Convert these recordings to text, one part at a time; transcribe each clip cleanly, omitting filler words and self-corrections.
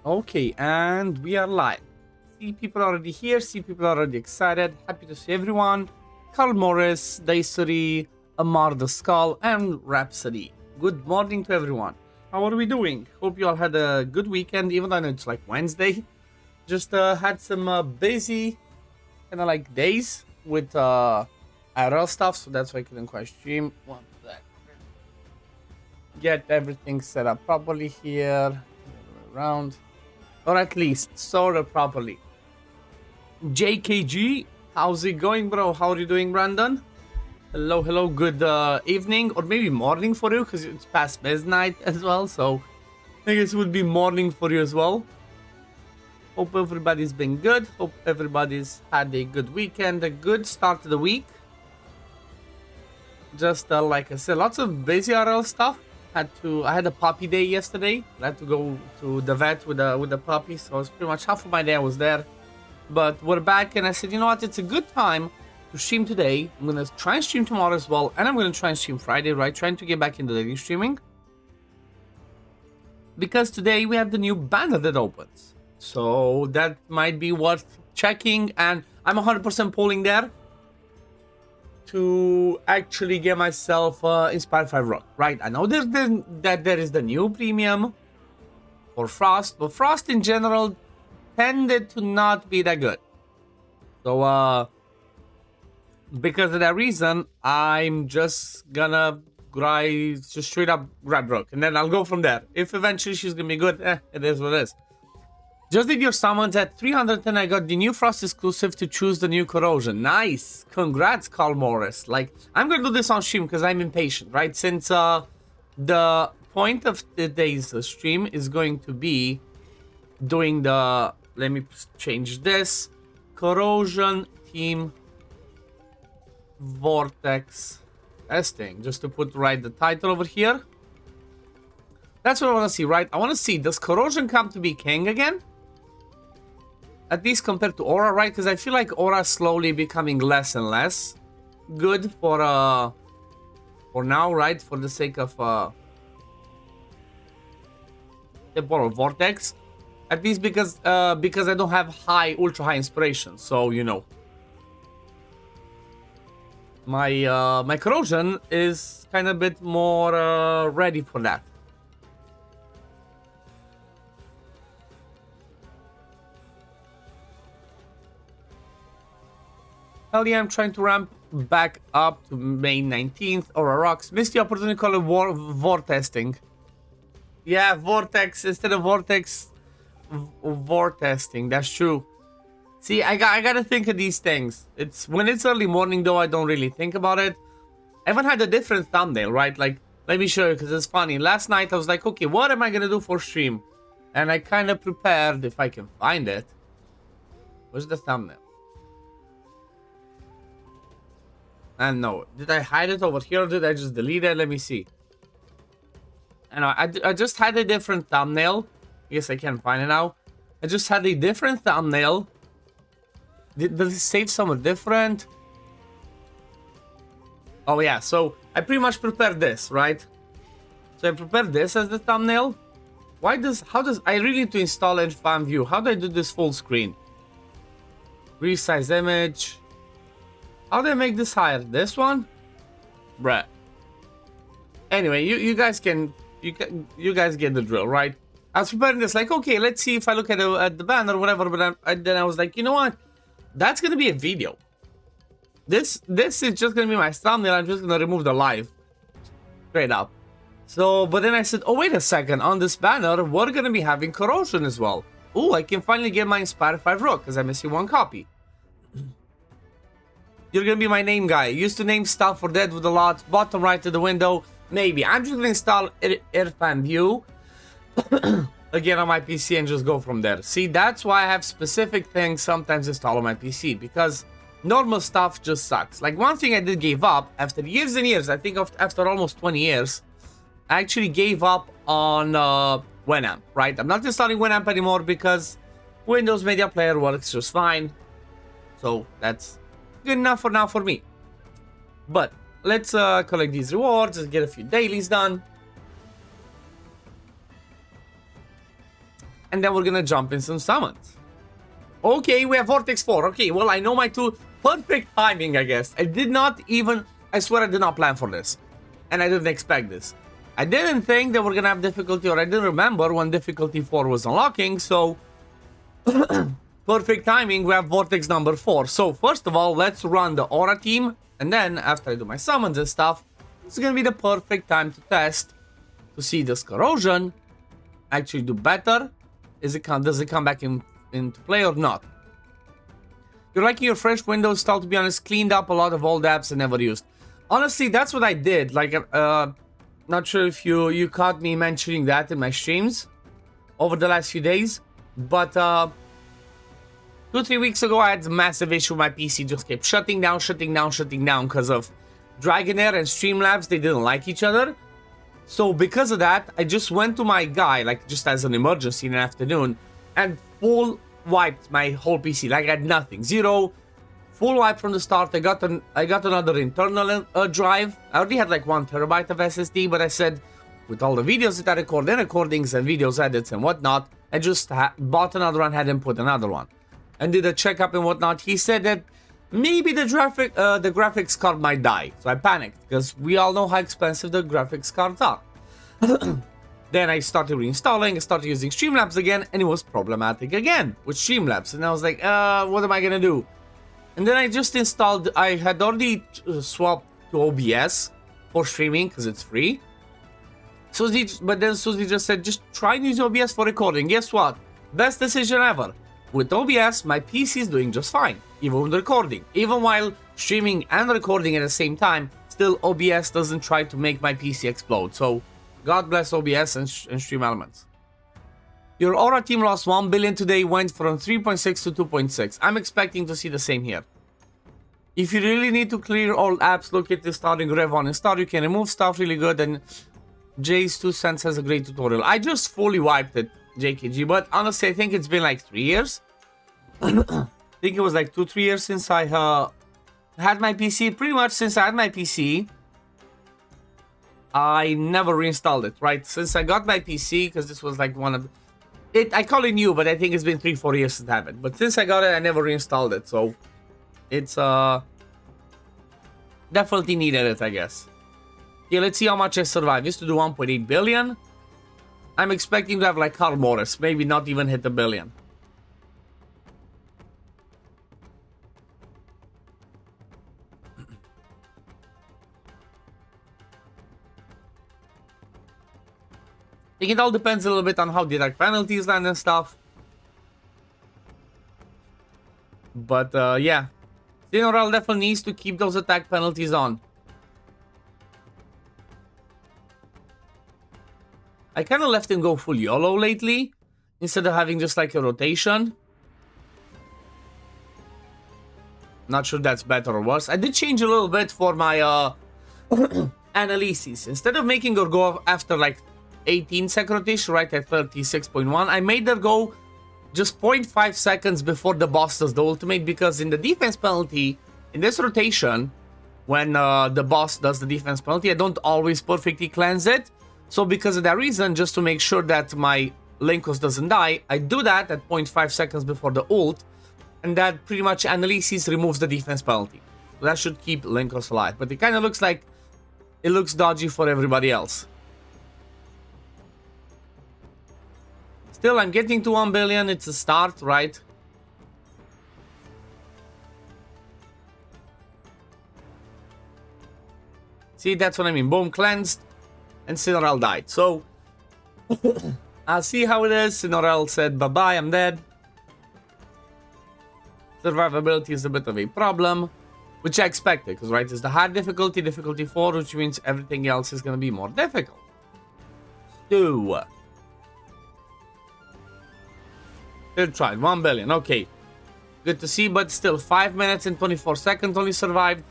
Okay, and we are live. See people already here, see people already excited. Happy to see everyone. Carl Morris, Daisory, Amar the Skull, and Rhapsody. Good morning to everyone. How are we doing? Hope you all had a good weekend, even though it's like Wednesday. Just had some busy kind of like days with IRL stuff, so that's why I couldn't quite stream. One sec. Get everything set up properly here. Around. Or at least sorted properly. JKG, how's it going, bro? How are you doing, Brandon? Hello, hello, good evening, or maybe morning for you, because it's past midnight as well, so I guess it would be morning for you as well. Hope everybody's been good. Hope everybody's had a good weekend, a good start to the week. Just like I said, lots of busy RL stuff. I had a puppy day yesterday. I had to go to the vet with the puppy, so it was pretty much half of my day I was there. But we're back, and I said, you know what? It's a good time to stream today. I'm gonna try and stream tomorrow as well, and I'm gonna try and stream Friday, right? Trying to get back into daily streaming, because today we have the new banner that opens, so that might be worth checking. And I'm 100% polling there to actually get myself Inspire 5 Rock, right? I know that there is the new premium for Frost, but Frost in general tended to not be that good. So because of that reason, I'm just gonna just straight up grab Rook, and then I'll go from there. If eventually she's gonna be good, it is what it is. Just did your summons at 310. I got the new Frost exclusive to choose the new Corrosion. Nice. Congrats, Carl Morris. Like, I'm going to do this on stream because I'm impatient, right? Since the point of today's stream is going to be doing the... Let me change this. Corrosion Team Vortex testing. Just to put right the title over here. That's what I want to see, right? I want to see, does Corrosion come to be king again? At least compared to Aura, right? Because I feel like Aura is slowly becoming less and less good for now, right? For the sake of Temporal Vortex. At least because I don't have ultra high inspiration. So, you know. My Corrosion is kind of a bit more ready for that. Hell yeah, I'm trying to ramp back up to May 19th. Aura rocks. Missed the opportunity to call it Vortesting. Yeah, Vortex instead of Vortex. Vortesting, that's true. See, I gotta think of these things. When it's early morning though, I don't really think about it. I haven't had a different thumbnail, right? Like, let me show you because it's funny. Last night I was like, okay, what am I gonna do for stream? And I kind of prepared, if I can find it. Where's the thumbnail? And no, did I hide it over here or did I just delete it? Let me see. I know, I just had a different thumbnail. Yes, I can find it now. I just had a different thumbnail. Does it save somewhere different? Oh yeah, so I pretty much prepared this, right? So I prepared this as the thumbnail. I really need to install Edge Fan View. How do I do this full screen? Resize image. How do I make this higher? This one? Bruh. Anyway, you guys get the drill, right? I was preparing this like, okay, let's see if I look at the banner or whatever, but then I was like, you know what? That's gonna be a video. This is just gonna be my thumbnail. I'm just gonna remove the live. Straight up. So, but then I said, oh, wait a second. On this banner, we're gonna be having Corrosion as well. Oh, I can finally get my Inspire 5 Rook because I'm missing one copy. You're gonna be my name guy. Used to name stuff for Dead with a lot. Bottom right of the window. Maybe. I'm just gonna install Airfan View again on my PC and just go from there. See, that's why I have specific things sometimes installed on my PC, because normal stuff just sucks. Like, one thing I did give up after years and years, I think after almost 20 years, I actually gave up on Winamp, right? I'm not installing Winamp anymore because Windows Media Player works just fine. So that's good enough for now for me. But let's collect these rewards and get a few dailies done. and then we're gonna jump in some summons. Okay, we have Vortex 4. Okay, well, I know my two. Perfect timing, I guess. I swear I did not plan for this. And I didn't expect this. I didn't think that we're gonna have difficulty, or I didn't remember when difficulty 4 was unlocking, so... perfect timing, we have Vortex number 4. So, first of all, let's run the Aura team, and then, after I do my summons and stuff, it's gonna be the perfect time to test, to see this Corrosion actually do better. Does it come back into play or not? You're liking your fresh Windows install, to be honest, cleaned up a lot of old apps I never used. Honestly, that's what I did. Like, not sure if you caught me mentioning that in my streams over the last few days, but 2-3 weeks ago I had a massive issue with my PC. Just kept shutting down because of Dragonheir and Streamlabs. They didn't like each other. So because of that, I just went to my guy, like just as an emergency in the afternoon, and full wiped my whole PC. Like I had nothing, zero, full wipe from the start. I got another internal drive. I already had like 1 terabyte of SSD, but I said, with all the videos that I record and recordings and videos edits and whatnot, I just bought another one, had him put another one, and did a checkup and whatnot. He said that maybe the graphics card might die. So I panicked because we all know how expensive the graphics cards are. Then I started reinstalling, I started using Streamlabs again, and it was problematic again with Streamlabs. And I was like, what am I gonna do? And then I just installed, I had already swapped to OBS for streaming because it's free. But then Susie just said, just try and use OBS for recording. Guess what? Best decision ever. With OBS, my PC is doing just fine, even with recording. Even while streaming and recording at the same time, still OBS doesn't try to make my PC explode. So, God bless OBS and Stream Elements. Your Aura team lost 1 billion today, went from 3.6 to 2.6. I'm expecting to see the same here. If you really need to clear all apps, look at the starting Reborn and start. You can remove stuff really good, and Jay's 2 cents has a great tutorial. I just fully wiped it, JKG, but honestly, I think it's been like 3 years. I think it was like 2-3 years since I had my PC. Pretty much since I had my PC, I never reinstalled it, right? Since I got my PC, because this was like one of it, I call it new, but I think it's been 3-4 years since I have it. But since I got it, I never reinstalled it, so it's definitely needed it, I guess. Yeah, let's see how much I survived. Used to do 1.8 billion. I'm expecting to have like Carl Morris, maybe not even hit a billion. I think it all depends a little bit on how the attack penalties land and stuff. But yeah, General definitely needs to keep those attack penalties on. I kind of left him go full YOLO lately, instead of having just like a rotation. Not sure that's better or worse. I did change a little bit for my analysis. Instead of making her go after like 18-second rotation, right at 36.1, I made her go just 0.5 seconds before the boss does the ultimate, because in the defense penalty, in this rotation, when the boss does the defense penalty, I don't always perfectly cleanse it. So because of that reason, just to make sure that my Linkos doesn't die, I do that at 0.5 seconds before the ult, and that pretty much analysis removes the defense penalty. So that should keep Linkos alive, but it kind of looks like it looks dodgy for everybody else. Still, I'm getting to 1 billion, it's a start, right? See, that's what I mean. Boom, cleansed, and Cinorel died. So, I'll see how it is. Cinorel said, bye-bye, I'm dead. Survivability is a bit of a problem, which I expected, because, right, it's the hard difficulty, difficulty 4, which means everything else is going to be more difficult. So, third try, 1 billion, okay. Good to see, but still, 5 minutes and 24 seconds only survived.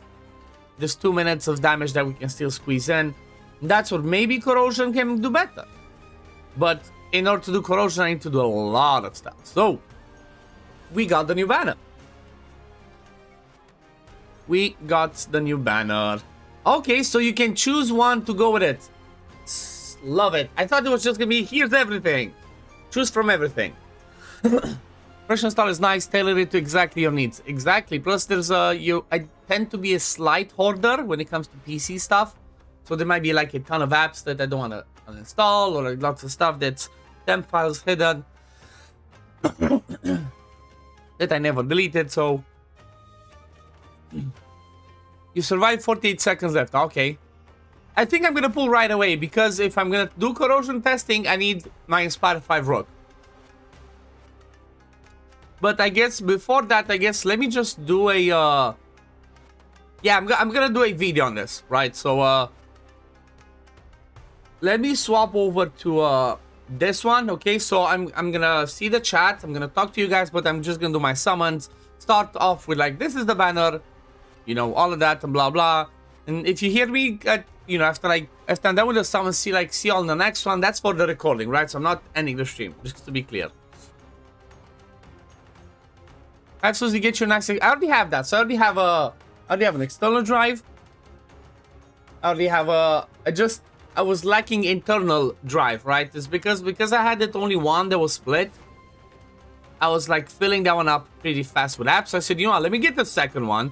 There's 2 minutes of damage that we can still squeeze in. That's what maybe Corrosion can do better. But in order to do Corrosion, I need to do a lot of stuff. So, we got the new banner. We got the new banner. Okay, so you can choose one to go with it. Love it. I thought it was just gonna be, here's everything. Choose from everything. Corrosion style is nice, tailor it to exactly your needs. Exactly. Plus, there's I tend to be a slight hoarder when it comes to PC stuff. So there might be like a ton of apps that I don't want to uninstall, or like lots of stuff that's temp files hidden that I never deleted. So you survived 48 seconds left. Okay. I think I'm gonna pull right away, because if I'm gonna do corrosion testing, I need my Inspire 5 rock. But I guess before that, let me just do a yeah, I'm gonna do a video on this, right? So let me swap over to this one. Okay, so I'm gonna see the chat, I'm gonna talk to you guys, but I'm just gonna do my summons. Start off with like, this is the banner, you know, all of that and blah blah. And if you hear me you know, after I'm done with the summons, see on the next one, that's for the recording, right? So I'm not ending the stream, just to be clear. Absolutely, get your next. I already have that. So I already have an external drive. I already have I was lacking internal drive, right? It's because I had it only one that was split. I was like filling that one up pretty fast with apps. So I said, you know what, let me get the second one.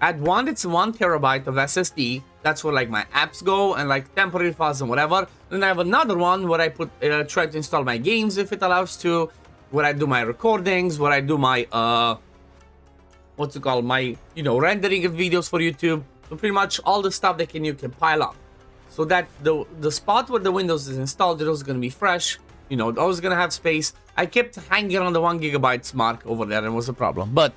At one, it's 1 terabyte of SSD. That's where like my apps go and like temporary files and whatever. Then I have another one where I put try to install my games if it allows to. Where I do my recordings, where I do my what's it called, my, you know, rendering of videos for YouTube. So pretty much all the stuff that you can pile up, so that the spot where the Windows is installed, it was gonna be fresh, you know, always gonna have space. I kept hanging on the 1 gigabyte mark over there, and it was a problem. But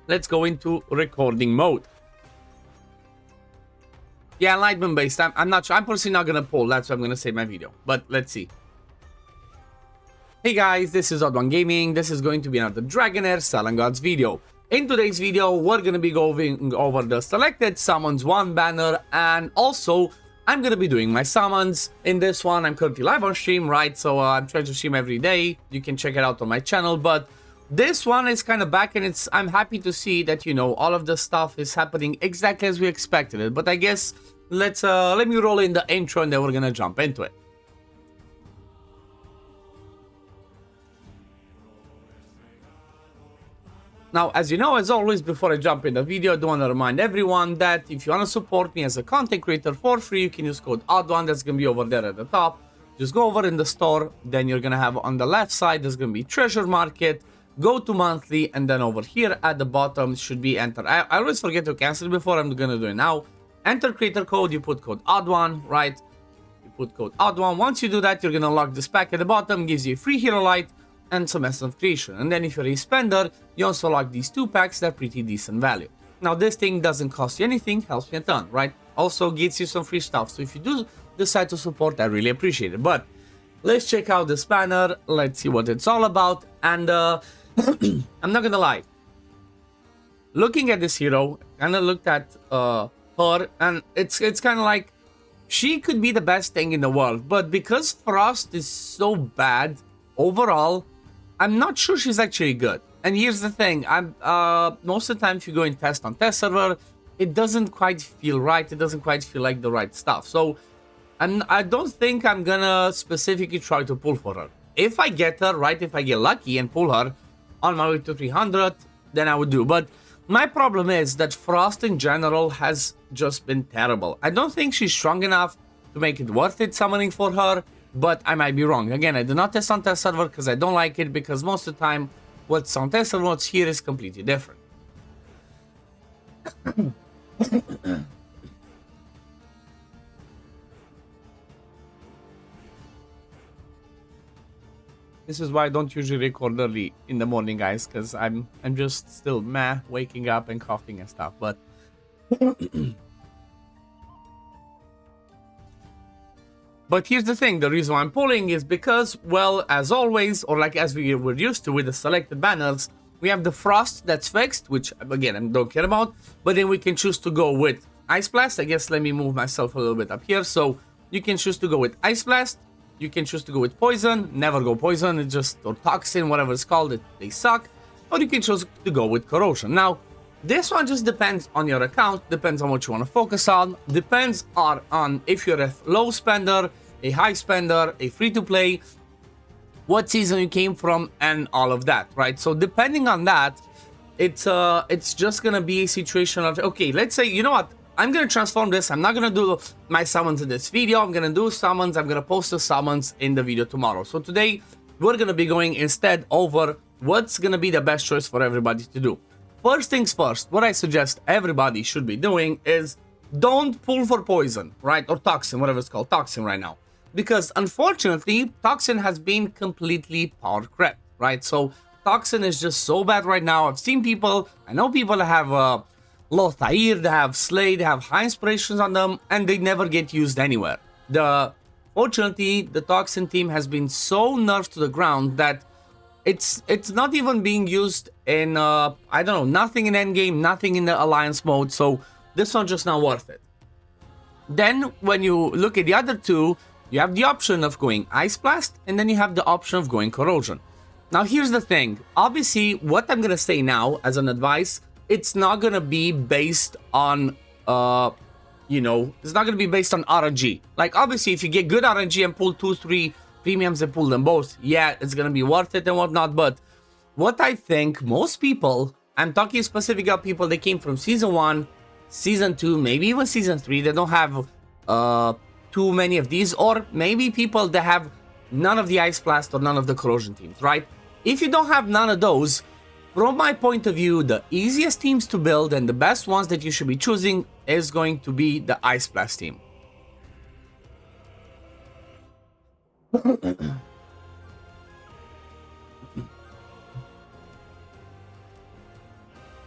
let's go into recording mode. Yeah, enlightenment based. I'm not sure. I'm personally not gonna pull. That's why I'm gonna save my video. But let's see. Hey guys, this is OddOneGaming. This is going to be another Dragonheir Silent Gods video. In today's video, we're going to be going over the selected summons 1 banner, and also I'm going to be doing my summons. In this one, I'm currently live on stream, right? So I'm trying to stream every day. You can check it out on my channel, but this one is kind of back, and I'm happy to see that, you know, all of the stuff is happening exactly as we expected it. But I guess let me roll in the intro, and then we're going to jump into it. Now, as you know, as always, before I jump in the video, I do want to remind everyone that if you want to support me as a content creator for free, you can use code OddOne. That's going to be over there at the top. Just go over in the store. Then you're going to have on the left side, there's going to be Treasure Market, go to monthly, and then over here at the bottom should be enter. I always forget to cancel it before. I'm going to do it now. Enter creator code. You put code OddOne, right? You put code OddOne. Once you do that, you're going to unlock this pack at the bottom. Gives you a free hero light and some essence of creation. And then if you're a spender, you also lock these 2 packs that are pretty decent value. Now this thing doesn't cost you anything, helps me a ton, right? Also gets you some free stuff. So if you do decide to support, I really appreciate it. But let's check out this banner, let's see what it's all about. And I'm not gonna lie, looking at this hero, kind of looked at her, and it's kind of like she could be the best thing in the world, but because Frost is so bad overall, I'm not sure she's actually good. And here's the thing, most of the time if you go in test on test server, it doesn't quite feel right, it doesn't quite feel like the right stuff. So I don't think I'm gonna specifically try to pull for her. If I get her, right, if I get lucky and pull her on my way to 300, then I would do. But my problem is that Frost in general has just been terrible. I don't think she's strong enough to make it worth it summoning for her. But I might be wrong. Again, I do not test on test server because I don't like it, because most of the time what's on test server, what's here is completely different. This is why I don't usually record early in the morning, guys, because I'm just still waking up and coughing and stuff. But But here's the thing, the reason why I'm pulling is because, well, as always, or like as we were used to with the selected banners, we have the Frost that's fixed, which, again, I don't care about, but then we can choose to go with Ice Blast. I guess let me move myself a little bit up here. So you can choose to go with Ice Blast, you can choose to go with Poison, never go Poison, it's just, or Toxin, whatever it's called, they suck, or you can choose to go with Corrosion. Now, this one just depends on your account, depends on what you want to focus on, depends on if you're a low spender, a high spender, a free-to-play, what season you came from, and all of that, right? So depending on that, it's just gonna be a situation of, okay, let's say, you know what, I'm gonna transform this. I'm not gonna do my summons in this video. I'm gonna do summons. I'm gonna post the summons in the video tomorrow. So today we're gonna be going instead over what's gonna be the best choice for everybody to do. First things first, what I suggest everybody should be doing is don't pull for poison, right? Or toxin, whatever it's called, toxin right now. Because unfortunately, toxin has been completely power crept, right? So toxin is just so bad right now. I've seen people, I know people that have Lothair, they have Slay, they have high inspirations on them, and they never get used anywhere. Fortunately, the toxin team has been so nerfed to the ground that it's not even being used in, I don't know, nothing in endgame, nothing in the alliance mode, so this one's just not worth it. Then, when you look at the other two, you have the option of going Ice Blast, and then you have the option of going Corrosion. Now, here's the thing. Obviously, what I'm gonna say now as an advice, it's not gonna be based on, it's not gonna be based on RNG. Like, obviously, if you get good RNG and pull 2-3 premiums and pull them both, yeah, it's gonna be worth it and whatnot. But what I think most people, I'm talking specifically about people that came from Season 1, Season 2, maybe even Season 3, they don't have too many of these, or maybe people that have none of the Ice Blast or none of the Corrosion teams, right? If you don't have none of those, from my point of view, the easiest teams to build and the best ones that you should be choosing is going to be the Ice Blast team.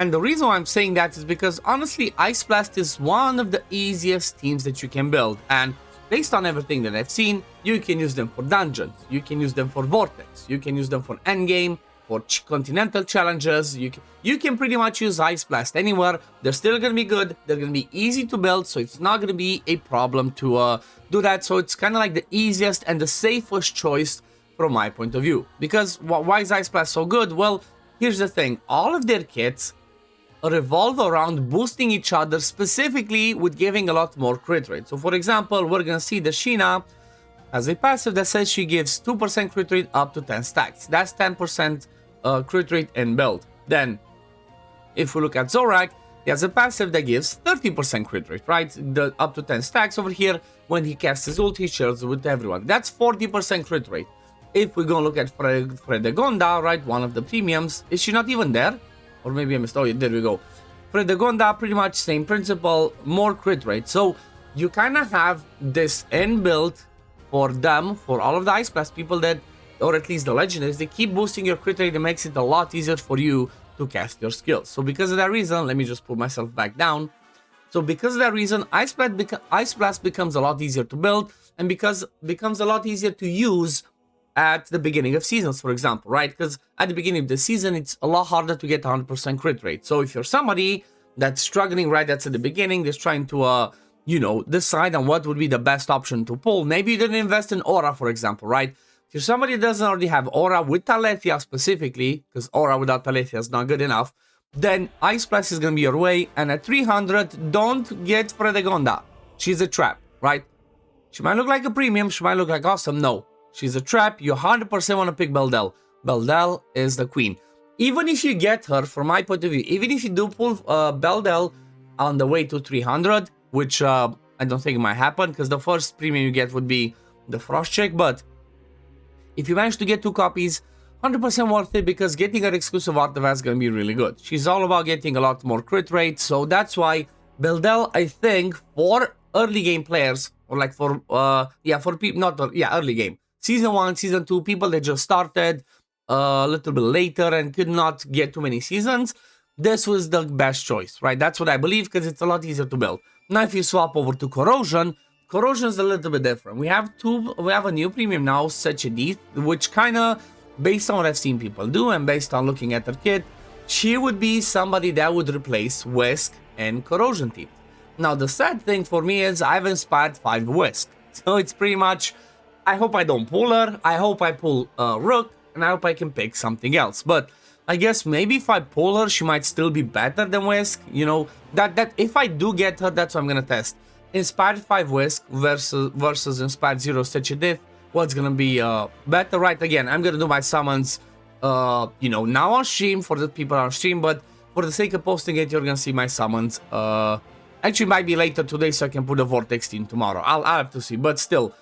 And the reason why I'm saying that is because honestly, Ice Blast is one of the easiest teams that you can build, and based on everything that I've seen, you can use them for dungeons, you can use them for Vortex, you can use them for endgame, for continental challenges, you can pretty much use Ice Blast anywhere. They're still gonna be good, they're gonna be easy to build, so it's not gonna be a problem to do that. So it's kind of like the easiest and the safest choice from my point of view. Because why is Ice Blast so good? Well, here's the thing, all of their kits revolve around boosting each other, specifically with giving a lot more crit rate. So for example, we're gonna see the Sheena has a passive that says she gives 2% crit rate up to 10 stacks. That's 10% crit rate in build. Then, if we look at Zorak, he has a passive that gives 30% crit rate, right? Up to 10 stacks over here. When he casts his ult, he shares with everyone. That's 40% crit rate. If we go look at Fredegonda, right, one of the premiums, is she not even there? Or maybe I missed, oh, there we go. Fredegonda, pretty much same principle, more crit rate. So you kind of have this inbuilt for them, for all of the Ice Blast people that, or at least the legendaries, they keep boosting your crit rate. It makes it a lot easier for you to cast your skills. So because of that reason, let me just put myself back down. So because of that reason, Ice Blast becomes a lot easier to build, and because becomes a lot easier to use at the beginning of seasons, for example, right? Because at the beginning of the season, it's a lot harder to get 100% crit rate. So if you're somebody that's struggling, right, that's at the beginning, that's trying to, decide on what would be the best option to pull. Maybe you didn't invest in Aura, for example, right? If you're somebody that doesn't already have Aura with Talethia specifically, because Aura without Talethia is not good enough, then Ice Blast is going to be your way. And at 300, don't get Fredegonda. She's a trap, right? She might look like a premium, she might look like awesome, no. She's a trap. You 100% want to pick Beldel. Beldel is the queen. Even if you get her, from my point of view, even if you do pull Beldel on the way to 300, which I don't think might happen, because the first premium you get would be the Frost Check, but if you manage to get 2 copies, 100% worth it, because getting her exclusive artifact is going to be really good. She's all about getting a lot more crit rate, so that's why Beldel, I think, for early game players, or like for, for people, early game. Season 1, Season 2, people that just started a little bit later and could not get too many seasons, this was the best choice, right? That's what I believe, because it's a lot easier to build. Now, if you swap over to Corrosion, Corrosion is a little bit different. We have a new premium now, such a Death, which kind of, based on what I've seen people do and based on looking at her kit, she would be somebody that would replace Whisk and Corrosion team. Now, the sad thing for me is I've inspired 5 Whisk, so it's pretty much, I hope I don't pull her, I hope I pull Rook, and I hope I can pick something else. But I guess maybe if I pull her, she might still be better than Whisk. You know, that if I do get her, that's what I'm gonna test. Inspired 5 Whisk versus Inspired 0 Stitch Edith. What's gonna be better, right? Again, I'm gonna do my summons, you know, now on stream for the people on stream, but for the sake of posting it, you're gonna see my summons. Actually, might be later today, so I can put the Vortex team tomorrow. I'll have to see, but still,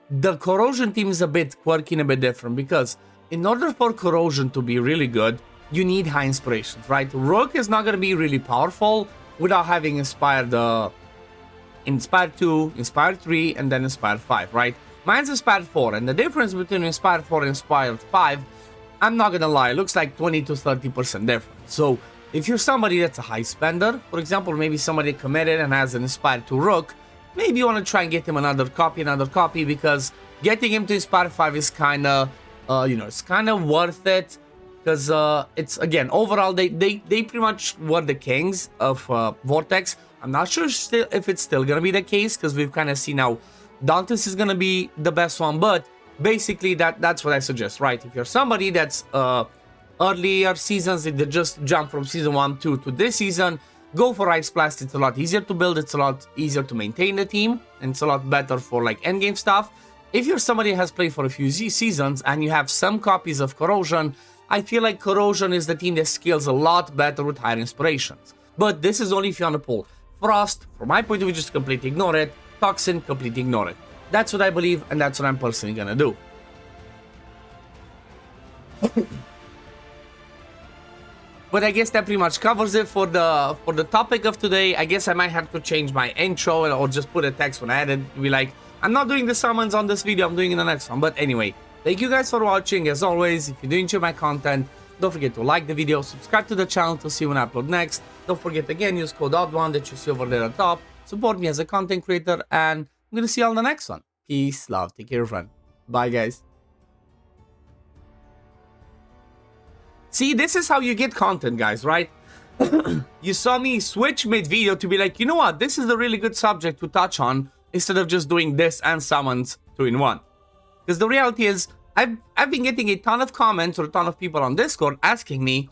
the Corrosion team is a bit quirky and a bit different because in order for Corrosion to be really good, you need high inspirations, right? Rook is not gonna be really powerful without having Inspired 2, Inspired 3, and then Inspired 5, right? Mine's Inspired 4, and the difference between Inspired 4 and Inspired 5, I'm not gonna lie, looks like 20 to 30% different. So, if you're somebody that's a high spender, for example, maybe somebody committed and has an Inspired 2 Rook, maybe you want to try and get him another copy, because getting him to Inspired 5 is kinda, you know, it's kinda worth it. Because it's, again, overall, they pretty much were the kings of Vortex. I'm not sure if it's still going to be the case, because we've kind of seen now Dantes is going to be the best one. But basically, that's what I suggest, right? If you're somebody that's earlier seasons, they just jump from Season 1 to this season, go for Ice Blast. It's a lot easier to build. It's a lot easier to maintain the team. And it's a lot better for, like, endgame stuff. If you're somebody who has played for a few seasons and you have some copies of Corrosion, I feel like Corrosion is the team that scales a lot better with higher inspirations. But this is only if you're on a pull. Frost, from my point of view, just completely ignore it. Toxin, completely ignore it. That's what I believe, and that's what I'm personally gonna do. But I guess that pretty much covers it for the topic of today. I guess I might have to change my intro or just put a text when I edit. Be like, I'm not doing the summons on this video, I'm doing it in the next one. But anyway, thank you guys for watching. As always, if you do enjoy my content, don't forget to like the video, subscribe to the channel to see when I upload next. Don't forget, again, use code OddOne that you see over there at the top. Support me as a content creator, and I'm gonna see you on the next one. Peace, love, take care, friend. Bye, guys. See, this is how you get content, guys, right? You saw me switch mid-video to be like, you know what, this is a really good subject to touch on, instead of just doing this and summons 2-in-1. Because the reality is, I've been getting a ton of comments or a ton of people on Discord asking me,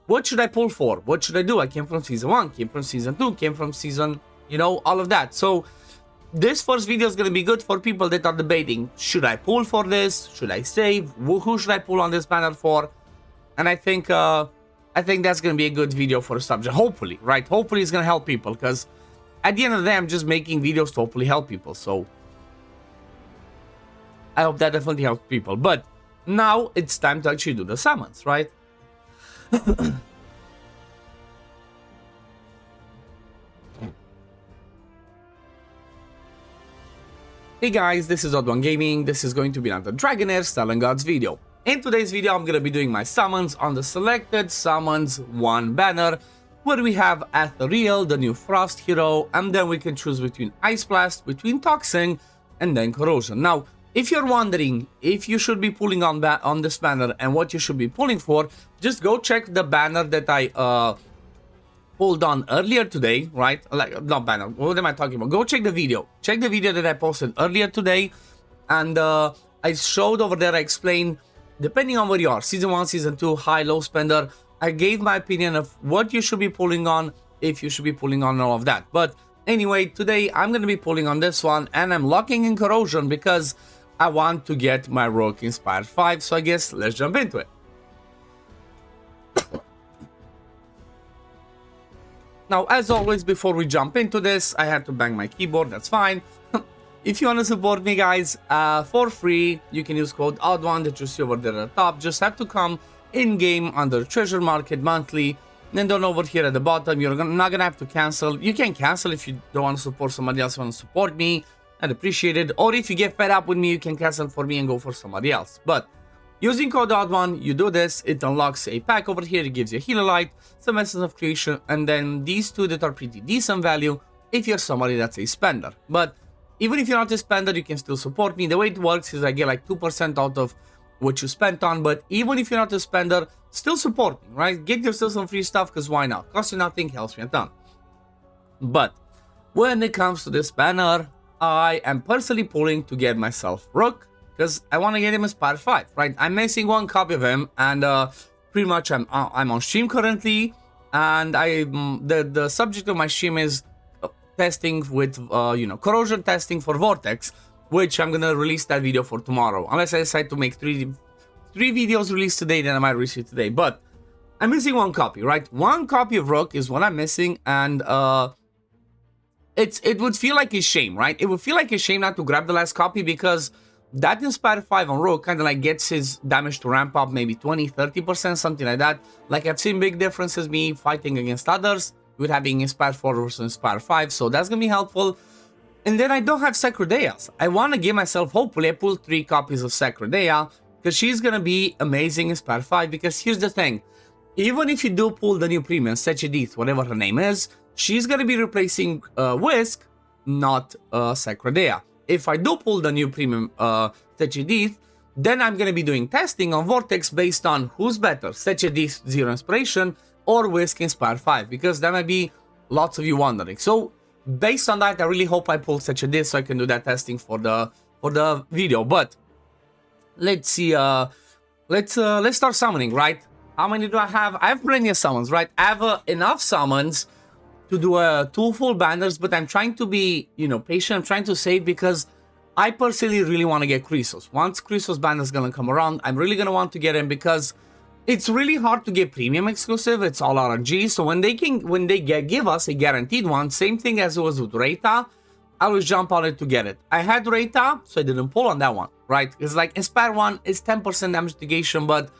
what should I pull for? What should I do? I came from Season 1, came from Season 2, came from Season, you know, all of that. So, this first video is going to be good for people that are debating, should I pull for this? Should I save? Who should I pull on this banner for? And I think that's going to be a good video for a subject, hopefully, right? Hopefully it's going to help people, because at the end of the day, I'm just making videos to hopefully help people, so I hope that definitely helps people. But now it's time to actually do the summons, right? Hey guys, this is OddOneGaming. This is going to be another Dragonheir Stellar Gods video. In today's video, I'm going to be doing my summons on the selected summons 1 banner, where we have Ethereal, the new Frost hero, and then we can choose between Ice Blast, between Toxin, and then Corrosion. Now, if you're wondering if you should be pulling on this banner and what you should be pulling for, just go check the banner that I pulled on earlier today, right? Like, not banner, what am I talking about? Go check the video. Check the video that I posted earlier today, and I showed over there, I explained, depending on where you are, Season 1, Season 2, high, low spender, I gave my opinion of what you should be pulling on, if you should be pulling on all of that. But anyway, today I'm going to be pulling on this one, and I'm locking in Corrosion because I want to get my Rook Inspired 5, so I guess let's jump into it. Now, as always, before we jump into this, I had to bang my keyboard, that's fine. If you want to support me, guys, for free, you can use code OddOne that you see over there at the top. Just have to come in-game under Treasure Market monthly. And then over here at the bottom, you're not going to have to cancel. You can cancel if you don't want to support somebody else, want to support me. I'd appreciate it. Or if you get fed up with me, you can cancel for me and go for somebody else. But using code OddOne, you do this, it unlocks a pack over here. It gives you a Healer Light, some Essence of Creation, and then these two that are pretty decent value if you're somebody that's a spender. But even if you're not a spender, you can still support me. The way it works is I get like 2% out of what you spent on. But even if you're not a spender, still support me, right? Get yourself some free stuff, because why not? Costs you nothing, helps me a ton. But when it comes to this banner, I am personally pulling to get myself Rook, because I want to get him Inspired 5, right? I'm missing one copy of him, and pretty much I'm on stream currently, and the subject of my stream is testing with, corrosion testing for Vortex, which I'm gonna release that video for tomorrow. Unless I decide to make three videos released today, then I might release it today. But I'm missing one copy, right? One copy of Rook is what I'm missing, and it would feel like a shame, right? It would feel like a shame not to grab the last copy, because that Inspire 5 on Rook kind of like gets his damage to ramp up maybe 20-30%, something like that. Like, I've seen big differences me fighting against others with having Inspire 4 versus Inspire 5, so that's gonna be helpful. And then I don't have Sacrodeas. I want to give myself, hopefully I pull 3 copies of Sacrodea, because she's gonna be amazing Inspire 5. Because here's the thing, even if you do pull the new premium, Sechedith, whatever her name is, she's gonna be replacing Whisk, not Sacrodea. If I do pull the new premium Sechedith, then I'm gonna be doing testing on Vortex based on who's better, Sechedith 0 Inspiration or Whisk Inspire 5, because that might be lots of you wondering. So based on that, I really hope I pull Sechedith so I can do that testing for the video. But let's see, let's start summoning, right? How many do I have? I have plenty of summons, right? I have enough summons to do 2 full banners, but I'm trying to be, patient. I'm trying to save, because I personally really want to get Chrysos. Once Chrysos banner is gonna come around, I'm really gonna want to get him, because it's really hard to get premium exclusive. It's all RNG. So when they give us a guaranteed one, same thing as it was with Reta, I always jump on it to get it. I had Reta, so I didn't pull on that one, right? It's like Inspire 1 is 10% damage mitigation, but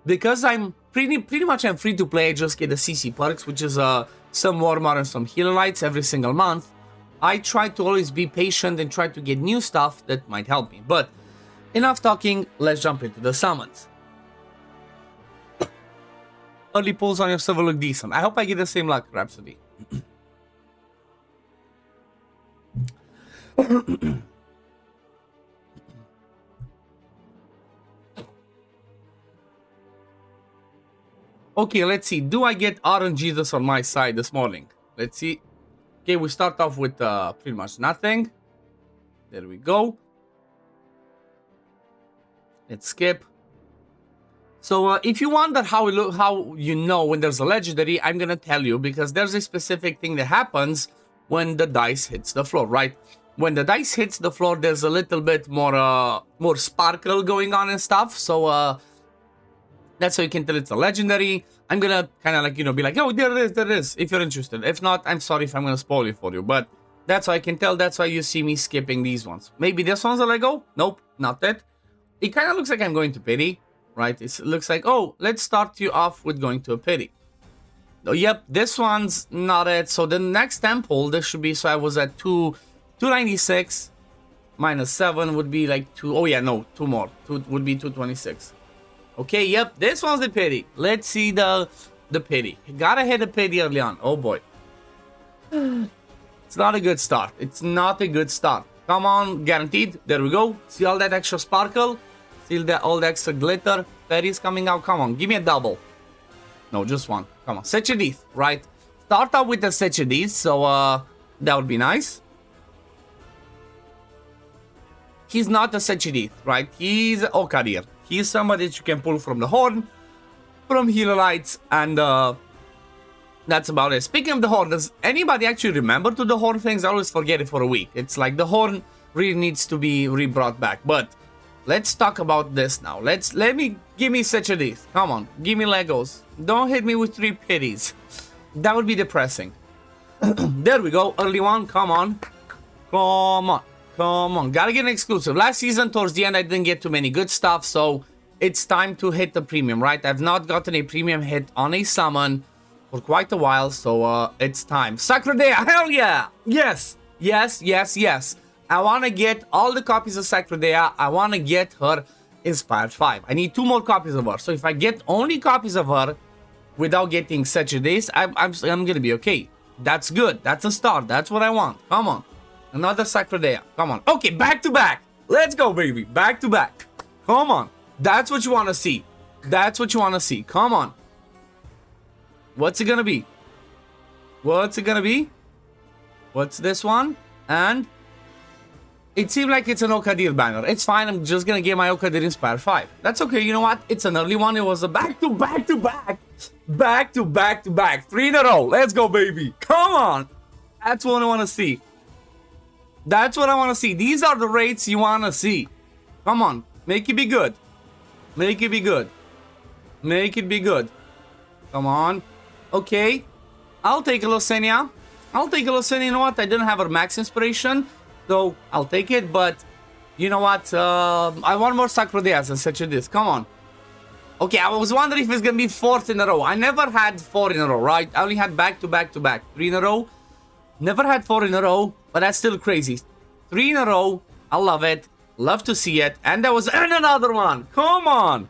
because I'm pretty much I'm free to play, I just get the CC perks, which is some Warmar and some Healer Lights every single month. I try to always be patient and try to get new stuff that might help me. But enough talking, let's jump into the summons. Early pulls on your server look decent. I hope I get the same luck, Rhapsody. Okay, let's see. Do I get RNGesus on my side this morning? Let's see. Okay, we start off with pretty much nothing. There we go. Let's skip. So if you wonder how you know when there's a legendary, I'm gonna tell you, because there's a specific thing that happens when the dice hits the floor, right? When the dice hits the floor, there's a little bit more sparkle going on and stuff. So that's how you can tell it's a legendary. I'm gonna kind of like, be like, oh, there it is, if you're interested. If not, I'm sorry if I'm gonna spoil it for you, but that's how I can tell. That's why you see me skipping these ones. Maybe this one's a Lego? Nope, not that. It kind of looks like I'm going to pity, right? It looks like, oh, let's start you off with going to a pity. Oh, yep, this one's not it. So the next temple, this should be, so I was at 296 minus 7 would be like 2. Oh yeah, no, 2 more. 2 would be 226. Okay, yep, this one's the pity. Let's see the pity. Gotta hit the pity early on. Oh boy. It's not a good start. It's not a good start. Come on, guaranteed. There we go. See all that extra sparkle? See all the extra glitter? Fairies coming out. Come on, give me a double. No, just one. Come on, Sechedith, right? Start out with the Sechedith, so that would be nice. He's not a Sechedith, right? He's a Okadir. He's somebody that you can pull from the Horn, from Healer Lights, and that's about it. Speaking of the Horn, does anybody actually remember to the Horn things? I always forget it for a week. It's like the Horn really needs to be re-brought back. But let's talk about this now. Give me Sechedith. Come on, give me Legos. Don't hit me with 3 pities. That would be depressing. There we go, early one. Come on, come on. Come on, gotta get an exclusive. Last season, towards the end, I didn't get too many good stuff, so it's time to hit the premium, right? I've not gotten a premium hit on a summon for quite a while, so it's time. Sacrodea, hell yeah! Yes, yes, yes, yes. I want to get all the copies of Sacrodea. I want to get her Inspired 5. I need 2 more copies of her, so if I get only copies of her without getting such a days, I'm gonna be okay. That's good. That's a start. That's what I want. Come on. Another Sacrodea. Come on. Okay, back to back. Let's go, baby. Back to back. Come on. That's what you want to see. That's what you want to see. Come on. What's it gonna be? What's it gonna be? What's this one? And it seemed like it's an Okadir banner. It's fine. I'm just gonna get my Okadir Inspire 5. That's okay. You know what? It's an early one. It was a back to back. 3 in a row. Let's go, baby. Come on. That's what I want to see. That's what I want to see. These are the rates you want to see. Come on. Make it be good. Make it be good. Make it be good. Come on. Okay. I'll take a Lysenia. I'll take a Lysenia. You know what? I didn't have a max inspiration. So I'll take it. But you know what? I want more Sacrodeas and such as this. Come on. Okay, I was wondering if it's going to be 4th in a row. I never had 4 in a row, right? I only had back to back to back. 3 in a row. Never had 4 in a row. But that's still crazy. 3 in a row. I love it. Love to see it. And there was another one. Come on.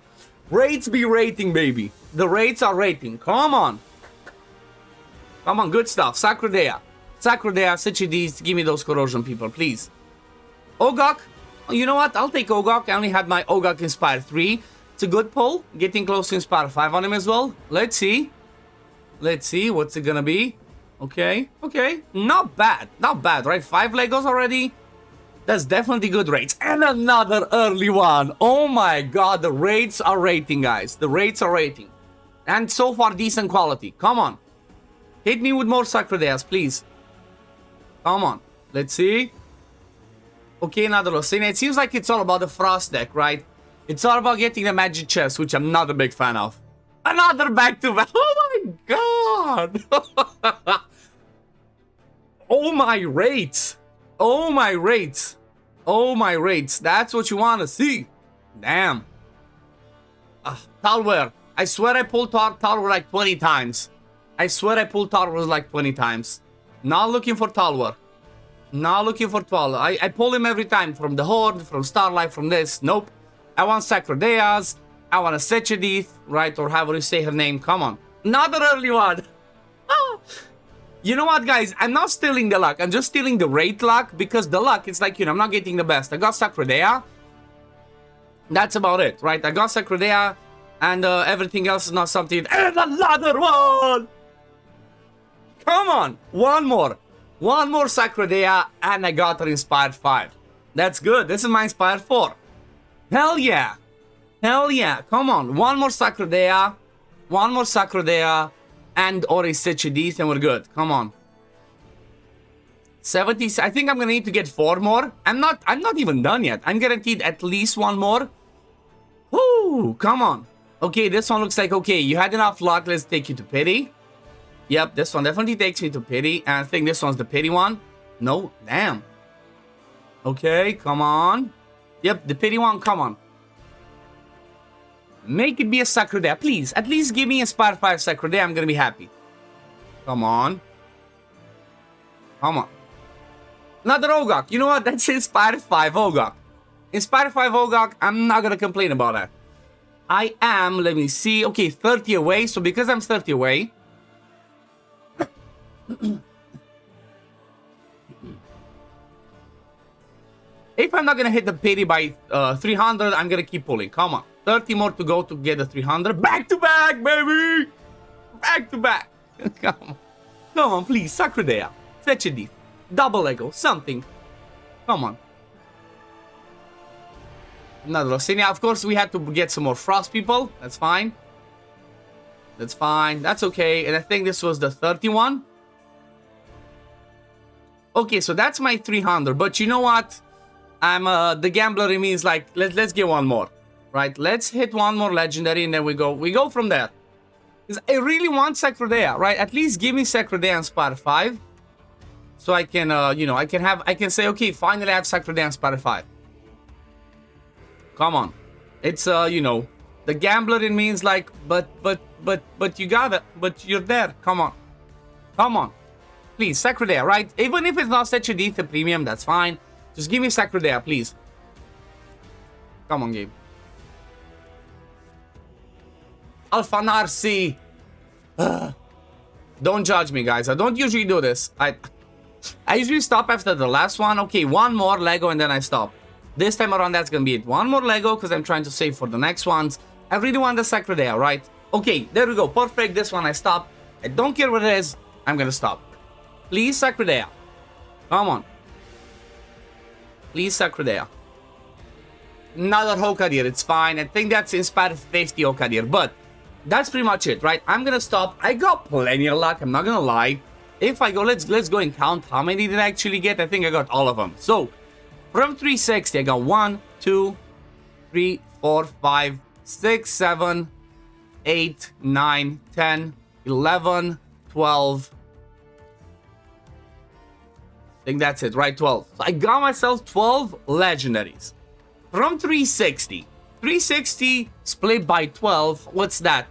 Rates be rating, baby. The rates are rating. Come on. Come on. Good stuff. Sacrodea. Sacrodea. Cichidis. Give me those corrosion people, please. Ogok. You know what? I'll take Ogok. I only had my Ogok Inspire 3. It's a good pull. Getting close to Inspire 5 on him as well. Let's see. Let's see. What's it gonna be? Okay. Okay. Not bad. Not bad, right? 5 Legos already. That's definitely good rates. And another early one. Oh my god. The rates are rating, guys. The rates are rating. And so far, decent quality. Come on. Hit me with more Sacrodeas, please. Come on. Let's see. Okay, another Lysenia. It seems like it's all about the Frost deck, right? It's all about getting the magic chest, which I'm not a big fan of. Another back-to-back. Oh my god. Oh my rates. Oh my rates. Oh my rates. That's what you want to see. Damn. Talware. I swear I pulled Talware like 20 times. I swear I pulled Talware like 20 times. Not looking for Talware. Not looking for Talware. I pull him every time. From the Horde, from Starlight, from this. Nope. I want Sacrodeas. I want a Sechedith, right? Or however you say her name. Come on. Another early one. You know what, guys? I'm not stealing the luck. I'm just stealing the rate luck. Because the luck, it's like, you know, I'm not getting the best. I got Sacrodea. That's about it, right? I got Sacrodea. And everything else is not something. And another one! Come on. One more. One more Sacrodea. And I got her Inspired 5. That's good. This is my Inspired 4. Hell yeah. Hell yeah. Come on. One more Sacrodea. One more Sacrodea. And or a Sechedith and we're good. Come on. 70. I think I'm gonna need to get 4 more. I'm not even done yet. I'm guaranteed at least 1 more. Woo! Come on. Okay, this one looks like okay. You had enough luck. Let's take you to pity. Yep, this one definitely takes me to pity. And I think this one's the pity one. No, damn. Okay, come on. Yep, the pity one, come on. Make it be a Sacrodea, please. At least give me Inspire 5 Sacrodea, I'm gonna be happy. Come on. Come on. Another Ogok. You know what? That's Inspire 5 Ogok. Inspire 5 Ogok, I'm not gonna complain about that. I am, let me see. Okay, 30 away. So because I'm 30 away... If I'm not gonna hit the pity by 300, I'm gonna keep pulling. Come on. 30 more to go to get the 300. Back to back, baby! Back to back. Come on. Come on, please. Sacrodea. Sechedith. Double Lego. Something. Come on. Another Lysenia. Of course, we had to get some more Frost people. That's fine. That's fine. That's okay. And I think this was the 31. Okay, so that's my 300. But you know what? I'm the gambler in me is like, let's get one more. Right? Let's hit one more legendary and then we go from there. Because I really want Sacrodea, right? At least give me Sacrodea Inspire 5. So I can, you know, I can say, okay, finally I have Sacrodea Inspire 5. Come on. It's, you know, the gambler in me is like, but you got it. But you're there. Come on. Come on. Please, Sacrodea, right? Even if it's not such a decent premium, that's fine. Just give me Sacrodea, please. Come on, game. Alpha Narsi. Don't judge me, guys. I don't usually do this. I usually stop after the last one. Okay, one more Lego and then I stop. This time around, that's gonna be it. One more Lego because I'm trying to save for the next ones. I really want the Sacrodea, right? Okay, there we go. Perfect. This one I stop. I don't care what it is. I'm gonna stop. Please, Sacrodea. Come on. Please, Sacrodea. Another Hokadir. It's fine. I think that's Inspired 50 Hokadir. But that's pretty much it, right? I'm gonna stop. I got plenty of luck. I'm not gonna lie. if I go, let's go and count how many did I actually get. I think I got all of them. So from 360, I got 1, 2, 3, 4, 5, 6, 7, 8, 9, 10, 11, 12. I think that's it, right? 12. So I got myself 12 legendaries from 360. 360 split by 12. What's that?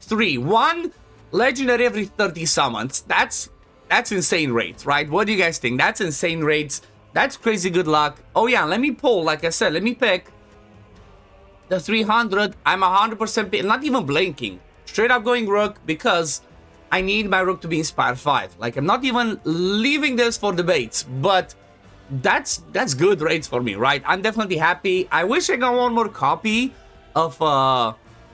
3. 1 legendary every 30 summons. That's insane rates, right? What do you guys think? That's insane rates. That's crazy good luck. Oh yeah, let me pull. Like I said, let me pick the 300. I'm 100% not even blinking. Straight up going Rook because I need my Rook to be Inspire 5. Like, I'm not even leaving this for debates, but that's good rates for me, right? I'm definitely happy. I wish I got one more copy of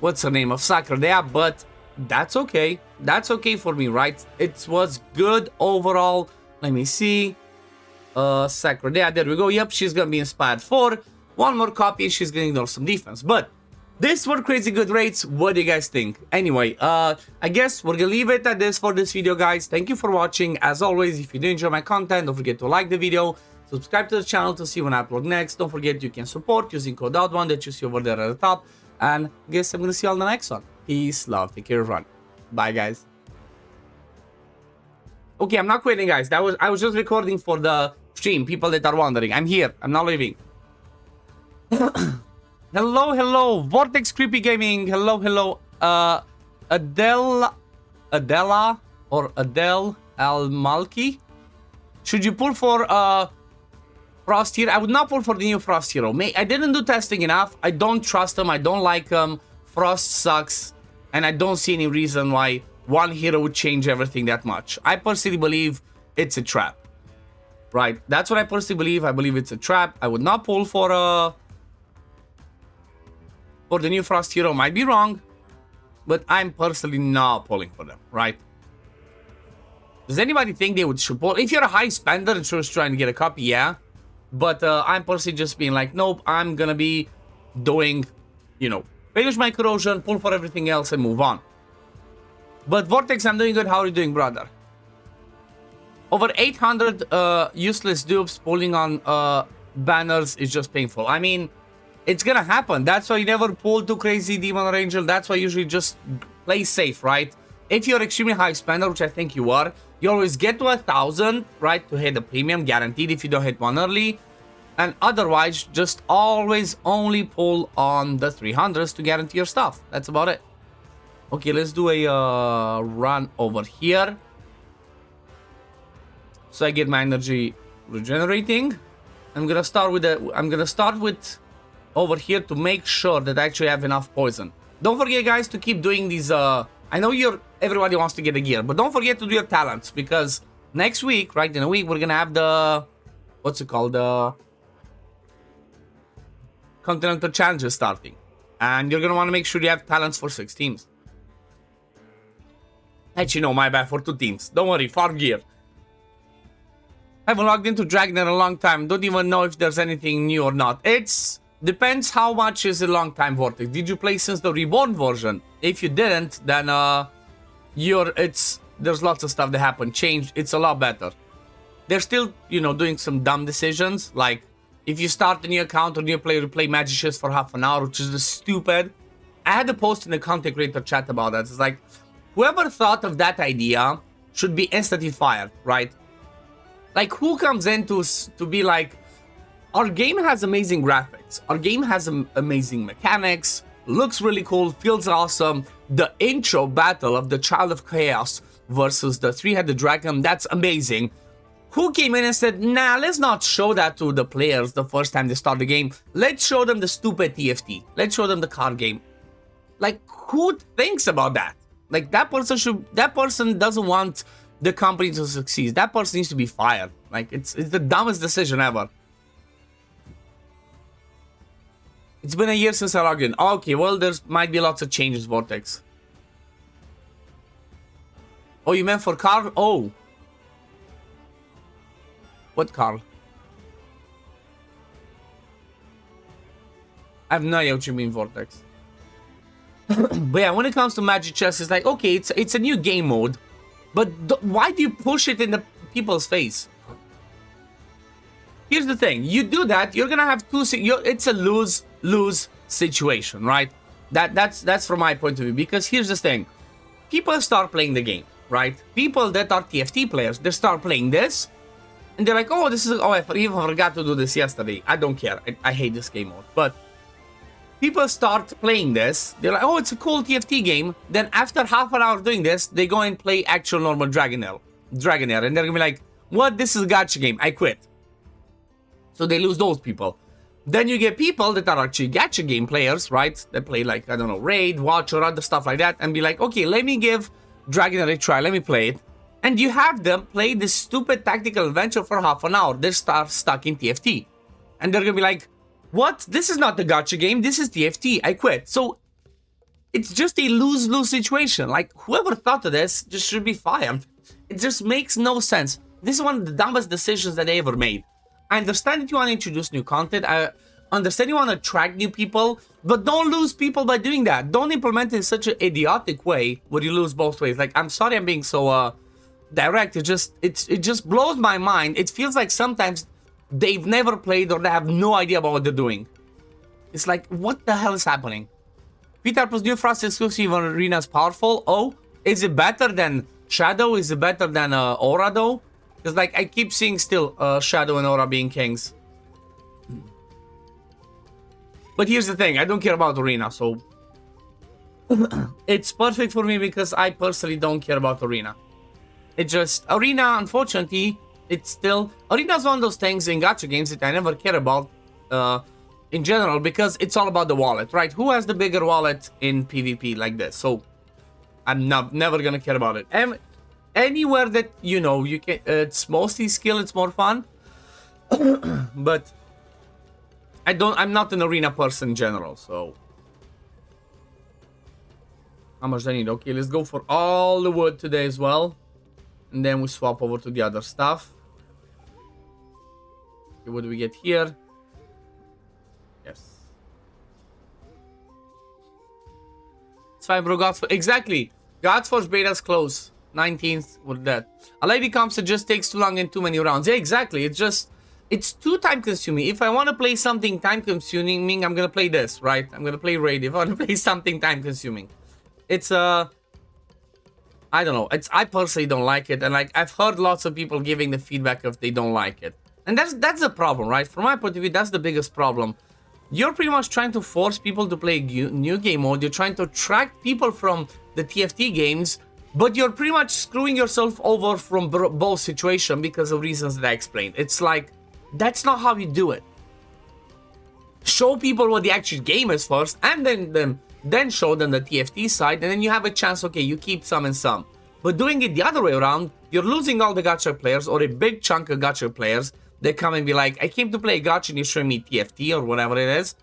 what's her name, of Sacredea, but that's okay. That's okay for me, right? It was good overall. Let me see. Sacredea, there we go. Yep, she's gonna be Inspired 4. One more copy, she's gonna ignore some defense, but these were crazy good rates. What do you guys think? Anyway, I guess we're gonna leave it at this for this video, guys. Thank you for watching. As always, if you do enjoy my content, don't forget to like the video, subscribe to the channel to see when I upload next. Don't forget you can support using code OddOne that you see over there at the top. And I guess I'm gonna see you all in the next one. Peace, love, take care, everyone. Bye, guys. Okay, I'm not quitting, guys. I was just recording for the stream. People that are wondering, I'm here. I'm not leaving. Hello, Vortex Creepy Gaming. Hello, Adela or Adele Al-Malki. Should you pull for Frost Hero? I would not pull for the new Frost Hero. I didn't do testing enough. I don't trust them. I don't like them. Frost sucks, and I don't see any reason why one hero would change everything that much. I personally believe it's a trap. Right? That's what I personally believe. I believe it's a trap. I would not pull for the new Frost Hero. Might be wrong, but I'm personally not pulling for them, right? Does anybody think they should pull? If you're a high spender and just trying to get a copy, yeah. But I'm personally just being like, nope, I'm gonna be doing, finish my corrosion, pull for everything else, and move on. But Vortex, I'm doing good. How are you doing, brother? Over 800 useless dupes pulling on banners is just painful. I mean, it's gonna happen. That's why you never pull too crazy Demon or Angel. That's why you usually just play safe, right? If you're extremely high spender, which I think you are, you always get to 1,000, right, to hit the premium, guaranteed if you don't hit one early. And otherwise, just always only pull on the 300s to guarantee your stuff. That's about it. Okay, let's do a run over here. So I get my energy regenerating. I'm gonna start with over here to make sure that I actually have enough poison. Don't forget, guys, to keep doing these. I know everybody wants to get the gear, but don't forget to do your talents, because next week, right in a week, we're gonna have the what's it called, the Continental Challenges starting, and you're gonna want to make sure you have talents for 6 teams. Actually, no, my bad, for 2 teams. Don't worry, farm gear. I haven't logged into Dragonheir in a long time. Don't even know if there's anything new or not. Depends how much is a long time, Vortex. Did you play since the Reborn version? If you didn't, then there's lots of stuff that happened. Changed. It's a lot better. They're still, doing some dumb decisions. Like, if you start a new account or new player to play Magicians for half an hour, which is just stupid. I had a post in the content creator chat about that. It's like, whoever thought of that idea should be instantly fired, right? Like, who comes in to be like, our game has amazing graphics, our game has amazing mechanics, looks really cool, feels awesome. The intro battle of the Child of Chaos versus the 3-headed dragon, that's amazing. Who came in and said, nah, let's not show that to the players the first time they start the game. Let's show them the stupid TFT. Let's show them the card game. Like, who thinks about that? Like, that person doesn't want the company to succeed. That person needs to be fired. Like, it's the dumbest decision ever. It's been a year since I logged in. Okay, well, there might be lots of changes, Vortex. Oh, you meant for Carl? Oh. What Carl? I have no idea what you mean, Vortex. But yeah, when it comes to Magic Chess, it's like, okay, it's a new game mode. But why do you push it in the people's face? Here's the thing. You do that, you're gonna have it's a lose-lose situation, right? That's from my point of view. Because here's the thing. People start playing the game, right? People that are TFT players, they start playing this, and they're like, oh, this is... Oh, I even forgot to do this yesterday. I don't care. I hate this game mode. But people start playing this. They're like, oh, it's a cool TFT game. Then after half an hour doing this, they go and play actual normal Dragonheir. And they're gonna be like, what? This is a gacha game. I quit. So they lose those people. Then you get people that are actually gacha game players, right? That play like, I don't know, Raid, Watch, or other stuff like that. And be like, okay, let me give Dragonheir a try. Let me play it. And you have them play this stupid tactical adventure for half an hour. They're stuck in TFT. And they're gonna be like, what? This is not the gacha game. This is TFT. I quit. So it's just a lose-lose situation. Like, whoever thought of this just should be fired. It just makes no sense. This is one of the dumbest decisions that they ever made. I understand that you want to introduce new content. I understand you want to attract new people. But don't lose people by doing that. Don't implement it in such an idiotic way where you lose both ways. Like, I'm sorry I'm being so direct. It just blows my mind. It feels like sometimes they've never played or they have no idea about what they're doing. It's like, what the hell is happening? Peter plus new Frost exclusive on Arena is powerful. Oh, is it better than Shadow? Is it better than Aura though? Because like I keep seeing still Shadow and Aura being kings. But here's the thing, I don't care about Arena, so it's perfect for me because I personally don't care about Arena. It just, Arena, unfortunately, it's still... Arena's one of those things in gacha games that I never care about in general because it's all about the wallet, right? Who has the bigger wallet in PvP like this? So, I'm never gonna care about it. And anywhere that, you know, you can... it's mostly skill, it's more fun. But I'm not an Arena person in general, so... How much do I need? Okay, let's go for all the wood today as well. And then we swap over to the other stuff. Okay, what do we get here? Yes. It's fine, bro. Exactly. Godforge beta's close. 19th with that. A lady comes, it just takes too long and too many rounds. Yeah, exactly. It's too time consuming. If I want to play something time consuming, I'm gonna play this, right? I'm gonna play Raid. If I want to play something time consuming. It's I don't know. I personally don't like it, and like I've heard lots of people giving the feedback if they don't like it, and that's the problem, right? From my point of view, that's the biggest problem. You're pretty much trying to force people to play new game mode. You're trying to attract people from the TFT games, but you're pretty much screwing yourself over from both situations because of reasons that I explained. It's like that's not how you do it. Show people what the actual game is first, and then show them the TFT side, and then you have a chance, okay, you keep some and some. But doing it the other way around, you're losing all the gacha players, or a big chunk of gacha players. They come and be like, I came to play gacha and you show me TFT, or whatever it is.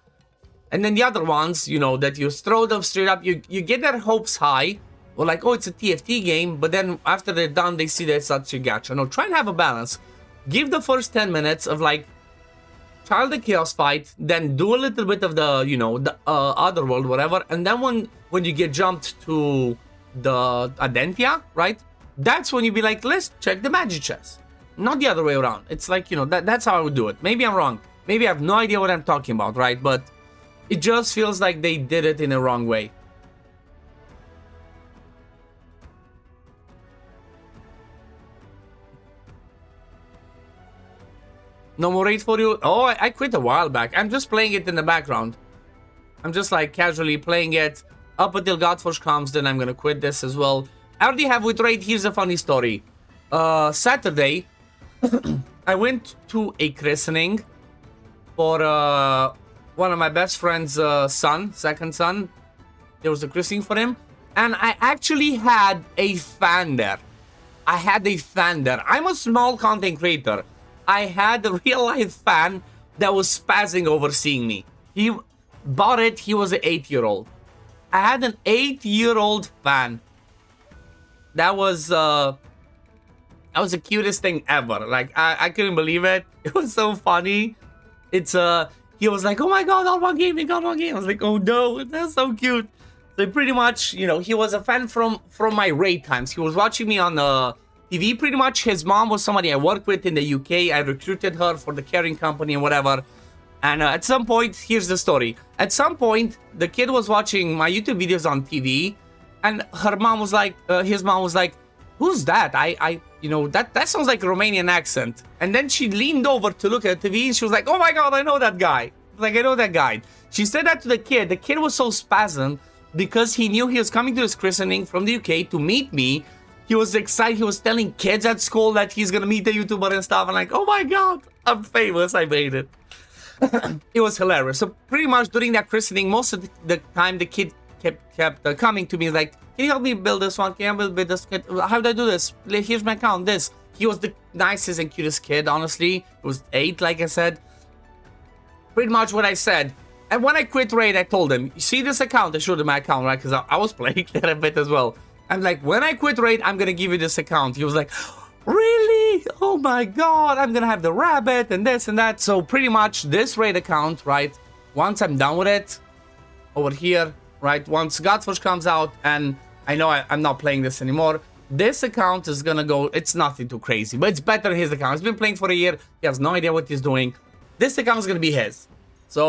And then the other ones, you know, that you throw them straight up, you get their hopes high, or like, oh, it's a TFT game, but then after they're done, they see that it's actually gacha. No, try and have a balance. Give the first 10 minutes of like, child the chaos fight, then do a little bit of the, you know, the other world, whatever, and then when you get jumped to the Adentia, right, that's when you be like, let's check the magic chest, not the other way around. It's like, you know, that's how I would do it. Maybe I'm wrong, maybe I have no idea what I'm talking about, right? But it just feels like they did it in a wrong way. No more raid for you? Oh, I quit a while back. I'm just playing it in the background. I'm just like casually playing it up until Godforge comes, then I'm gonna quit this as well. I already have with raid. Here's a funny story. Saturday, I went to a christening for one of my best friend's second son. There was a christening for him, and I actually had a fan there. I'm a small content creator. I had a real life fan that was spazzing over seeing me. He bought it, he was an 8-year-old. I had an 8-year-old fan. That was the cutest thing ever. Like, I couldn't believe it. It was so funny. It's, he was like, oh my god, OddOneGaming. I was like, oh no, that's so cute. So pretty much, you know, he was a fan from my raid times. He was watching me on TV pretty much. His mom was somebody I worked with in the UK. I recruited her for the carrying company and whatever. And at some point, here's the story. At some point, the kid was watching my YouTube videos on TV, and her mom was like, his mom was like, "Who's that? You know, that sounds like a Romanian accent." And then she leaned over to look at the TV, and she was like, "Oh my God, I know that guy. Like, I know that guy." She said that to the kid. The kid was so spasmed because he knew he was coming to this christening from the UK to meet me. He was excited. He was telling kids at school that he's gonna meet the YouTuber and stuff. And like, oh my God, I'm famous. I made it. It was hilarious. So pretty much during that christening, most of the time the kid kept coming to me like, "Can you help me build this one? Can you help me build this? How do I do this? Here's my account." This. He was the nicest and cutest kid, honestly. He was 8, like I said. Pretty much what I said. And when I quit raid, I told him, "You see this account?" I showed him my account, right? Because I was playing there a bit as well. I'm like, "When I quit raid, I'm gonna give you this account." He was like, "Really? Oh my God, I'm gonna have the rabbit and this and that." So pretty much this raid account, right? Once I'm done with it, over here, right? Once Godforge comes out and I know I'm not playing this anymore, this account is gonna go, it's nothing too crazy, but it's better than his account. He's been playing for a year. He has no idea what he's doing. This account is gonna be his. So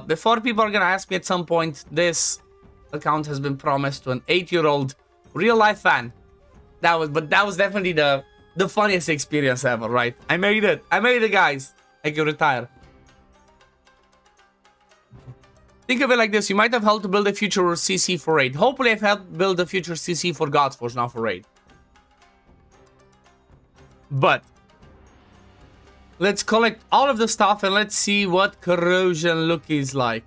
before people are gonna ask me at some point, this account has been promised to an 8-year-old real life fan. That was definitely the funniest experience ever, right? I made it. I made it, guys. I can retire. Think of it like this. You might have helped to build a future CC for raid. Hopefully I've helped build a future CC for Godforge, not for raid. But let's collect all of the stuff and let's see what Corrosion look is like.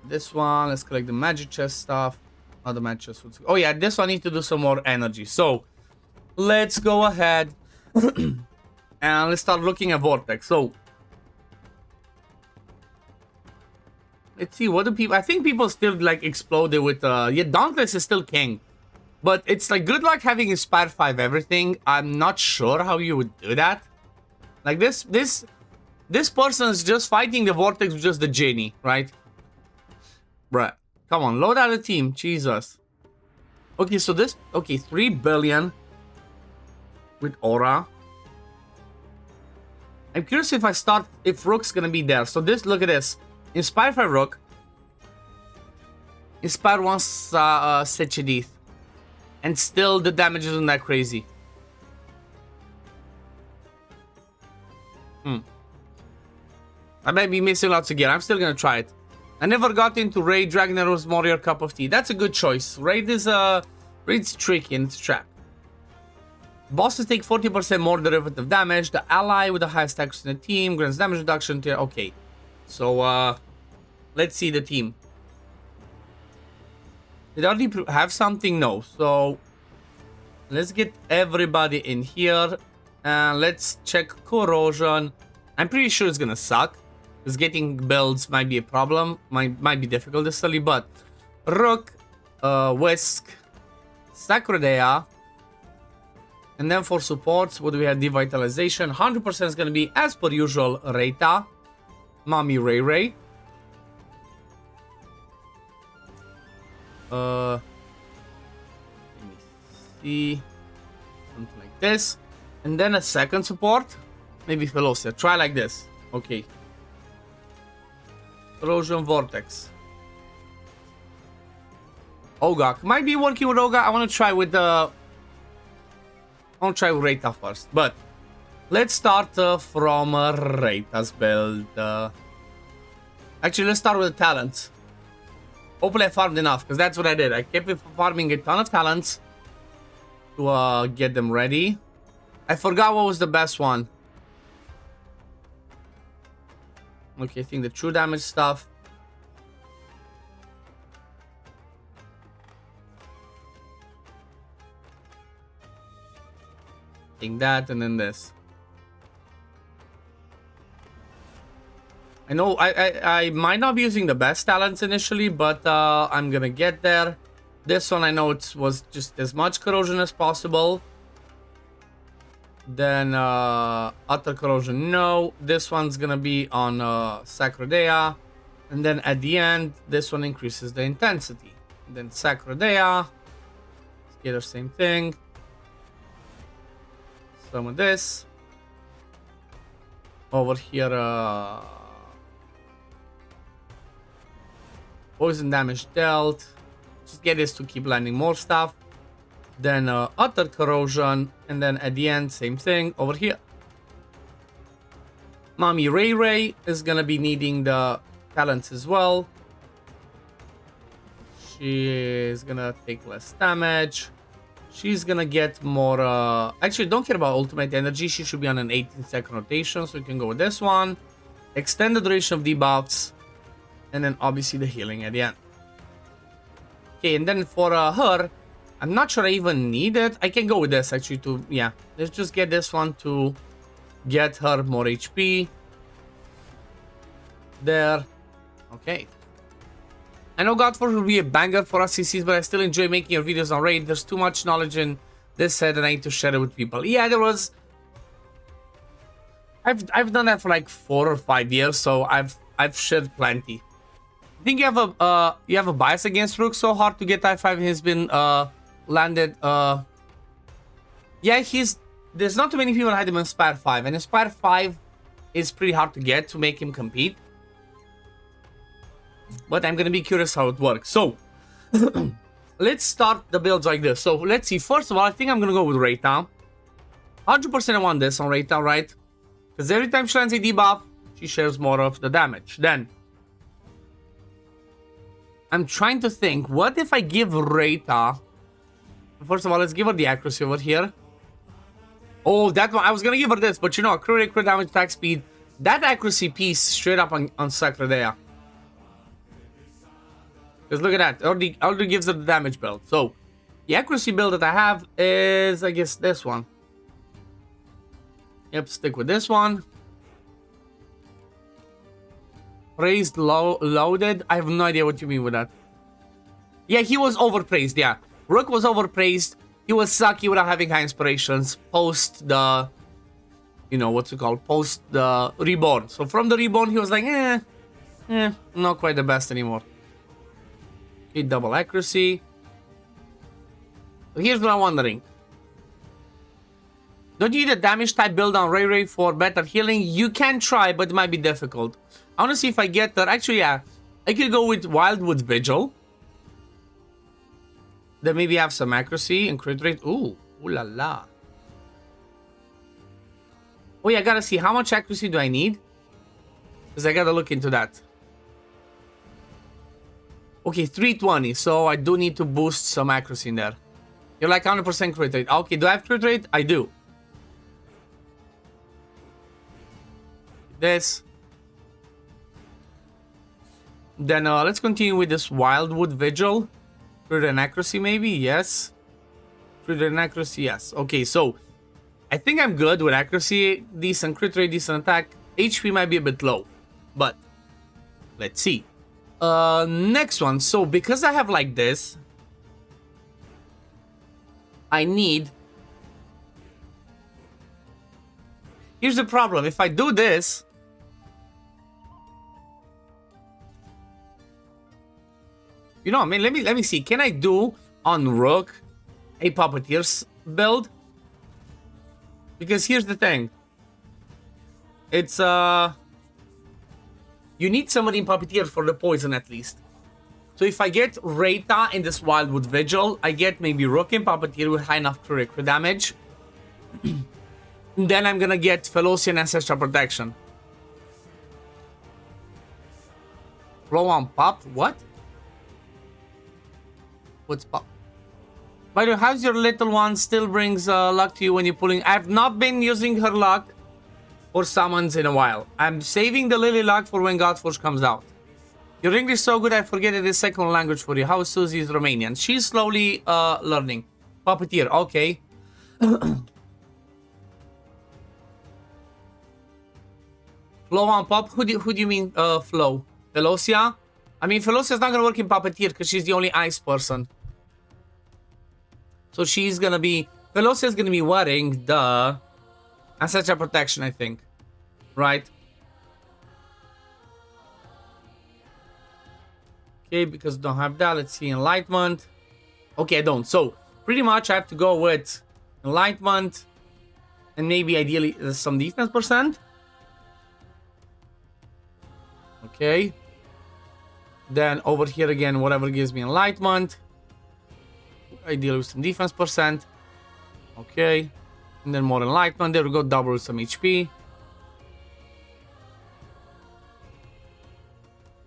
This one, let's collect the magic chest stuff. Other magic chest. Oh yeah, this one needs to do some more energy. So let's go ahead and let's start looking at Vortex. So let's see, what do people... I think people still like exploded with... yeah, Dauntless is still king. But it's like good luck having Inspire 5 everything. I'm not sure how you would do that. Like this person is just fighting the Vortex with just the genie, right? Bruh. Come on, load out the team. Jesus. Okay, so this... Okay, 3 billion with Aura. I'm curious if I start... If Rook's gonna be there. So this... Look at this. Inspire 5 Rook. Inspire 1 Sechedith. And still the damage isn't that crazy. I might be missing lots again. I'm still gonna try it. I never got into raid. Dragonheir was more your cup of tea. That's a good choice. Raid is raid's tricky and it's trapped. Bosses take 40% more derivative damage. The ally with the highest accuracy in the team grants damage reduction to... Okay. So, let's see the team. Did I already have something? No. So, let's get everybody in here. And let's check Corrosion. I'm pretty sure it's gonna suck. Because getting builds might be a problem. Might be difficult to study. But, Rook, Whisk, Sacrodea. And then for supports, what do we have? Devitalization. 100% is gonna be, as per usual, Reita. Mommy Ray Ray. Let me see. Something like this. And then a second support. Maybe Velocia. Try like this. Okay. Corrosion Vortex. Ogak. Might be working with Ogak. I want to try with the... I want to try with Reita first. But let's start from Reita's build. Actually, let's start with the talents. Hopefully I farmed enough, because that's what I did. I kept farming a ton of talents to get them ready. I forgot what was the best one. Okay, I think the true damage stuff. I think that, and then this. I know I might not be using the best talents initially, but I'm gonna get there. This one I know it was just as much corrosion as possible. Then Utter Corrosion, no. This one's gonna be on Sacrodea. And then at the end, this one increases the intensity. And then Sacrodea. Get the same thing. Some of this. Over here, poison damage dealt. Just get this to keep landing more stuff. Then Utter Corrosion. And then at the end, same thing over here. Mommy Ray Ray is gonna be needing the talents as well. She is gonna take less damage. She's gonna get more... Actually, don't care about ultimate energy. She should be on an 18-second rotation, so we can go with this one. Extend the duration of debuffs. And then obviously the healing at the end. Okay, and then for her, I'm not sure I even need it. I can go with this actually to... Yeah, let's just get this one to get her more HP. There. Okay. I know Godforge will be a banger for us CCs, but I still enjoy making your videos on Raid. There's too much knowledge in this set and I need to share it with people. Yeah, there was... I've done that for like 4 or 5 years, so I've shared plenty. I think you have a bias against Rook. So hard to get I5. He's been landed. Yeah, there's not too many people that had him in Inspire 5, and Inspire 5 is pretty hard to get to make him compete. But I'm gonna be curious how it works. So let's start the builds like this. So let's see. First of all, I think I'm gonna go with Reyta. 100% I want this on Reyta, right? Because every time she lands a debuff, she shares more of the damage. Then I'm trying to think, what if I give Reyta... First of all, let's give her the accuracy over here. Oh, that one. I was gonna give her this, but you know, crit rate, crit damage, attack speed. That accuracy piece straight up on Sacrodea. Because look at that. Already gives her the damage build. So, the accuracy build that I have is, I guess, this one. Yep, stick with this one. Praised, loaded. I have no idea what you mean with that. Yeah, he was overpraised, yeah. Rook was overpraised. He was sucky without having high inspirations post the... You know, what's it called? Post the Reborn. So from the Reborn, he was like, not quite the best anymore. Okay, double accuracy. So here's what I'm wondering. Don't you need a damage type build on Ray Ray for better healing? You can try, but it might be difficult. I want to see if I get that. Actually, yeah. I could go with Wildwood Vigil. Then maybe have some accuracy and crit rate. Ooh la la. Oh yeah, I gotta see how much accuracy do I need? Because I gotta look into that. Okay, 320. So I do need to boost some accuracy in there. You're like 100% crit rate. Okay, do I have crit rate? I do. This. Then let's continue with this Wildwood Vigil. Crit and accuracy maybe? Yes. Crit and accuracy, yes. Okay, so I think I'm good with accuracy. Decent crit rate, decent attack. HP might be a bit low. But let's see. Next one. So because I have like this, I need... Here's the problem. If I do this... You know, I mean, let me see. Can I do on Rook a Puppeteer's build? Because here's the thing. It's you need somebody in Puppeteer for the poison at least. So if I get Reyta in this Wildwood Vigil, I get maybe Rook in Puppeteer with high enough crit damage. Then I'm gonna get Fateless Ancestral Protection. Flow on pop? What? What's pop? By the way, how's your little one? Still brings luck to you when you're pulling? I've not been using her luck for summons in a while. I'm saving the Lily luck for when Godforge comes out. Your English is so good I forget it is second language for you. How Susie is Romanian? She's slowly learning. Puppeteer, okay. Flow on pop? Who do you mean flow? Velocia? I mean, Velocia's not gonna work in Puppeteer because she's the only ice person. So she's gonna be... Velocia's gonna be wearing the Ancestral protection, I think. Right? Okay, because don't have that. Let's see, enlightenment. Okay, I don't. So, pretty much I have to go with enlightenment. And maybe ideally some defense percent. Okay. Then over here again, whatever gives me enlightenment. Ideally with some defense percent. Okay. And then more enlightenment. There we go. Double with some HP.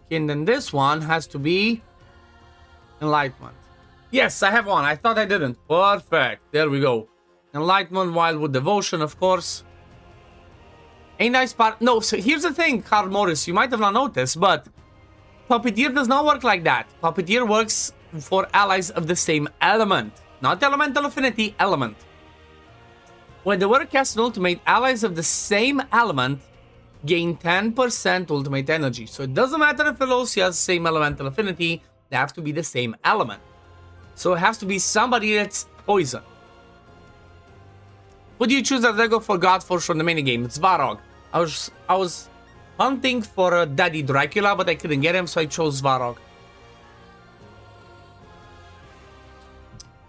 Okay, and then this one has to be enlightenment. Yes, I have one. I thought I didn't. Perfect. There we go. Enlightenment, Wildwood Devotion, of course. A nice part. No, so here's the thing, Carl Morris. You might have not noticed, but Puppeteer does not work like that. Puppeteer works for allies of the same element. Not elemental affinity, element. When the warrior casts an ultimate, allies of the same element gain 10% ultimate energy. So it doesn't matter if Veloci has the same elemental affinity, they have to be the same element. So it has to be somebody that's poison. Who do you choose as Lego for Godforge from the minigame? It's Varog. I was hunting for Daddy Dracula, but I couldn't get him, so I chose Varog.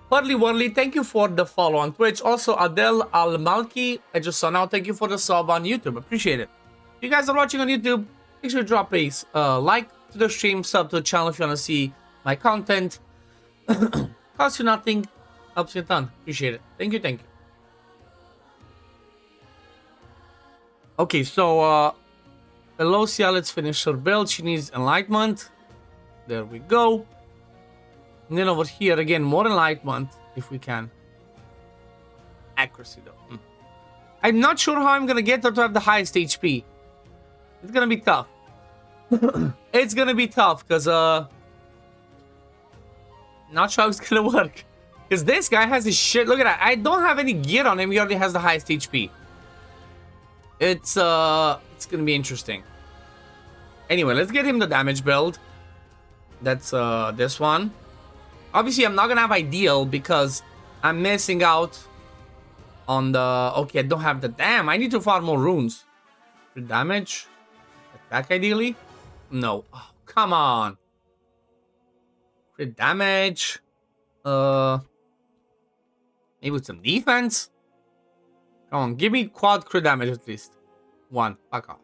Whirly, thank you for the follow on Twitch. Also, Adel Al-Malki, I just saw now. Thank you for the sub on YouTube. Appreciate it. If you guys are watching on YouTube, make sure to drop a like to the stream, sub to the channel if you want to see my content. Costs you nothing, helps you a ton. Appreciate it. Thank you, thank you. Okay, so Velocia, let's finish her build. She needs enlightenment. There we go. And then over here again, more enlightenment if we can. Accuracy though. I'm not sure how I'm gonna get her to have the highest HP. It's gonna be tough. It's gonna be tough because not sure how it's gonna work. Because this guy has his shit. Look at that. I don't have any gear on him. He already has the highest HP. It's gonna be interesting. Anyway, let's get him the damage build. That's this one. Obviously, I'm not gonna have ideal because I'm missing out on the. Okay, I don't have the. Damn, I need to farm more runes. Damage, attack ideally. No, oh, come on. Crit damage. Maybe with some defense. Come on, give me quad crit damage at least. One, fuck off.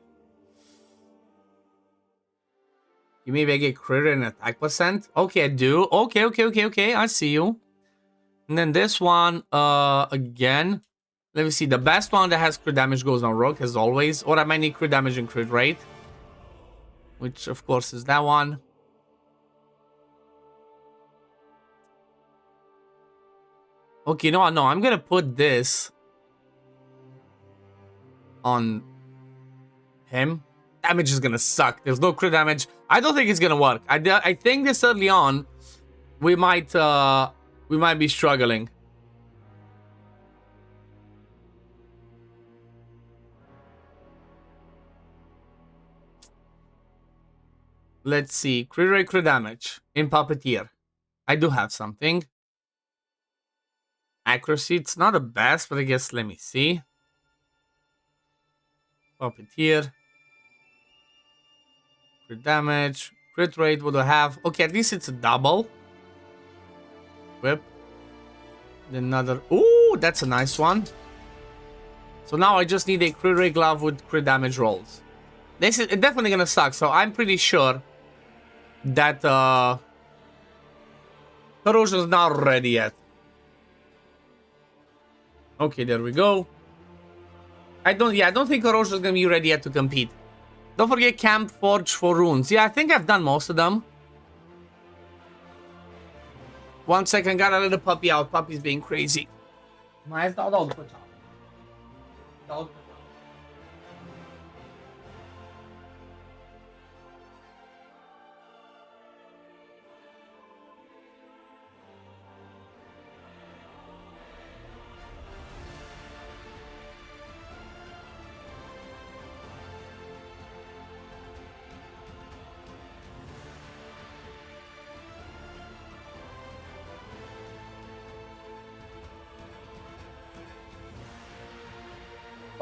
You maybe I get crit and attack percent. Okay, I do. Okay. I see you. And then this one, again. Let me see. The best one that has crit damage goes on Rogue, as always. Or I might need crit damage and crit rate. Which, of course, is that one. Okay, no, I'm gonna put this on him. Damage is gonna suck. There's no crit damage. I don't think it's gonna work. I think this early on, we might be struggling. Let's see. Crit rate, crit damage in Puppeteer. I do have something. Accuracy, it's not the best, but I guess let me see. Puppeteer. Crit damage. Crit rate, what do I have? Okay, at least it's a double. Whip. Then another. Ooh, that's a nice one. So now I just need a crit rate glove with crit damage rolls. This is definitely gonna suck, so I'm pretty sure that Corrosion is not ready yet. Okay, there we go. I don't think Corrosion is gonna be ready yet to compete. Don't forget Camp Forge for runes. Yeah, I think I've done most of them. 1 second, gotta let the puppy out. Puppy's being crazy. My dog.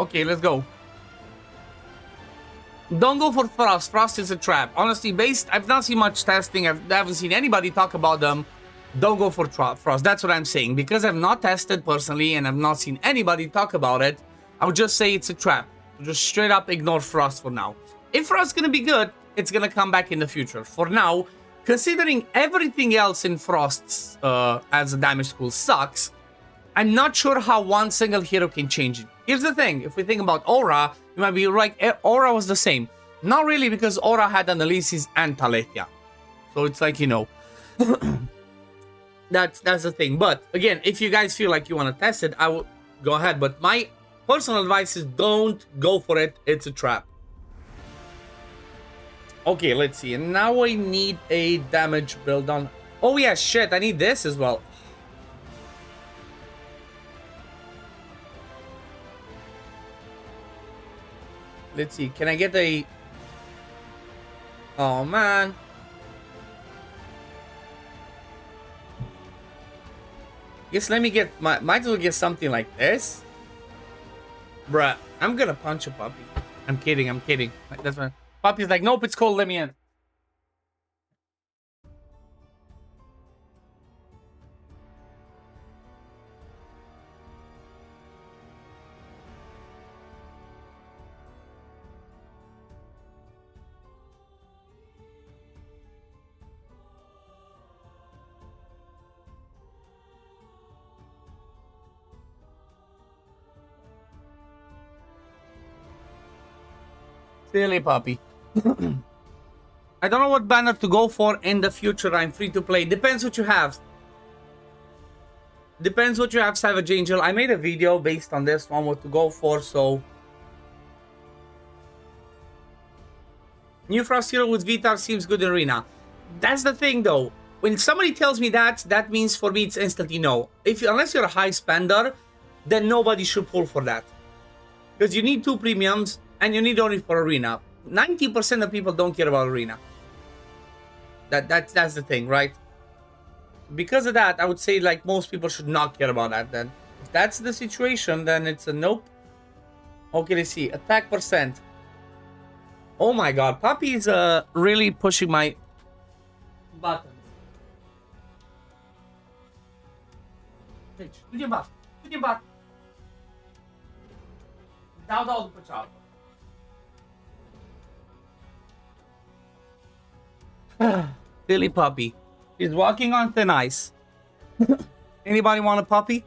Okay, let's go. Don't go for Frost. Frost is a trap. Honestly, I've not seen much testing. I haven't seen anybody talk about them. Don't go for Frost. That's what I'm saying. Because I've not tested personally and I've not seen anybody talk about it, I would just say it's a trap. Just straight up ignore Frost for now. If Frost's gonna be good, it's gonna come back in the future. For now, considering everything else in Frost's as a damage school sucks, I'm not sure how one single hero can change it. Here's the thing, if we think about Aura, you might be right, Aura was the same. Not really, because Aura had Annalise's and Taletia. So it's like, you know, that's the thing. But again, if you guys feel like you want to test it, I will go ahead. But my personal advice is don't go for it. It's a trap. Okay, let's see. And now I need a damage build on... Oh yeah, shit, I need this as well. Let's see, can I get a... Oh man. Guess let me get... Might as well get something like this. Bruh, I'm gonna punch a puppy. I'm kidding. That's right. Puppy's like, nope, it's cold, let me in. Silly puppy. I don't know what banner to go for in the future. I'm free to play. Depends what you have. Depends what you have, Savage Angel. I made a video based on this one, what to go for, so... New Frost Hero with Vitar seems good in Arena. That's the thing, though. When somebody tells me that, that means for me it's instantly no. Unless you're a high spender, then nobody should pull for that. Because you need 2 premiums, and you need only for Arena. 90% of people don't care about Arena. That's the thing, right? Because of that, I would say like most people should not care about that then. If that's the situation, then it's a nope. Okay, let's see. Attack percent. Oh my god, Puppy is really pushing my buttons. Tuđe bat. Dao da odpočal. Silly puppy. He's walking on thin ice. Anybody want a puppy?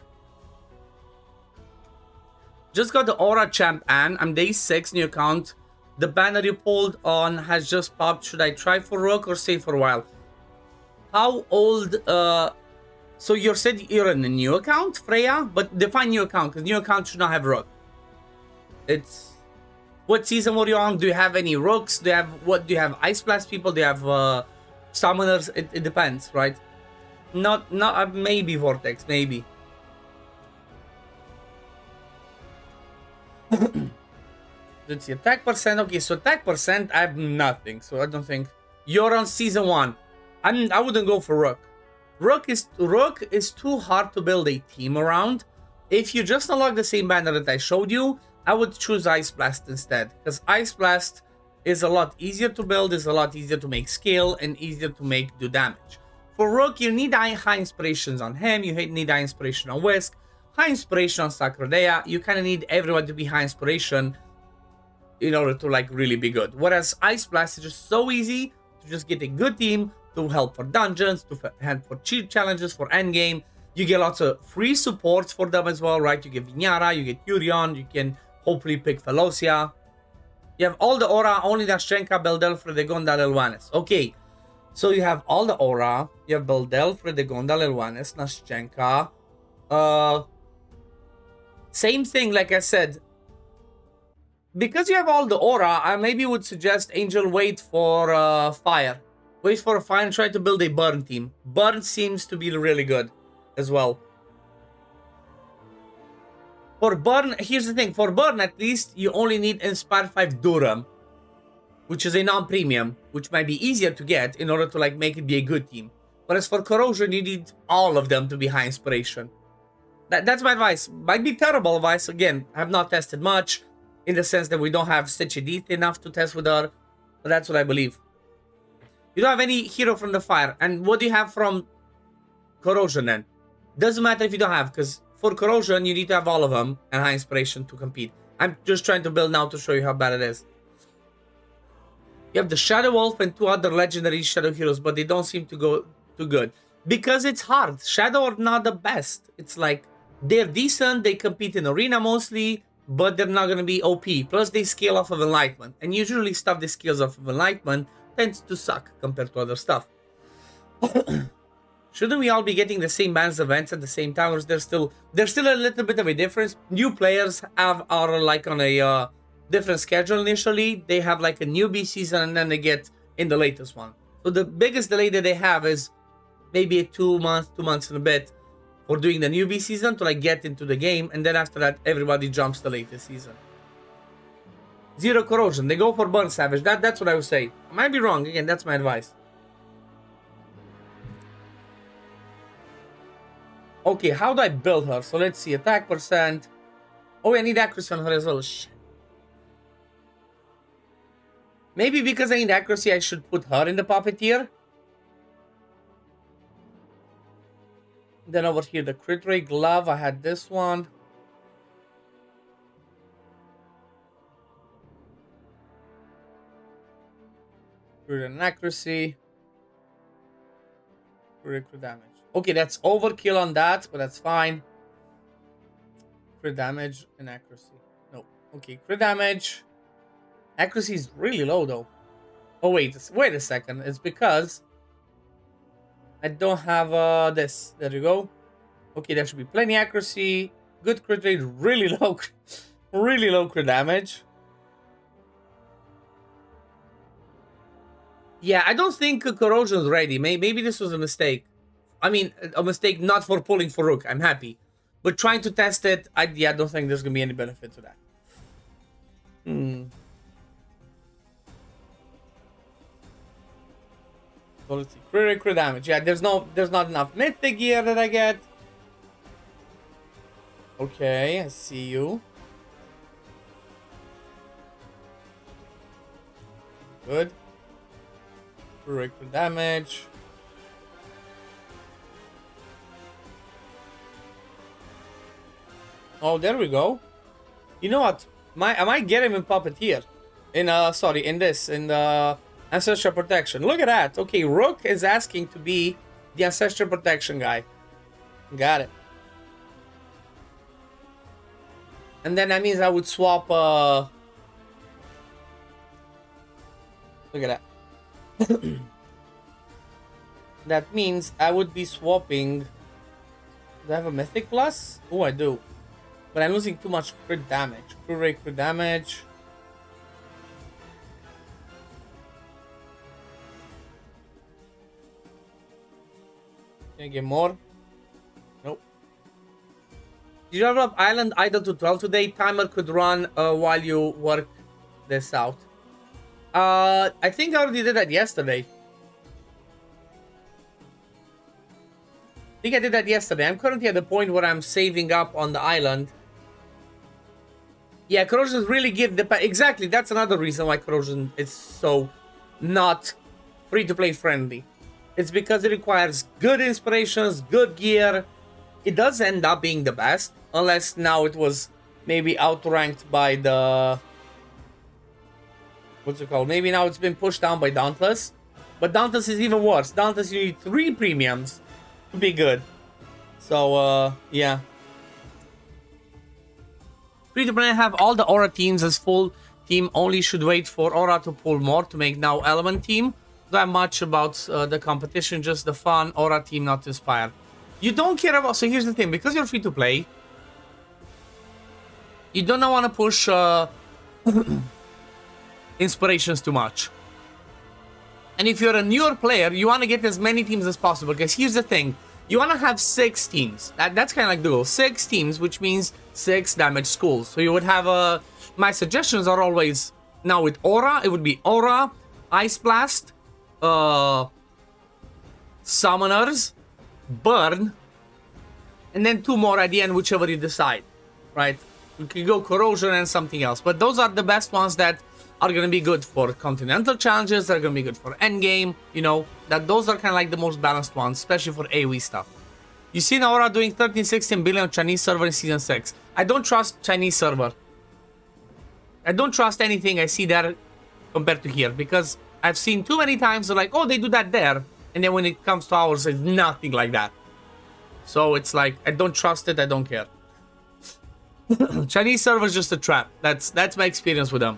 Just got the Aura Champ Anne. I'm day 6, new account. The banner you pulled on has just popped. Should I try for Rook or stay for a while? How old... So you said you're in a new account, Freya? But define new account, because new account should not have Rook. It's... What season were you on? Do you have any Rooks? Do you have Ice Blast people? Do you have Summoners? It depends, right? Not maybe Vortex, maybe. Let's see, attack percent. Okay, so attack percent, I have nothing. So I don't think... You're on season 1. I wouldn't go for Rook. Rook is too hard to build a team around. If you just unlock the same banner that I showed you, I would choose Ice Blast instead. Because Ice Blast is a lot easier to build, is a lot easier to make skill, and easier to do damage. For Rook, you need high inspirations on him, you need high inspiration on Whisk, high inspiration on Sacrodea. You kind of need everyone to be high inspiration in order to like really be good. Whereas Ice Blast is just so easy to just get a good team, to help for dungeons, to help for cheat challenges, for endgame. You get lots of free supports for them as well, right? You get Vinyara, you get Yurion, you can hopefully pick Velocia. You have all the Aura, only Nashchenka, Beldel, Fredegonda, Elwanes. Okay, so you have all the Aura, you have Beldel, Fredegonda, Elwanes, Nashchenka. Same thing, like I said. Because you have all the Aura, I maybe would suggest Angel wait for Fire. Wait for a Fire and try to build a Burn team. Burn seems to be really good as well. For Burn, here's the thing. For Burn, at least, you only need Inspire 5 Durham, which is a non-premium, which might be easier to get in order to like make it be a good team. Whereas for Corrosion, you need all of them to be high inspiration. That's my advice. Might be terrible advice. Again, I have not tested much in the sense that we don't have such a detail enough to test with her. But that's what I believe. You don't have any hero from the fire. And what do you have from Corrosion then? Doesn't matter if you don't have, because for Corrosion, you need to have all of them and high inspiration to compete. I'm just trying to build now to show you how bad it is. You have the Shadow Wolf and 2 other legendary Shadow heroes, but they don't seem to go too good. Because it's hard. Shadow are not the best. It's like, they're decent, they compete in arena mostly, but they're not going to be OP. Plus, they scale off of Enlightenment. And usually stuff that scales off of Enlightenment tends to suck compared to other stuff. Shouldn't we all be getting the same bans events at the same time, or is there's still a little bit of a difference? New players are like on a different schedule initially. They have like a newbie season and then they get in the latest one. So the biggest delay that they have is maybe a 2 months and a bit for doing the newbie season to like get into the game, and then after that everybody jumps the latest season. 0 Corrosion. They go for Burn Savage. That's what I would say. I might be wrong. Again, that's my advice. Okay, how do I build her? So let's see. Attack percent. Oh, I need accuracy on her as well. Shit. Maybe because I need accuracy, I should put her in the Puppeteer. Then over here, the Crit Rate Glove. I had this one. Crit and accuracy. Crit damage. Okay, that's overkill on that, but that's fine. Crit damage and accuracy. No. Okay, crit damage. Accuracy is really low, though. Oh, wait a second. It's because I don't have this. There you go. Okay, there should be plenty accuracy. Good crit rate, really low. Really low crit damage. Yeah, I don't think Corrosion's ready. Maybe this was a mistake. I mean, a mistake not for pulling for Rook. I'm happy. But trying to test it, I don't think there's going to be any benefit to that. So let's see. Crit damage. Yeah, there's not enough mythic gear that I get. Okay, I see you. Good. Crit damage. Oh, there we go. You know what? I might get him in Puppeteer. In the Ancestral Protection. Look at that. Okay, Rook is asking to be the Ancestral Protection guy. Got it. And then that means I would swap look at that. That means I would be swapping. Do I have a Mythic Plus? Oh, I do. But I'm losing too much crit damage. Crit rate, crit damage. Can I get more? Nope. Did you level up Island Idle to 12 today? Timer could run while you work this out. I think I already did that yesterday. I'm currently at the point where I'm saving up on the island. Yeah, Corrosion is really geared. Exactly, that's another reason why Corrosion is so not free-to-play friendly. It's because it requires good inspirations, good gear. It does end up being the best, unless now it was maybe outranked by the... What's it called? Maybe now it's been pushed down by Dauntless. But Dauntless is even worse. Dauntless, you need 3 premiums to be good. So, yeah. Free-to-play have all the Aura teams as full team. Only should wait for Aura to pull more to make now Element team. Not much about the competition, just the fun. Aura team not inspired. You don't care about... So here's the thing. Because you're free-to-play, you don't want to push inspirations too much. And if you're a newer player, you want to get as many teams as possible. Because here's the thing. You want to have 6 teams. That's kind of like the goal. 6 teams, which means 6 damage schools. So you would have... my suggestions are always... Now with Aura, it would be Aura, Ice Blast, Summoners, Burn, and then 2 more at the end, whichever you decide, right? You can go Corrosion and something else, but those are the best ones that are going to be good for continental challenges, they're going to be good for endgame, you know, that those are kind of like the most balanced ones, especially for AoE stuff. You see Aura doing 13-16 billion on Chinese server in Season 6. I don't trust Chinese server. I don't trust anything I see there compared to here, because I've seen too many times they're like, oh, they do that there, and then when it comes to ours, it's nothing like that. So it's like, I don't trust it, I don't care. Chinese server is just a trap. That's my experience with them.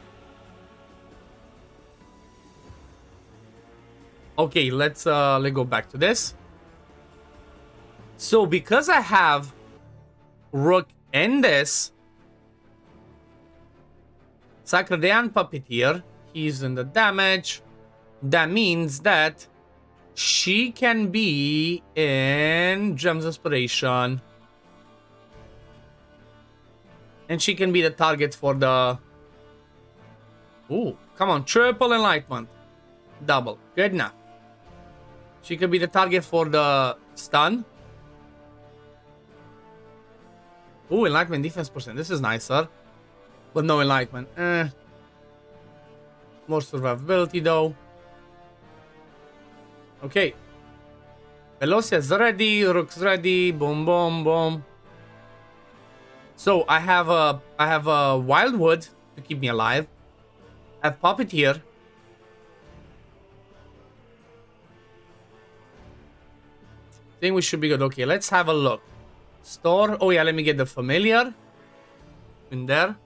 Okay, let's go back to this. So because I have Rook in this, Sacredean Puppeteer, he's in the damage. That means that she can be in Gem's Inspiration. And she can be the target for the... Ooh, come on, triple enlightenment. Double, good enough. She can be the target for the stun. Ooh, enlightenment defense percent. This is nicer. But no enlightenment. More survivability though. Okay. Velocia's ready. Rook's ready. Boom, boom, boom. So I have a Wildwood to keep me alive. I have Puppeteer. I think we should be good. Okay, let's have a look. Store. Oh yeah, let me get the familiar in there.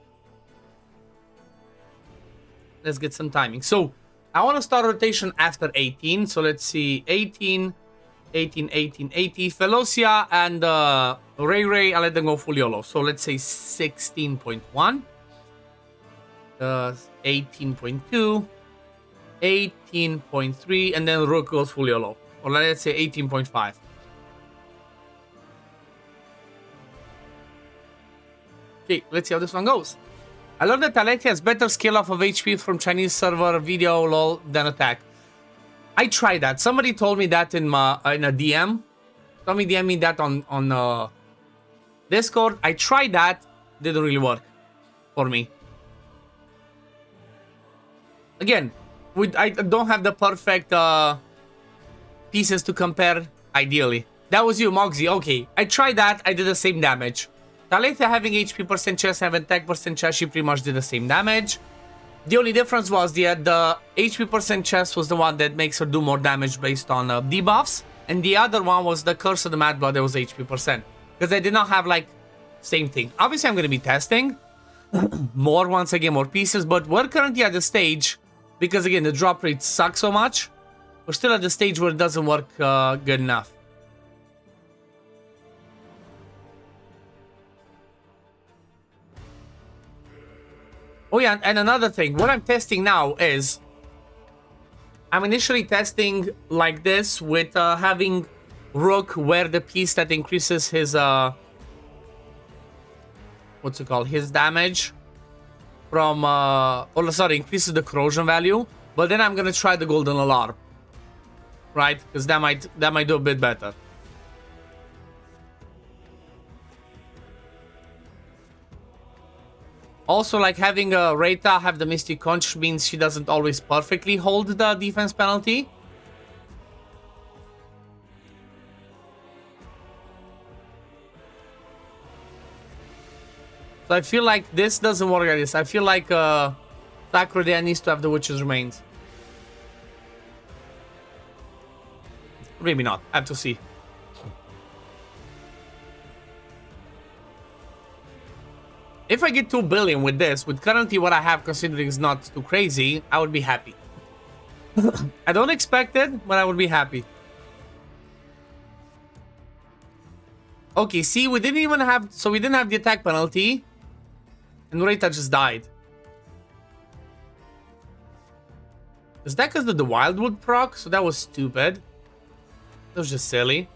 Let's get some timing. So I want to start rotation after 18. So let's see, 18, 18, 18, 80. Velocia and Ray, I let them go full YOLO. So let's say 16.1, 18.2, 18.3, and then Rook goes full YOLO. Or let's say 18.5. Okay, let's see how this one goes. I learned that Aleti has better scale off of HP from Chinese server video lol than attack. I tried that. Somebody told me that in a DM. Somebody DM me that on Discord. I tried that. Didn't really work for me. Again, I don't have the perfect pieces to compare ideally. That was you, Moxie. Okay, I tried that. I did the same damage. Talethia having HP percent chest, having attack percent chest, she pretty much did the same damage. The only difference was the HP percent chest was the one that makes her do more damage based on debuffs. And the other one was the Curse of the Mad Blood that was HP percent. Because I did not have like, same thing. Obviously I'm going to be testing more once I get more pieces. But we're currently at the stage, because again the drop rate sucks so much. We're still at the stage where it doesn't work good enough. Oh yeah, and another thing, what I'm testing now is, I'm initially testing like this with having Rook wear the piece that increases his, what's it called, his damage from, oh sorry, increases the corrosion value, but then I'm gonna try the golden alarm, right, because that might do a bit better. Also, like having Reta have the Mystic Conch means she doesn't always perfectly hold the defense penalty. So I feel like this doesn't work like this. I feel like Sacrodea needs to have the Witch's Remains. Maybe not. I have to see. If I get 2 billion with this, with currently what I have, considering it's not too crazy, I would be happy. I don't expect it, but I would be happy. Okay, see, we didn't even have... So we didn't have the attack penalty. And Reta just died. Is that because of the Wildwood proc? So that was stupid. That was just silly.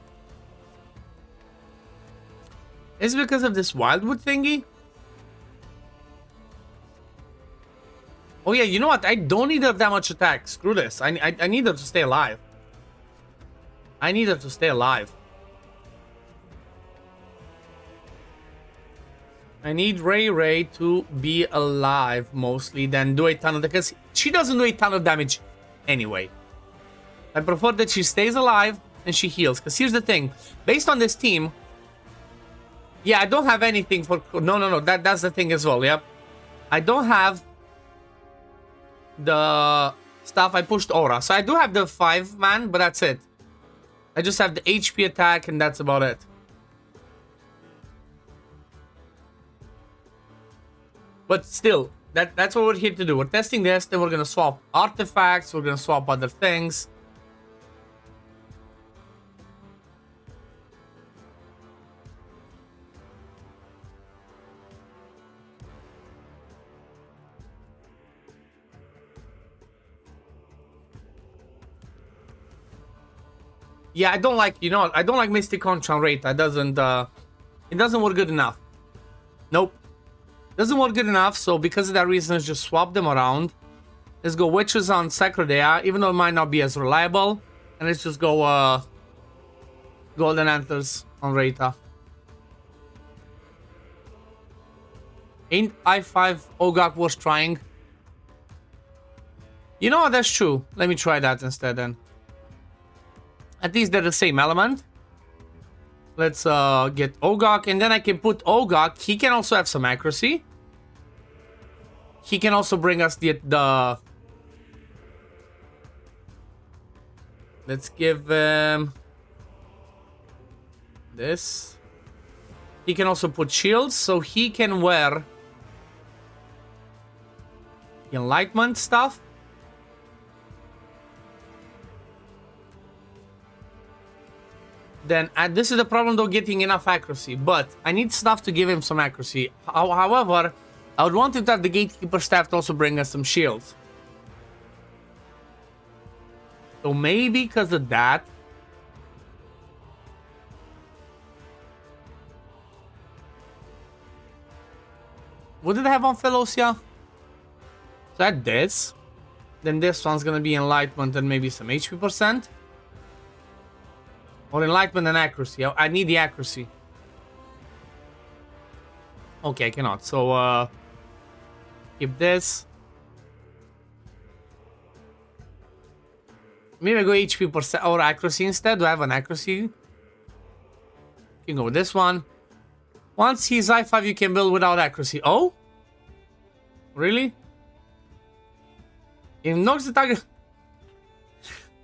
Is it because of this Wildwood thingy? Oh yeah, you know what? I don't need her that much attack. Screw this. I need her to stay alive. I need her to stay alive. I need Ray to be alive mostly, then do a ton of, because she doesn't do a ton of damage anyway. I prefer that she stays alive and she heals, because here's the thing. Based on this team, yeah, I don't have anything for... No, that's the thing as well, yep. I don't have the stuff. I pushed Aura, so I do have the 5-man, but that's it. I just have the HP attack, and that's about it. But still, that's what we're here to do. We're testing this, then we're gonna swap artifacts, we're gonna swap other things. Yeah, I don't like, I don't like Mystic Conch on Rate. It doesn't work good enough. Nope. Doesn't work good enough, so because of that reason, let's just swap them around. Let's go Witches on Sacrodea, even though it might not be as reliable. And let's just go Golden Antlers on Rata. Ain't I5 Ogak worth trying? You know what, that's true. Let me try that instead then. At least they're the same element. Let's get Ogak, and then I can put Ogak. He can also have some accuracy. He can also bring us the let's give him this. He can also put shields, so he can wear enlightenment stuff. Then, this is the problem though, getting enough accuracy. But I need stuff to give him some accuracy. However, I would want him to have the Gatekeeper staff to also bring us some shields. So maybe because of that. What did I have on Felocia? So I had this. Then this one's gonna be enlightenment and maybe some HP percent. Or enlightenment and accuracy. I need the accuracy. Okay, I cannot. So, keep this. Maybe I go HP percent or accuracy instead. Do I have an accuracy? You can go with this one. Once he's I5, you can build without accuracy. Oh? Really? It knocks the target...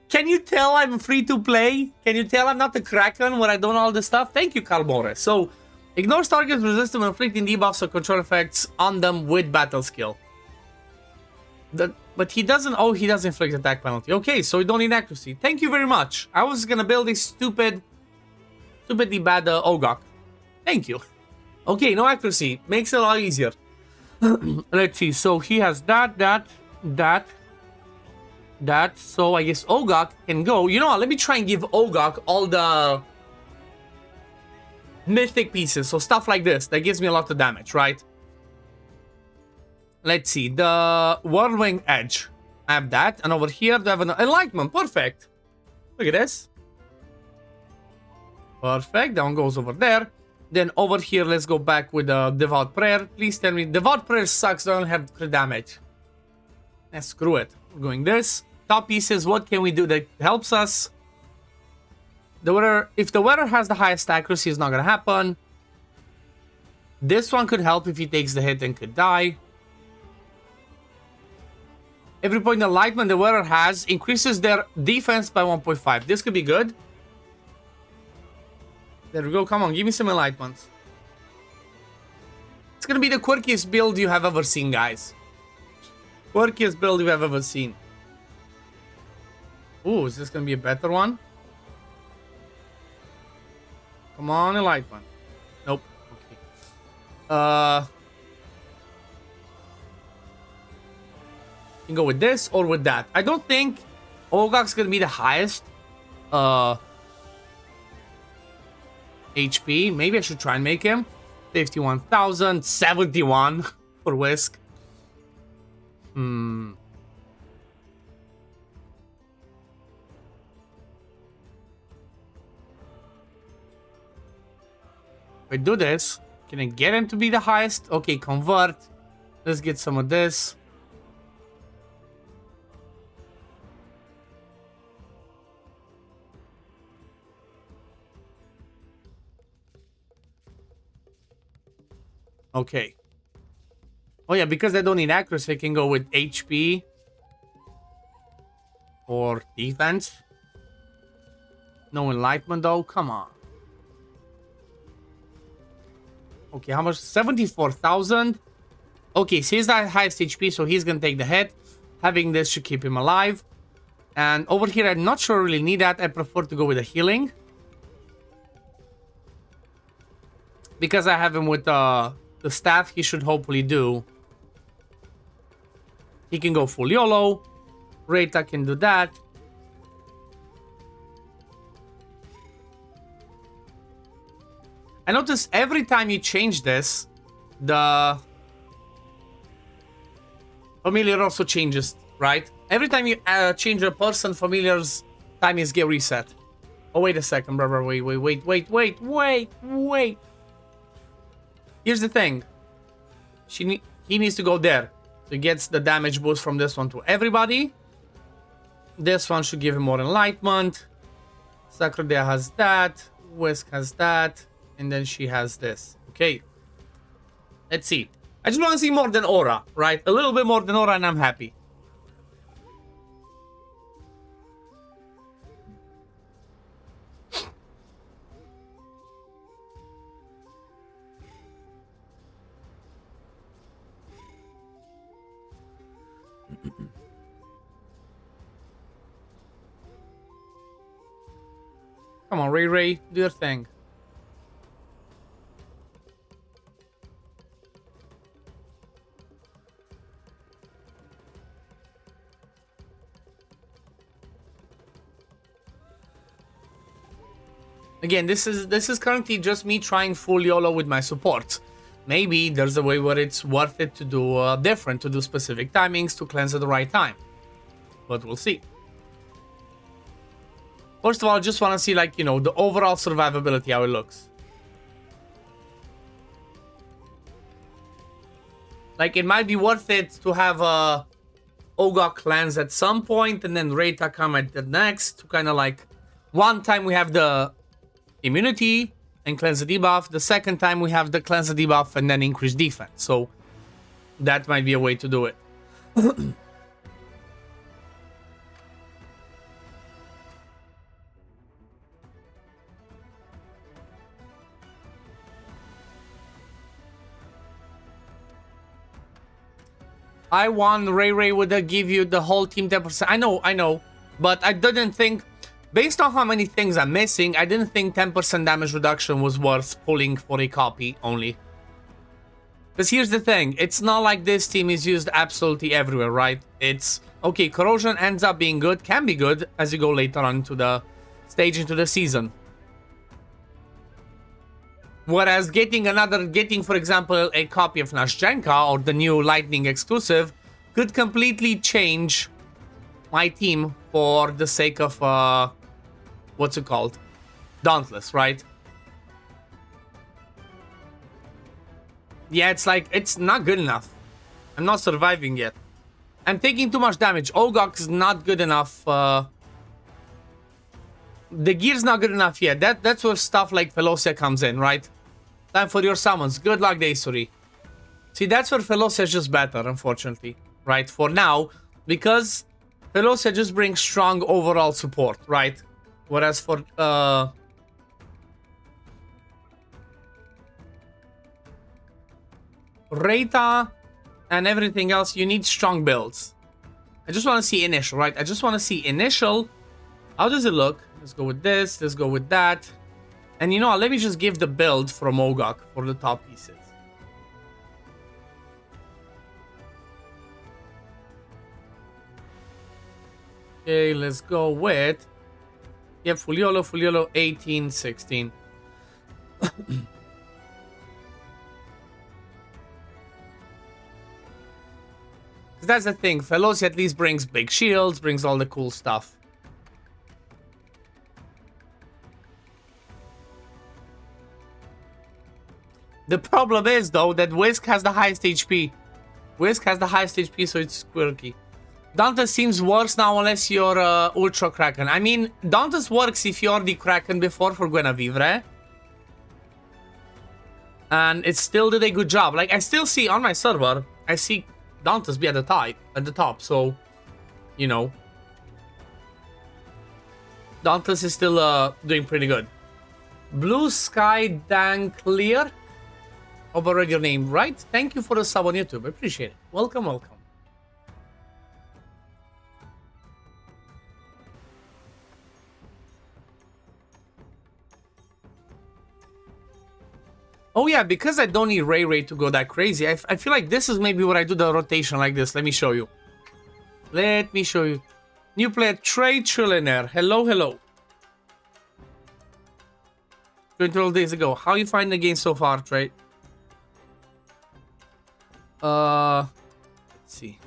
Can you tell I'm free to play? Can you tell I'm not a Kraken when I don't know all this stuff? Thank you, Calmore. So, ignores targets resistant when inflicting debuffs or control effects on them with battle skill. But he doesn't... Oh, he does inflict attack penalty. Okay, so we don't need accuracy. Thank you very much. I was gonna build a stupidly bad Ogak. Thank you. Okay, no accuracy. Makes it a lot easier. Let's see. So he has that. So I guess Ogak can go. You know what? Let me try and give Ogak all the mythic pieces. So stuff like this. That gives me a lot of damage, right? Let's see. The Whirlwind Edge. I have that. And over here, I have an Enlightenment. Perfect. Look at this. Perfect. That one goes over there. Then over here, let's go back with the Devout Prayer. Please tell me. Devout Prayer sucks. I don't have crit damage. Screw it. We're going this. Top pieces. What can we do that helps us? The weather. If the weather has the highest accuracy, it's not going to happen. This one could help if he takes the hit and could die. Every point enlightenment the wearer has increases their defense by 1.5. This could be good. There we go. Come on, give me some enlightenments. It's gonna be the quirkiest build you have ever seen, guys. Quirkiest build you have ever seen. Ooh, is this gonna be a better one? Come on, enlightenment. Nope. Okay. You can go with this or with that. I don't think Ogak's gonna be the highest HP. Maybe I should try and make him 51,000, 71 for Whisk. If I do this, Can I get him to be the highest? Okay, convert. Let's get some of this. Okay. Oh yeah, because I don't need accuracy, I can go with HP. Or defense. No enlightenment though, come on. Okay, how much? 74,000. Okay, so he's the highest HP, so he's gonna take the hit. Having this should keep him alive. And over here, I'm not sure I really need that. I prefer to go with the healing. Because I have him with the staff, he should hopefully do. He can go full YOLO. Reta can do that. I notice every time you change this, the familiar also changes, right? Every time you change a person, familiar's time is get reset. Oh, wait a second, brother. Wait. Here's the thing. He needs to go there. So he gets the damage boost from this one to everybody. This one should give him more enlightenment. Sacrodea has that. Whisk has that. And then she has this. Okay. Let's see. I just want to see more than aura, right? A little bit more than aura and I'm happy. Come on, Ray, do your thing. Again, this is currently just me trying full YOLO with my support. Maybe there's a way where it's worth it to do different, to do specific timings, to cleanse at the right time. But we'll see. First of all, I just want to see, like, you know, the overall survivability, how it looks. Like, it might be worth it to have a Ogok cleanse at some point, and then Reta come at the next, to kind of like, one time we have the immunity and cleanse the debuff, the second time we have the cleanse the debuff and then increase defense. So, that might be a way to do it. I won. Ray would give you the whole team 10%. I know. But I didn't think, based on how many things I'm missing, I didn't think 10% damage reduction was worth pulling for a copy only. Because here's the thing, it's not like this team is used absolutely everywhere, right? It's, okay, Corrosion ends up being good, can be good, as you go later on into the stage, into the season. Whereas getting, for example, a copy of Nashjenka or the new Lightning exclusive could completely change my team for the sake of, what's it called? Dauntless, right? Yeah, it's like, it's not good enough. I'm not surviving yet. I'm taking too much damage. Ogok is not good enough. The gear's not good enough yet. That's where stuff like Velocia comes in, right? Time for your summons. Good luck, Daysuri. See, that's where Velocia is just better, unfortunately. Right? For now. Because Velocia just brings strong overall support, right? Whereas for... Reta and everything else, you need strong builds. I just want to see initial, right? I just want to see initial. How does it look? Let's go with this. Let's go with that. And you know what? Let me just give the build from Ogok for the top pieces. Okay, let's go with... Yep, full YOLO, 18, 16. That's the thing. Veloci at least brings big shields, brings all the cool stuff. The problem is, though, that Whisk has the highest HP. Whisk has the highest HP, so it's quirky. Dante's seems worse now unless you're Ultra Kraken. I mean, Dante's works if you're the Kraken before for Guinevere. And it still did a good job. Like, I still see on my server, I see Dante's be at the top, so, you know. Dante's is still doing pretty good. Blue Sky Dan Clear. Overread your name, right? Thank you for the sub on YouTube. I appreciate it. Welcome, welcome. Oh yeah, because I don't need Ray to go that crazy, I feel like this is maybe where I do the rotation like this. Let me show you. Let me show you. New player, Trey Trillionaire. Hello, hello. 12 days ago. How you find the game so far, Trey? Let's see.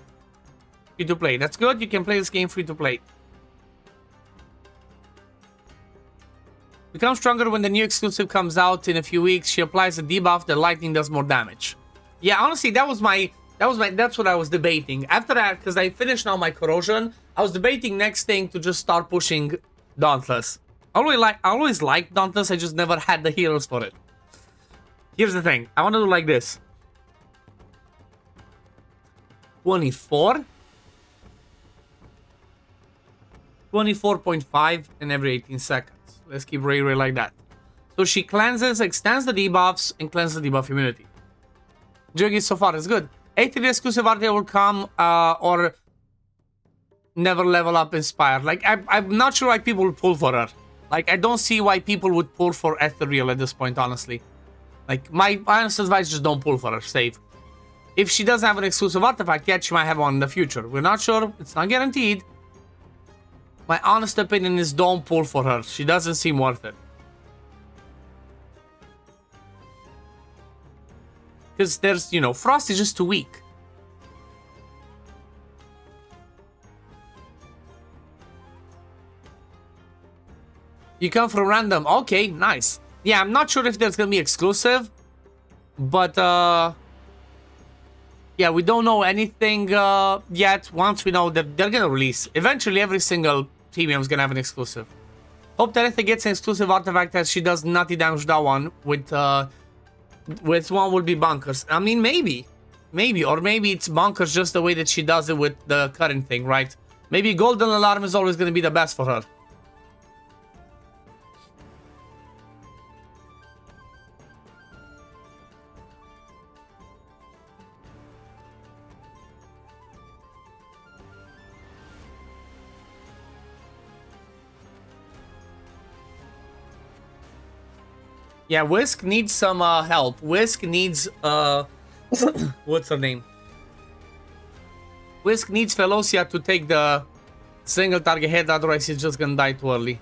Free to play. That's good. You can play this game free to play. Becomes stronger when the new exclusive comes out in a few weeks. She applies a debuff. The lightning does more damage. Yeah, honestly, that's what I was debating. After that, because I finished now my corrosion, I was debating next thing to just start pushing Dauntless. I always liked Dauntless. I just never had the heroes for it. Here's the thing. I want to do like this. 24. 24.5 in every 18 seconds. Let's keep Ray like that. So she cleanses, extends the debuffs, and cleanses the debuff immunity. Juggy so far is good. 80 exclusive art will come or never level up Inspire. Like, I'm not sure why people would pull for her. Like, I don't see why people would pull for Ethereal at this point, honestly. Like, my honest advice, just don't pull for her. Save. If she doesn't have an exclusive artifact yet, she might have one in the future. We're not sure. It's not guaranteed. My honest opinion is don't pull for her. She doesn't seem worth it. Because there's, you know, Frost is just too weak. You come from random. Okay, nice. Yeah, I'm not sure if there's gonna be exclusive. But, yeah, we don't know anything yet. Once we know that they're gonna release. Eventually, every single premium is gonna have an exclusive. Hope that if it gets an exclusive artifact as she does nutty damage that one with one would be bunkers. I mean, maybe. Or maybe it's bunkers just the way that she does it with the current thing, right? Maybe Golden Alarm is always gonna be the best for her. Yeah, Whisk needs some help. Whisk needs, what's her name? Whisk needs Velocia to take the single target hit, otherwise he's just gonna die too early.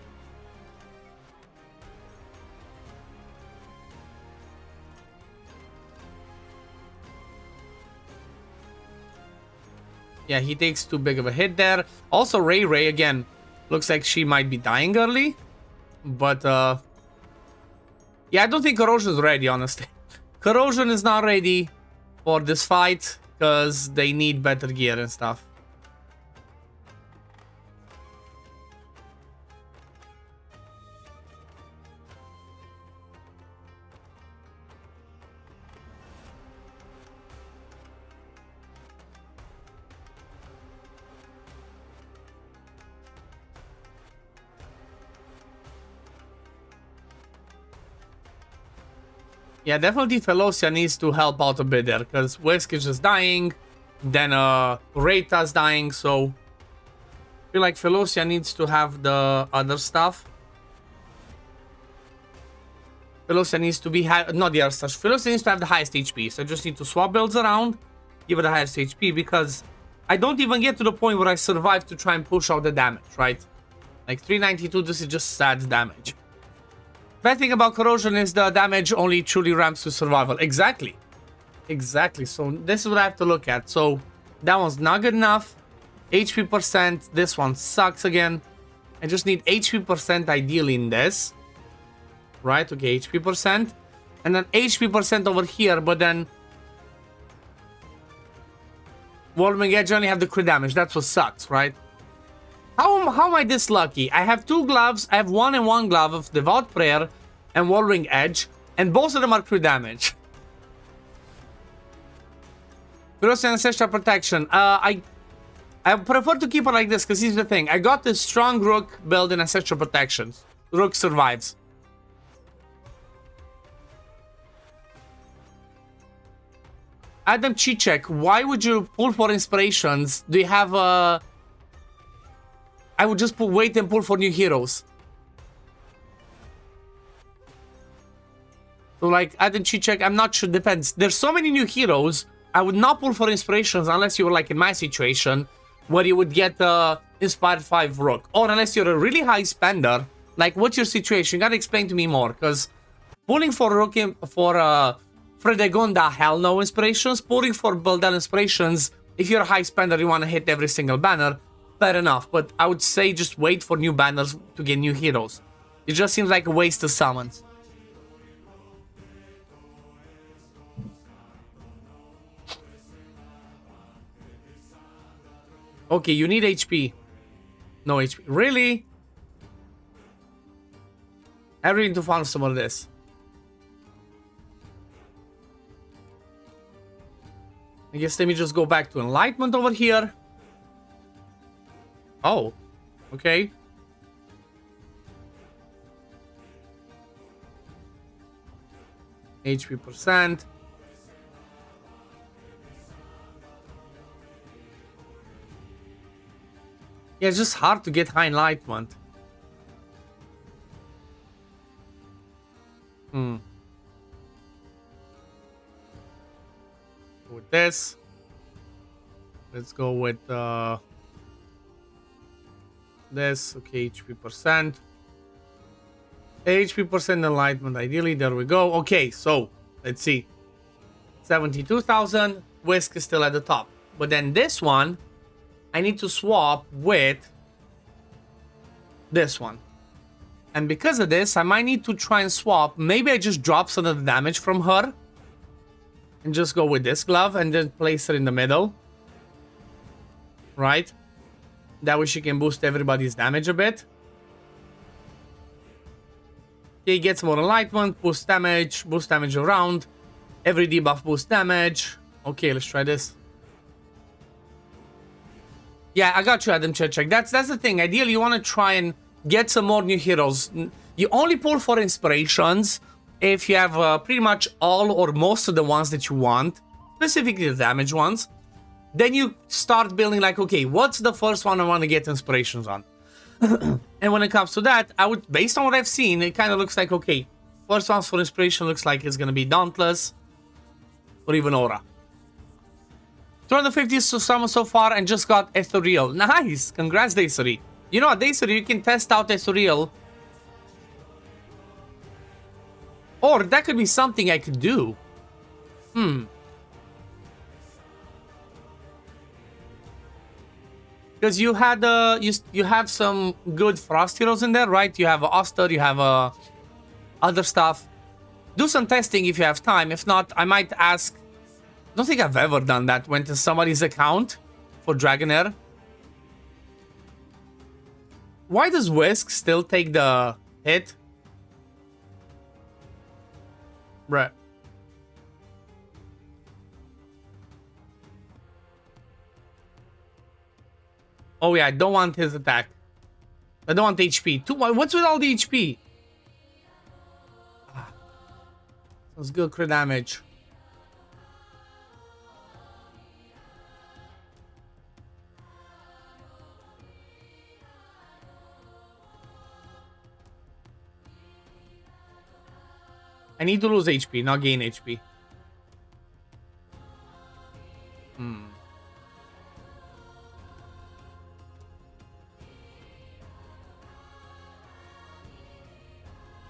Yeah, he takes too big of a hit there. Also, Ray again, looks like she might be dying early. But, yeah, I don't think Corrosion is ready, honestly. Corrosion is not ready for this fight because they need better gear and stuff. Yeah, definitely Velocia needs to help out a bit there, because Whisk is just dying, then Rayta's dying, so I feel like Velocia needs to have the other stuff. Velocia needs to be not the other stuff. Velocia needs to have the highest HP, so I just need to swap builds around, give her the highest HP, because I don't even get to the point where I survive to try and push out the damage, right? Like 392, this is just sad damage. Bad thing about Corrosion is the damage only truly ramps to survival. Exactly. Exactly. So this is what I have to look at. So that one's not good enough. HP percent. This one sucks again. I just need HP percent ideally in this. Right? Okay, HP percent. And then HP percent over here, but then Warming Edge only have the crit damage. That's what sucks, right? How am I this lucky? I have 2 gloves. I have 1 and 1 glove of Devout Prayer and Warming Edge, and both of them are crit damage. Corrosion and Ancestral Protection. I prefer to keep it like this, because here's the thing. I got this strong Rook build in Ancestral Protection. Rook survives. Adam Chichek, why would you pull for inspirations? Do you have a... I would just wait and pull for new heroes. So like, Adam Chichek, I'm not sure, depends. There's so many new heroes, I would not pull for inspirations unless you were like in my situation, where you would get Inspired 5 Rook. Or unless you're a really high spender. Like, what's your situation? You gotta explain to me more, because pulling for Rook for Fredegonda, hell no inspirations. Pulling for Beldel inspirations, if you're a high spender, you want to hit every single banner, fair enough. But I would say just wait for new banners to get new heroes. It just seems like a waste of summons. Okay, you need HP. No HP. Really? I really need to farm some of this. I guess let me just go back to Enlightenment over here. Oh, okay. HP percent. Yeah, it's just hard to get high Enlightenment. With this, let's go with this. Okay, HP percent, Enlightenment. Ideally, there we go. Okay, so let's see. 72,000. Whisk is still at the top, but then this one, I need to swap with this one. And because of this, I might need to try and swap. Maybe I just drop some of the damage from her. And just go with this glove and then place it in the middle. Right? That way she can boost everybody's damage a bit. Okay, gets more enlightenment, boost damage around. Every debuff boosts damage. Okay, let's try this. Yeah, I got you, Adam Chechek. That's the thing. Ideally, you want to try and get some more new heroes. You only pull for inspirations if you have pretty much all or most of the ones that you want, specifically the damage ones. Then you start building like, okay, what's the first one I want to get inspirations on? And when it comes to that, I would, based on what I've seen, it kind of looks like, okay, first ones for inspiration looks like it's going to be Dauntless or even Aura. 250 summon so far and just got Ethereal. Nice! Congrats, Daisori. You know what, Daisori, you can test out Ethereal. Or that could be something I could do. Because you had you have some good Frost heroes in there, right? You have Oster, you have other stuff. Do some testing if you have time. If not, I might ask. I don't think I've ever done that. Went to somebody's account for Dragonheir. Why does Whisk still take the hit? Right. Oh yeah, I don't want his attack. I don't want HP. What's with all the HP? Sounds good, crit damage. I need to lose HP, not gain HP.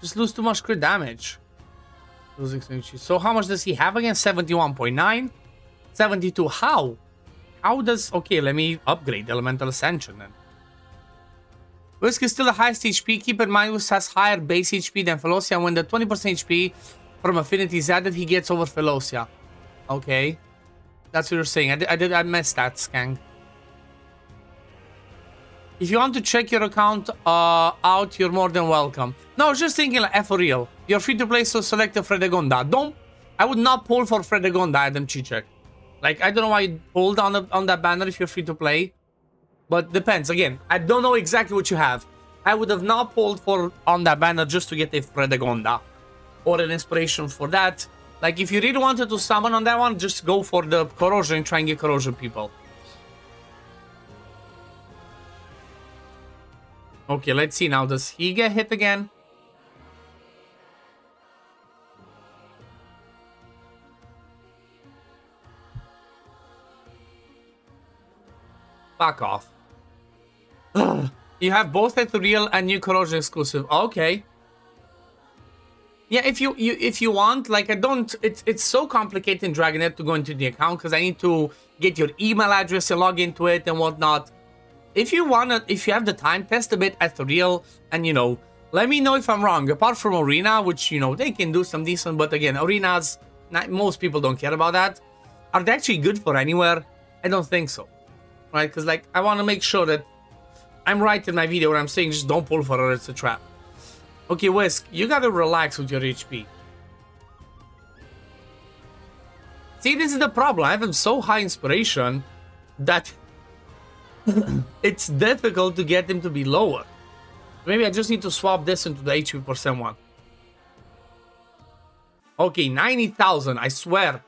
Just lose too much crit damage. Losing some HP. So how much does he have again? 71.9? 72. How? How does... Okay, let me upgrade Elemental Ascension then. Whisk is still the highest HP. Keep in mind, Whisk has higher base HP than Felocia. When the 20% HP from affinities added, he gets over Felocia. Okay. That's what you're saying. I missed that, Skang. If you want to check your account out, you're more than welcome. No, I was just thinking, like, for real. You're free to play, so select the Fredegonda. I would not pull for Fredegonda, Adam Chichek. Like, I don't know why you pulled on that banner if you're free to play. But depends. Again, I don't know exactly what you have. I would have not pulled for on that banner just to get a Fredegonda. Or an inspiration for that. Like, if you really wanted to summon on that one, just go for the Corrosion and try and get Corrosion people. Okay, let's see now. Does he get hit again? Fuck off. You have both Ethereal and new Corrosion exclusive. Okay. Yeah, if you want, like, I don't, it's so complicated in Dragonheir to go into the account because I need to get your email address and log into it and whatnot. If you have the time, test a bit Ethereal and, you know, let me know if I'm wrong. Apart from Arena, which, you know, they can do some decent, but again, Arenas, most people don't care about that. Are they actually good for anywhere? I don't think so. Right? Because, like, I want to make sure that I'm right in my video where I'm saying just don't pull for her, it's a trap. Okay, Whisk, you gotta relax with your HP. See, this is the problem. I have him so high inspiration that it's difficult to get him to be lower. Maybe I just need to swap this into the HP% one. Okay, 90,000, I swear.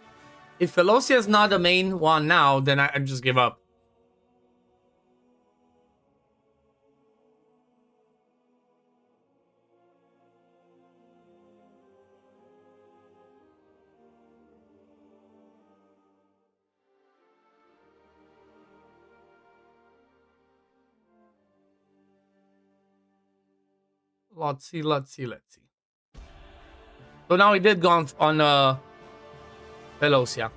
If Felocia is not the main one now, then I just give up. Let's see. So now he did go on Felocia.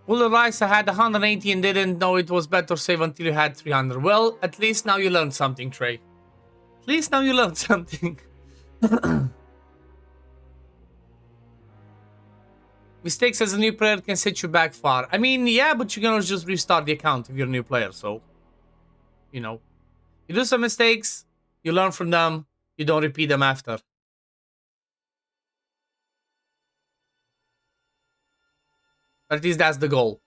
Full Rice, I had 180 and didn't know it was better save until you had 300. Well, at least now you learned something, Trey. At least now you learned something. Mistakes as a new player can set you back far. I mean, yeah, but you can always just restart the account if you're a new player, so... You know. You do some mistakes, you learn from them, you don't repeat them after. At least that's the goal.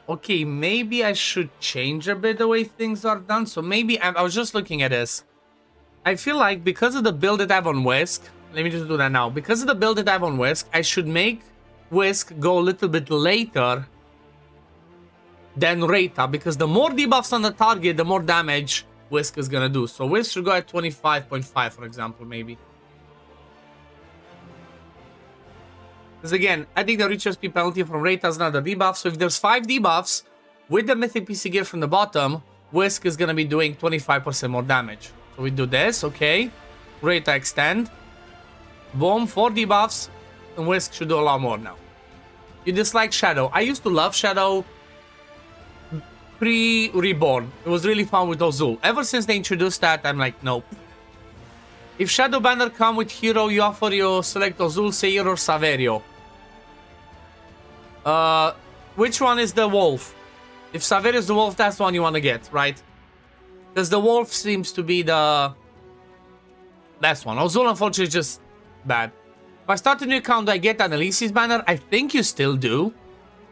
Okay, maybe I should change a bit the way things are done. So maybe I was just looking at this. I feel like because of the build that I have on Whisk, let me just do that now. Because of the build that I have on Whisk, I should make Whisk go a little bit later than Reta. Because the more debuffs on the target, the more damage Whisk is gonna do. So Whisk should go at 25.5, for example, maybe. Because again, I think the reach SP penalty from Reta is another debuff. So if there's 5 debuffs with the Mythic PC gear from the bottom, Whisk is gonna be doing 25% more damage. So we do this, okay. Reta extend. Boom, 4 debuffs. And Whisk should do a lot more now. You dislike Shadow. I used to love Shadow pre-Reborn. It was really fun with Ozul. Ever since they introduced that, I'm like, nope. If Shadow Banner come with hero, you offer you select Ozul, Seir, or Saverio. Which one is the wolf? If Saverio is the wolf, that's the one you want to get, right? Because the wolf seems to be the best one. Ozul, unfortunately, is just bad. If I start a new account, I get Annalise's banner. I think you still do,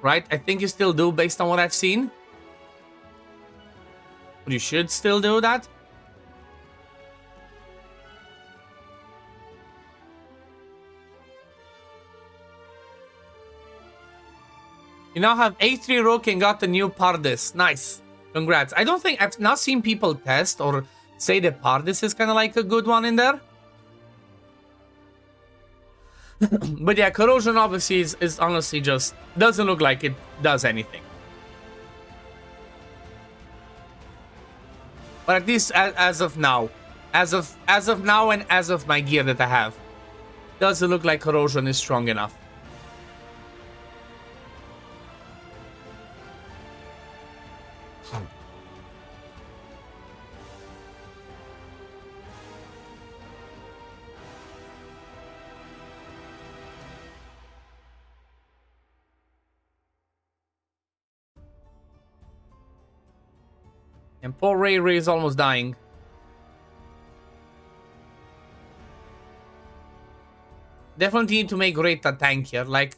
right? I think you still do based on what I've seen. But you should still do that. You now have A3 Rook and got the new Pardis. Nice. Congrats. I don't think I've not seen people test or say that Pardis is kind of like a good one in there. But yeah, Corrosion obviously is honestly just doesn't look like it does anything. But at least as of now, as of now and as of my gear that I have, doesn't look like Corrosion is strong enough. And poor Ray is almost dying. Definitely need to make Reta tankier. Like,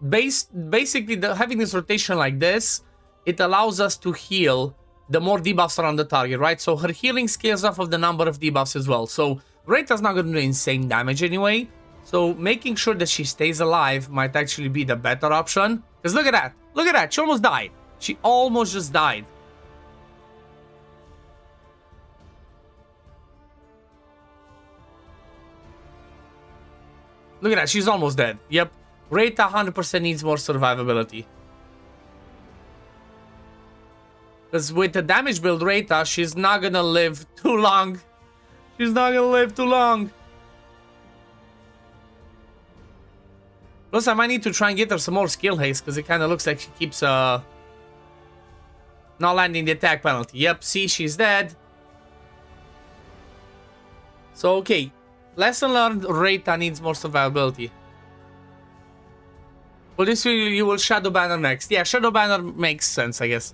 basically, having this rotation like this, it allows us to heal the more debuffs around the target, right? So her healing scales off of the number of debuffs as well. So Reta's not going to do insane damage anyway. So making sure that she stays alive might actually be the better option. Because look at that. Look at that. She almost died. She almost just died. Look at that, she's almost dead. Yep, Reta 100% needs more survivability. Because with the damage build Reta, she's not gonna live too long. She's not gonna live too long. Plus, I might need to try and get her some more skill haste, because it kind of looks like she keeps not landing the attack penalty. Yep, see, she's dead. So, okay. Lesson learned, Reta needs more survivability. Well, this you will Shadow Banner next. Yeah, Shadow Banner makes sense, I guess.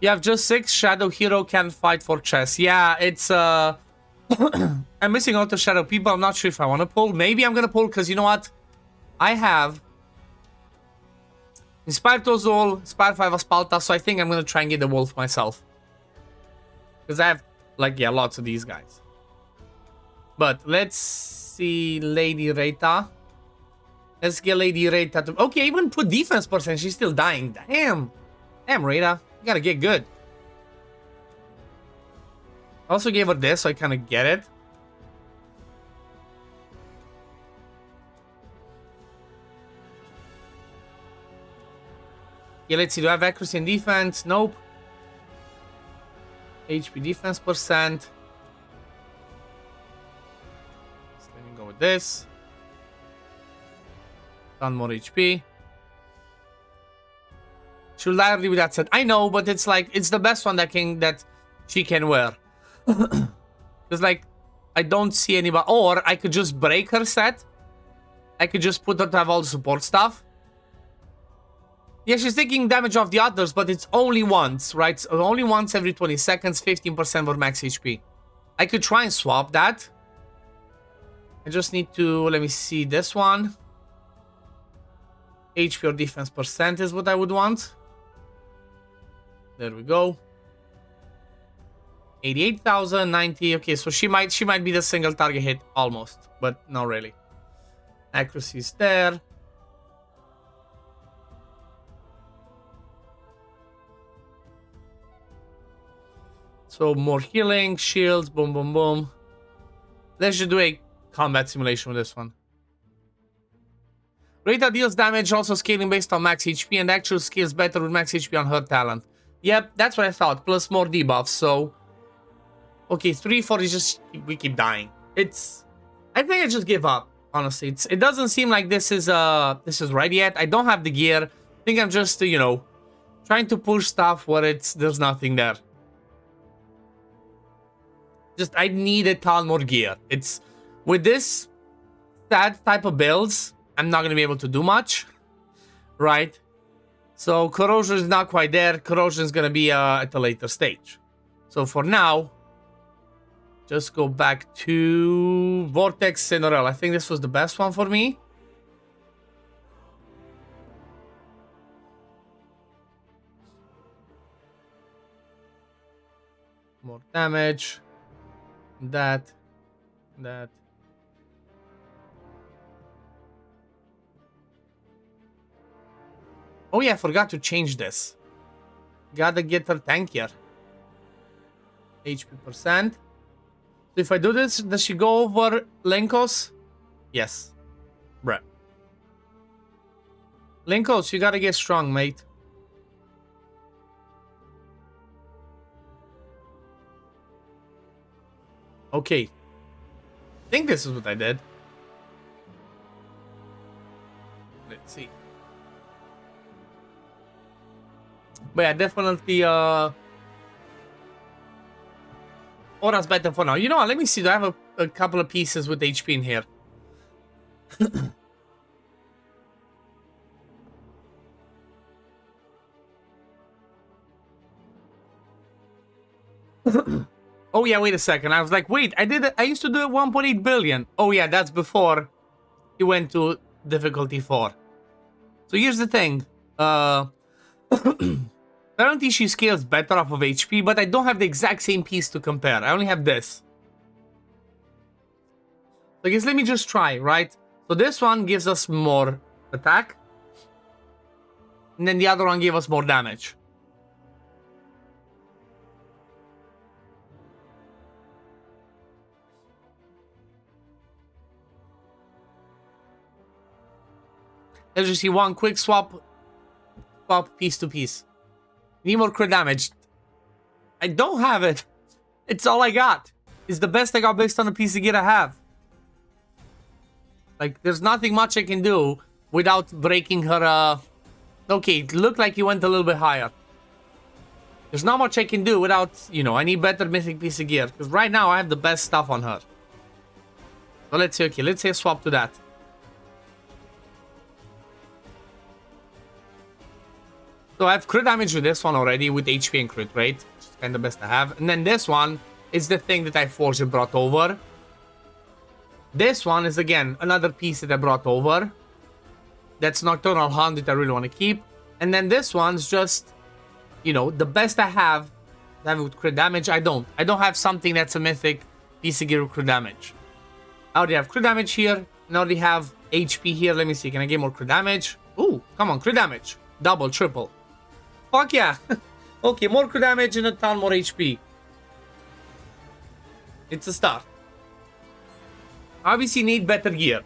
You have just 6. Shadow Hero can fight for chess. Yeah, it's I'm missing out to Shadow people. I'm not sure if I want to pull. Maybe I'm gonna pull because you know what? I have Inspired Tozol, Inspired 5 Aspalta, so I think I'm gonna try and get the Wolf myself. Because I have, like, yeah, lots of these guys. But let's see Lady Reta. Let's get Lady Reta to... Okay, even put defense percent. She's still dying. Damn. Damn, Reta. You gotta get good. I also gave her this, so I kind of get it. Yeah, let's see. Do I have accuracy and defense? Nope. HP defense percent. With this, done more HP. She'll directly with that set. I know, but it's like it's the best one that she can wear. Because like I don't see anybody, or I could just break her set. I could just put her to have all the support stuff. Yeah, she's taking damage off the others, but it's only once, right? So only once every 20 seconds, 15% for max HP. I could try and swap that. I just need to, let me see, this one. HP or defense percent is what I would want. There we go. 88,000, 90. Okay, so she might be the single target hit almost, but not really. Accuracy is there. So more healing, shields, boom, boom, boom. Let's just do a combat simulation with this one. Reta deals damage also scaling based on max HP, and actual scales better with max HP on her talent. Yep, that's what I thought, plus more debuffs, so... Okay, 3-4 is just... we keep dying. It's... I think I just give up, honestly. It doesn't seem like this is right yet. I don't have the gear. I think I'm just, you know, trying to push stuff where there's nothing there. Just, I need a ton more gear. It's... With this type of builds, I'm not going to be able to do much, right? So Corrosion is not quite there. Corrosion is going to be at a later stage. So for now, just go back to Vortex Cinderella. I think this was the best one for me. More damage. That. Oh yeah, I forgot to change this. Gotta get her tankier. HP percent. So if I do this, does she go over Lenkos? Yes. Bruh. Linkos, you gotta get strong, mate. Okay. I think this is what I did. Let's see. But yeah, definitely Aura's better for now. You know what? Let me see. Do I have a couple of pieces with HP in here? Oh yeah, wait a second. I was like, wait, I used to do it 1.8 billion. Oh yeah, that's before he went to difficulty 4. So here's the thing. Apparently she scales better off of HP, but I don't have the exact same piece to compare. I only have this. So I guess let me just try, right? So this one gives us more attack. And then the other one gave us more damage. Let's just see one quick swap piece to piece. Need more crit damage. I don't have it. It's all I got. It's the best I got based on the piece of gear I have. Like, there's nothing much I can do without breaking her, Okay, it looked like he went a little bit higher. There's not much I can do without, you know, I need better mythic piece of gear. Because right now I have the best stuff on her. So let's see, okay, let's say swap to that. So I have crit damage with this one already with HP and crit rate, which is kind of best to have. And then this one is the thing that I forged and brought over. This one is, again, another piece that I brought over. That's Nocturnal Hunt that I really want to keep. And then this one's just, you know, the best I have with crit damage. I don't have something that's a mythic piece of gear with crit damage. I already have crit damage here. And I already have HP here. Let me see. Can I get more crit damage? Ooh, come on, crit damage. Double, triple. Fuck yeah. Okay, more crit damage and a ton more HP. It's a start. Obviously need better gear.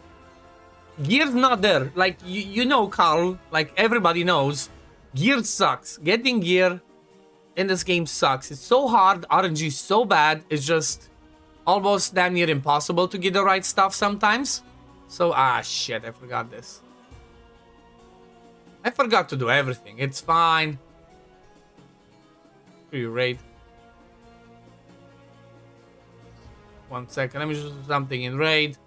Gear's not there. Like, you know, Carl, like everybody knows, gear sucks. Getting gear in this game sucks. It's so hard. RNG is so bad. It's just almost damn near impossible to get the right stuff sometimes. So, shit, I forgot this. I forgot to do everything. It's fine. Raid. 1 second. Let me just do something in raid.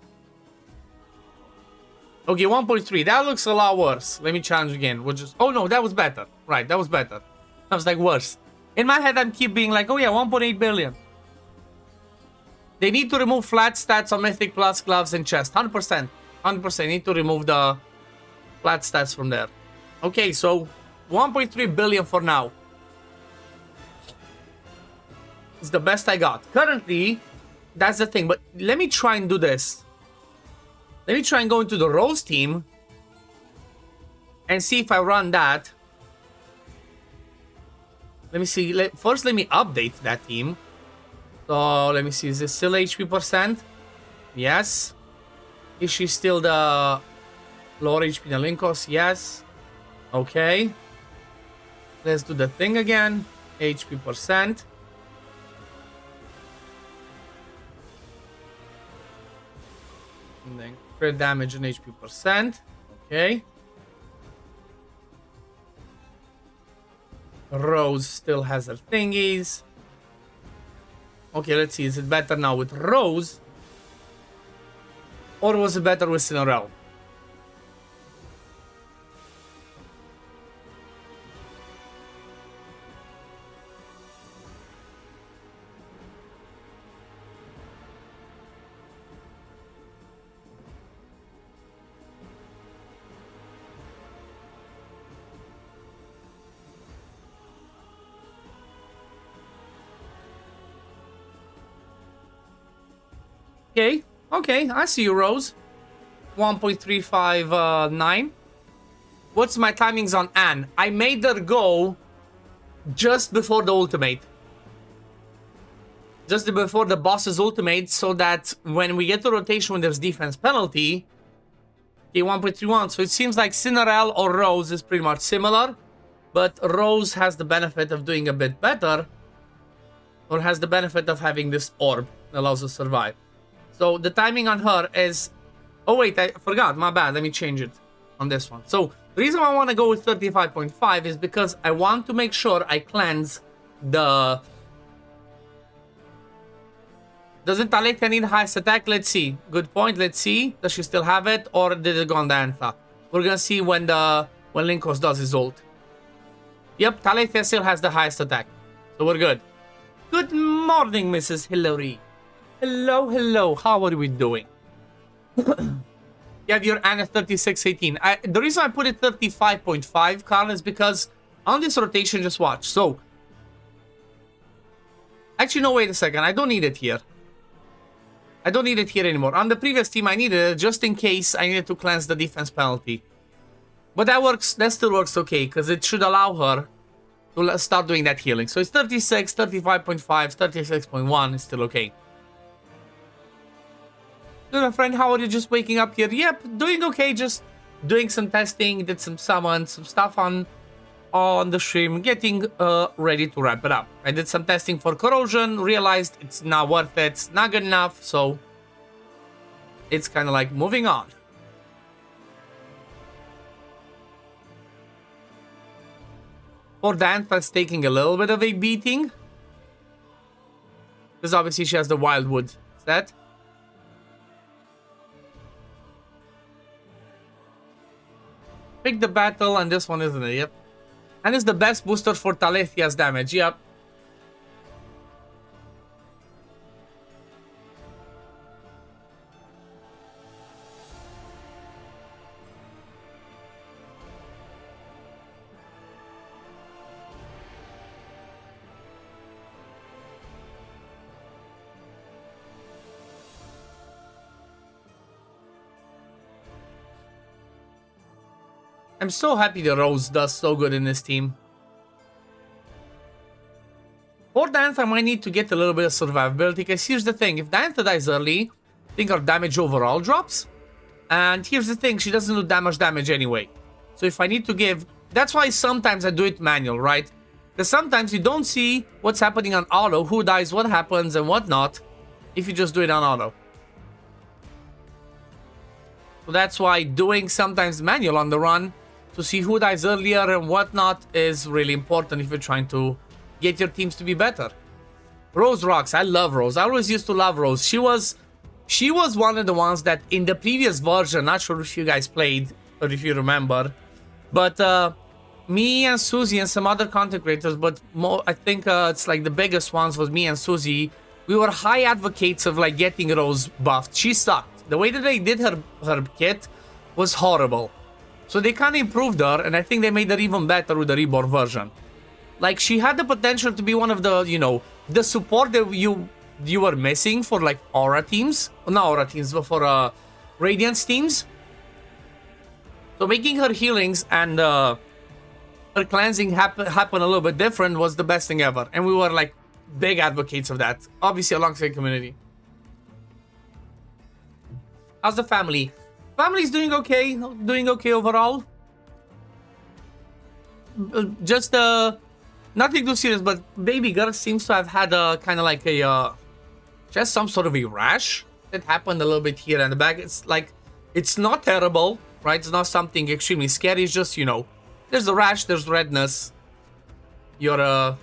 Okay, 1.3. That looks a lot worse. Let me challenge again. We'll just... Oh no, that was better. Right, that was better. That was like worse. In my head, I'm keep being like, oh yeah, 1.8 billion. They need to remove flat stats on Mythic Plus, gloves, and chest. 100%. 100%. Need to remove the flat stats from there. Okay, so 1.3 billion for now. It's the best I got. Currently, that's the thing. But let me try and do this. Let me try and go into the Rose team. And see if I run that. Let me see. First, let me update that team. So, let me see. Is this still HP percent? Yes. Is she still the lower HP than Linkos? Yes. Okay. Let's do the thing again. HP percent. And then crit damage and HP percent. Okay. Rose still has her thingies. Okay, let's see. Is it better now with Rose? Or was it better with Cinerelle? Okay, I see you, Rose. 1.359. What's my timings on Anne? I made her go just before the ultimate. Just before the boss's ultimate, so that when we get to rotation when there's defense penalty, Okay, 1.31. So it seems like Cinderella or Rose is pretty much similar. But Rose has the benefit of doing a bit better. Or has the benefit of having this orb that allows us to survive. So the timing on her is... Oh wait, I forgot. My bad. Let me change it on this one. So the reason I want to go with 35.5 is because I want to make sure I cleanse the... Doesn't Talethia need highest attack? Let's see. Good point. Let's see. Does she still have it? Or did it go on the Antha? We're gonna see when Linkos does his ult. Yep, Talethia still has the highest attack. So we're good. Good morning, Mrs. Hillary. Hello, hello. How are we doing? You have your Anna 3618. The reason I put it 35.5, Carl, is because on this rotation, just watch. So, actually, no, wait a second. I don't need it here. I don't need it here anymore. On the previous team, I needed it just in case I needed to cleanse the defense penalty. But that works. That still works okay, because it should allow her to start doing that healing. So it's 36, 35.5, 36.1 is still okay. Good, my friend. How are you? Just waking up here? Yep, doing okay. Just doing some testing. Did some summons, some stuff on the stream. Getting ready to wrap it up. I did some testing for Corrosion. Realized it's not worth it. It's not good enough. So it's kind of like moving on. For Danta's taking a little bit of a beating. Because obviously she has the Wildwood set. Pick the battle, and this one isn't it? Yep. And it's the best booster for Talethia's damage. Yep. I'm so happy the Rose does so good in this team. For Dantha, I might need to get a little bit of survivability, because here's the thing. If Dantha dies early, I think her damage overall drops. And here's the thing, she doesn't do damage anyway. So if I need to give... That's why sometimes I do it manual, right? Because sometimes you don't see what's happening on auto, who dies, what happens, and whatnot, if you just do it on auto. So that's why doing sometimes manual on the run to see who dies earlier and whatnot is really important if you're trying to get your teams to be better. Rose rocks. I love Rose. I always used to love Rose. She was one of the ones that in the previous version, not sure if you guys played or if you remember, but me and Susie and some other content creators, but more, I think it's like the biggest ones was me and Susie. We were high advocates of like getting Rose buffed. She sucked. The way that they did her kit was horrible. So they kind of improved her, and I think they made her even better with the Reborn version. Like, she had the potential to be one of the, you know, the support that you were missing for, like, Aura teams. Not Aura teams, but for Radiance teams. So making her healings and her cleansing happen a little bit different was the best thing ever. And we were, like, big advocates of that. Obviously, alongside community. How's the family? Family's doing okay overall. Just nothing too serious, but baby girl seems to have had a kind of like a just some sort of a rash that happened a little bit here in the back. It's like, it's not terrible, right? It's not something extremely scary. It's just, you know, there's a rash, there's redness. You're gonna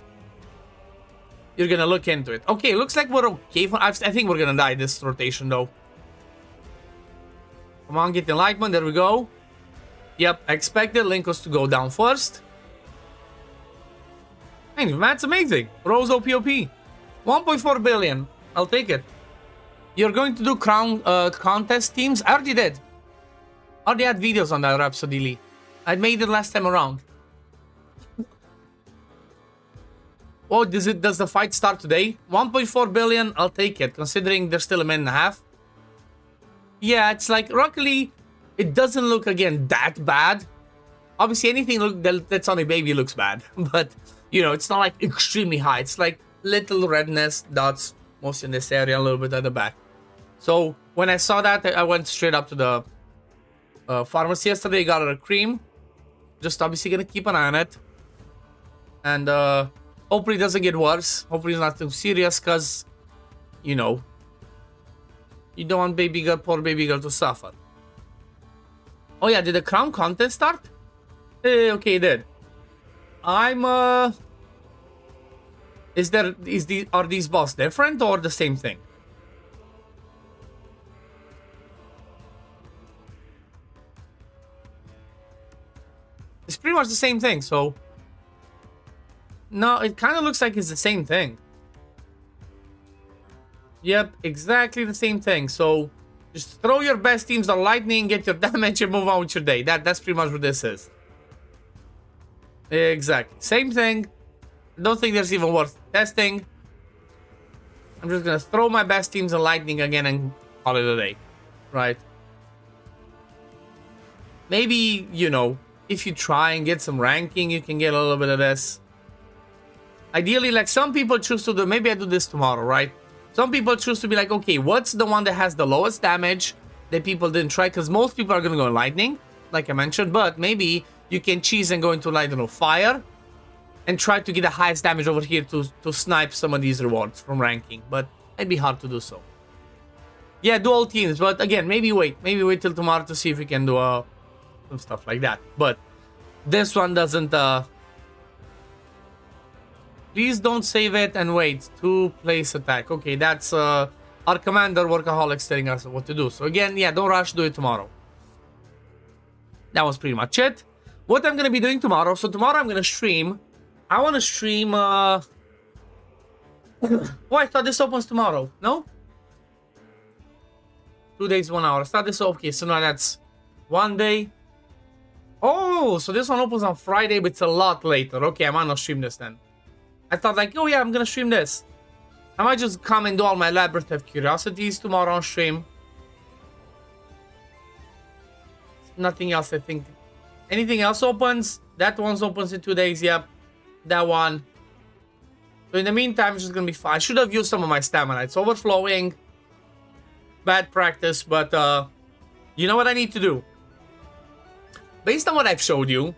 look into it. Okay, looks like we're okay. I think we're gonna die this rotation though. Come on, get enlightenment. There we go. Yep, I expected Linkos to go down first. Hey, that's amazing. Rose OPOP. 1.4 billion. I'll take it. You're going to do crown contest teams? I already did. I already had videos on that, Rhapsody Lee. I made it last time around. Oh, does the fight start today? 1.4 billion. I'll take it, considering there's still a minute and a half. Yeah, it's like, luckily, it doesn't look, again, that bad. Obviously, anything that's on a baby looks bad. But, you know, it's not, like, extremely high. It's, like, little redness dots, mostly in this area, a little bit at the back. So, when I saw that, I went straight up to Pharmacy yesterday, got her a cream. Just obviously gonna keep an eye on it. And hopefully it doesn't get worse. Hopefully it's not too serious, because, you know, you don't want baby girl, poor baby girl to suffer. Oh yeah, did the crown contest start? Okay, it did. Are these boss different or the same thing? It's pretty much the same thing, so... No, it kind of looks like it's the same thing. Yep, exactly the same thing. So, just throw your best teams on lightning, get your damage, and move on with your day. That's pretty much what this is. Exactly. Same thing. Don't think there's even worth testing. I'm just gonna throw my best teams on lightning again and call it a day. Right? Maybe, you know, if you try and get some ranking, you can get a little bit of this. Ideally, like some people choose to do, maybe I do this tomorrow, right? Some people choose to be like, okay, what's the one that has the lowest damage that people didn't try? Because most people are going to go in lightning, like I mentioned, but maybe you can cheese and go into, like, I don't know, fire and try to get the highest damage over here to snipe some of these rewards from ranking, but it'd be hard to do so. Yeah, dual teams, but again, maybe wait till tomorrow to see if we can do some stuff like that. But this one doesn't, please don't save it and wait to place attack. Okay, that's our commander workaholics telling us what to do. So again, yeah, don't rush, do it tomorrow. That was pretty much it. What I'm gonna be doing tomorrow, so tomorrow I'm gonna stream. I wanna stream oh, I thought this opens tomorrow. No? 2 days, 1 hour. I thought this, okay, so now that's 1 day. Oh, so this one opens on Friday, but it's a lot later. Okay, I might not stream this then. I thought like, oh yeah, I'm gonna stream this. I might just come and do all my Labyrinth of Curiosities tomorrow on stream. Nothing else, I think. Anything else opens? That one's opens in 2 days, yep. That one. So in the meantime, it's just gonna be fine. I should have used some of my stamina. It's overflowing. Bad practice, but you know what I need to do? Based on what I've showed you,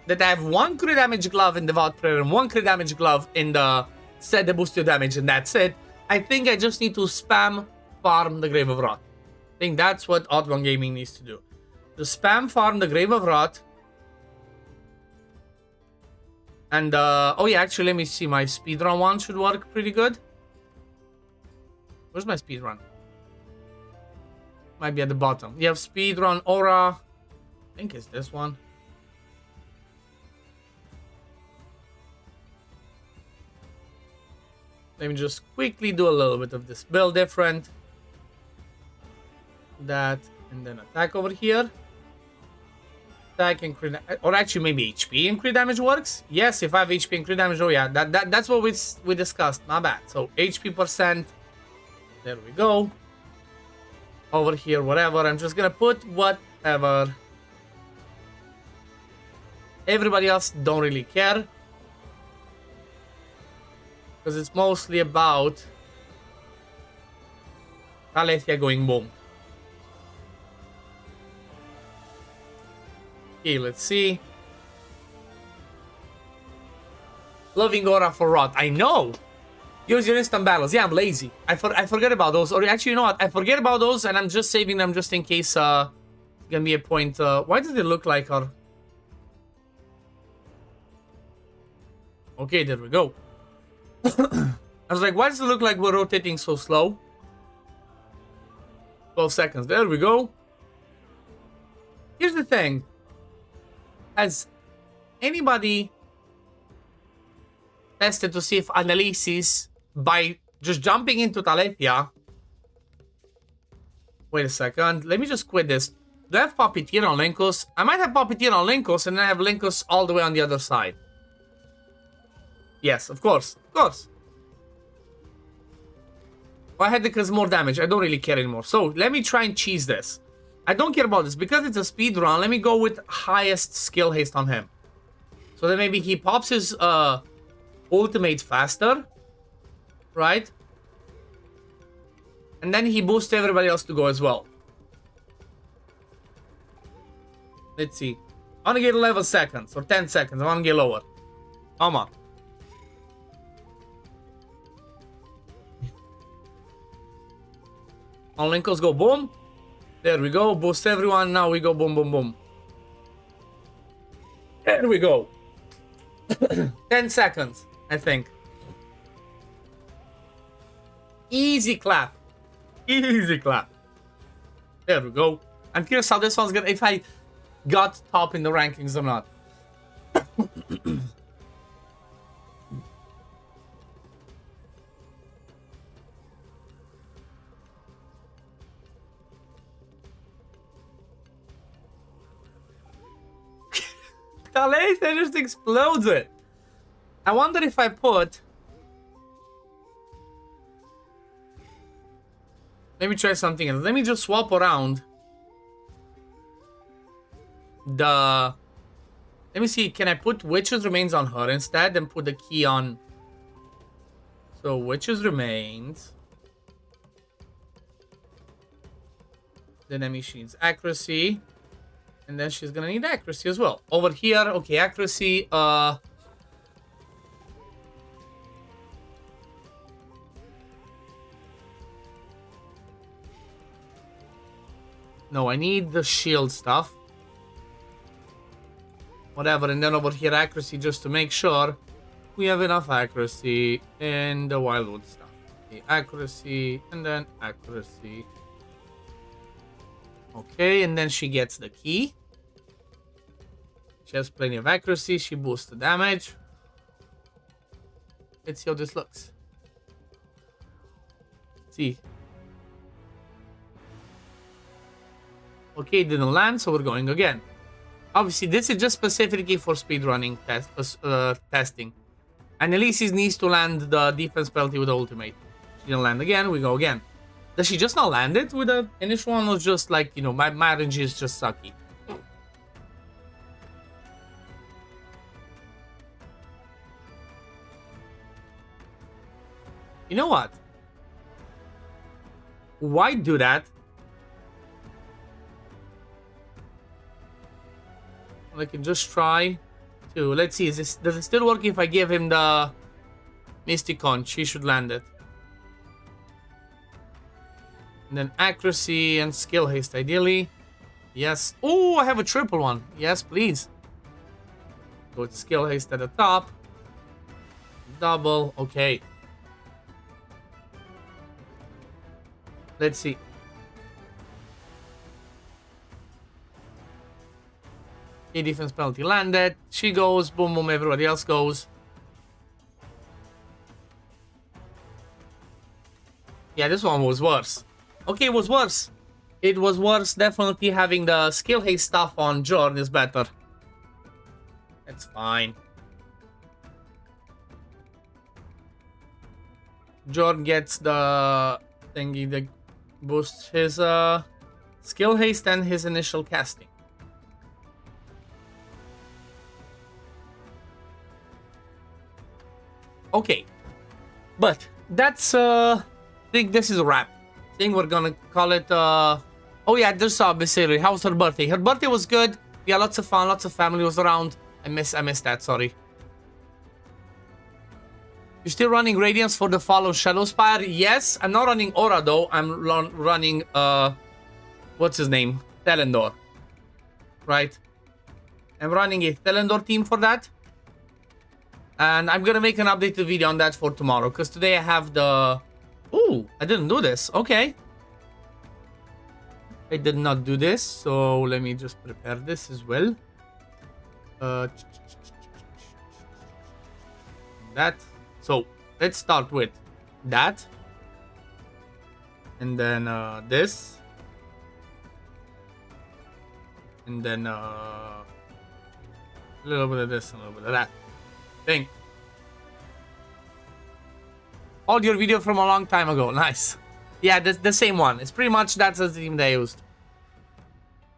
that I have 1 crit damage glove in Devout Prayer and 1 crit damage glove in the set that boosts your damage, and that's it. I think I just need to spam farm the Grave of Rot. I think that's what OddOneGaming needs to do. To spam farm the Grave of Rot. And, oh yeah, actually, let me see. My speedrun one should work pretty good. Where's my speedrun? Might be at the bottom. You have speedrun aura. I think it's this one. Let me just quickly do a little bit of this build different. That, and then attack over here. Attack and crit, or actually maybe HP and crit damage works. Yes, if I have HP and crit damage, oh yeah, that's what we discussed. My bad. So HP percent. There we go. Over here, whatever. I'm just gonna put whatever. Everybody else don't really care. Because it's mostly about Alethea going boom. Okay, let's see. Loving aura for Rot. I know! Use your instant battles. Yeah, I'm lazy. I forget about those. Or actually, you know what? I forget about those and I'm just saving them just in case gonna be a point. Why does it look like our... Okay, there we go. I was like, why does it look like we're rotating so slow? 12 seconds. There we go. Here's the thing. Has anybody tested to see if analysis by just jumping into Talethia... Wait a second. Let me just quit this. Do I have Puppeteer on Linkos? I might have Puppeteer on Linkos and then I have Linkos all the way on the other side. Yes, of course. Of course. Well, I had to cause more damage. I don't really care anymore. So, let me try and cheese this. I don't care about this. Because it's a speed run, let me go with highest skill haste on him. So that maybe he pops his ultimate faster. Right? And then he boosts everybody else to go as well. Let's see. I want to get 11 seconds or 10 seconds. I want to get lower. Come on. All Linkos go boom. There we go. Boost everyone. Now we go boom, boom, boom. There we go. 10 seconds, I think. Easy clap. Easy clap. There we go. I'm curious how this one's gonna, if I got top in the rankings or not. The laser just explodes it. I wonder if I put... Let me try something else. Let me just swap around the... Let me see, can I put Witch's Remains on her instead and put the key on... So, Witch's Remains. Then Emmy Sheen's accuracy. And then she's gonna need accuracy as well. Over here, okay, accuracy, No, I need the shield stuff. Whatever, and then over here, accuracy, just to make sure we have enough accuracy in the Wildwood stuff. Okay, accuracy, and then accuracy. Okay, and then she gets the key. She has plenty of accuracy. She boosts the damage. Let's see how this looks. Let's see. Okay, it didn't land, so we're going again. Obviously, this is just specifically for speedrunning testing. And Elysis needs to land the defense penalty with the ultimate. She didn't land again, we go again. Does she just not land it with the initial one, or just like, you know, my RNG is just sucky? You know what? Why do that? I can just try to... Let's see, does it still work if I give him the Mystic Conch? He should land it. And then accuracy and skill haste, ideally. Yes. Oh, I have a triple one. Yes, please. So it's skill haste at the top. Double. Okay. Let's see. A defense penalty landed. She goes. Boom, boom. Everybody else goes. Yeah, this one was worse. Okay, it was worse. It was worse. Definitely having the skill haste stuff on Jorn is better. That's fine. Jorn gets the thingy that boosts his skill haste and his initial casting. Okay. But that's I think this is a wrap. I think we're gonna call it oh yeah, there's Basiri. How's her birthday? Her birthday was good. We had lots of fun, lots of family was around. I missed that, sorry. You're still running Radiance for the Fall of Shadowspire? Yes, I'm not running Aura though. I'm running what's his name? Telendor. Right? I'm running a Telendor team for that. And I'm gonna make an updated video on that for tomorrow, because today I have the... Ooh, I didn't do this. Okay. I did not do this, so let me just prepare this as well. That. So, let's start with that. And then this. And then a little bit of this and a little bit of that. Think. Oh, your video from a long time ago. Nice. Yeah, the same one. It's pretty much that's the theme they used.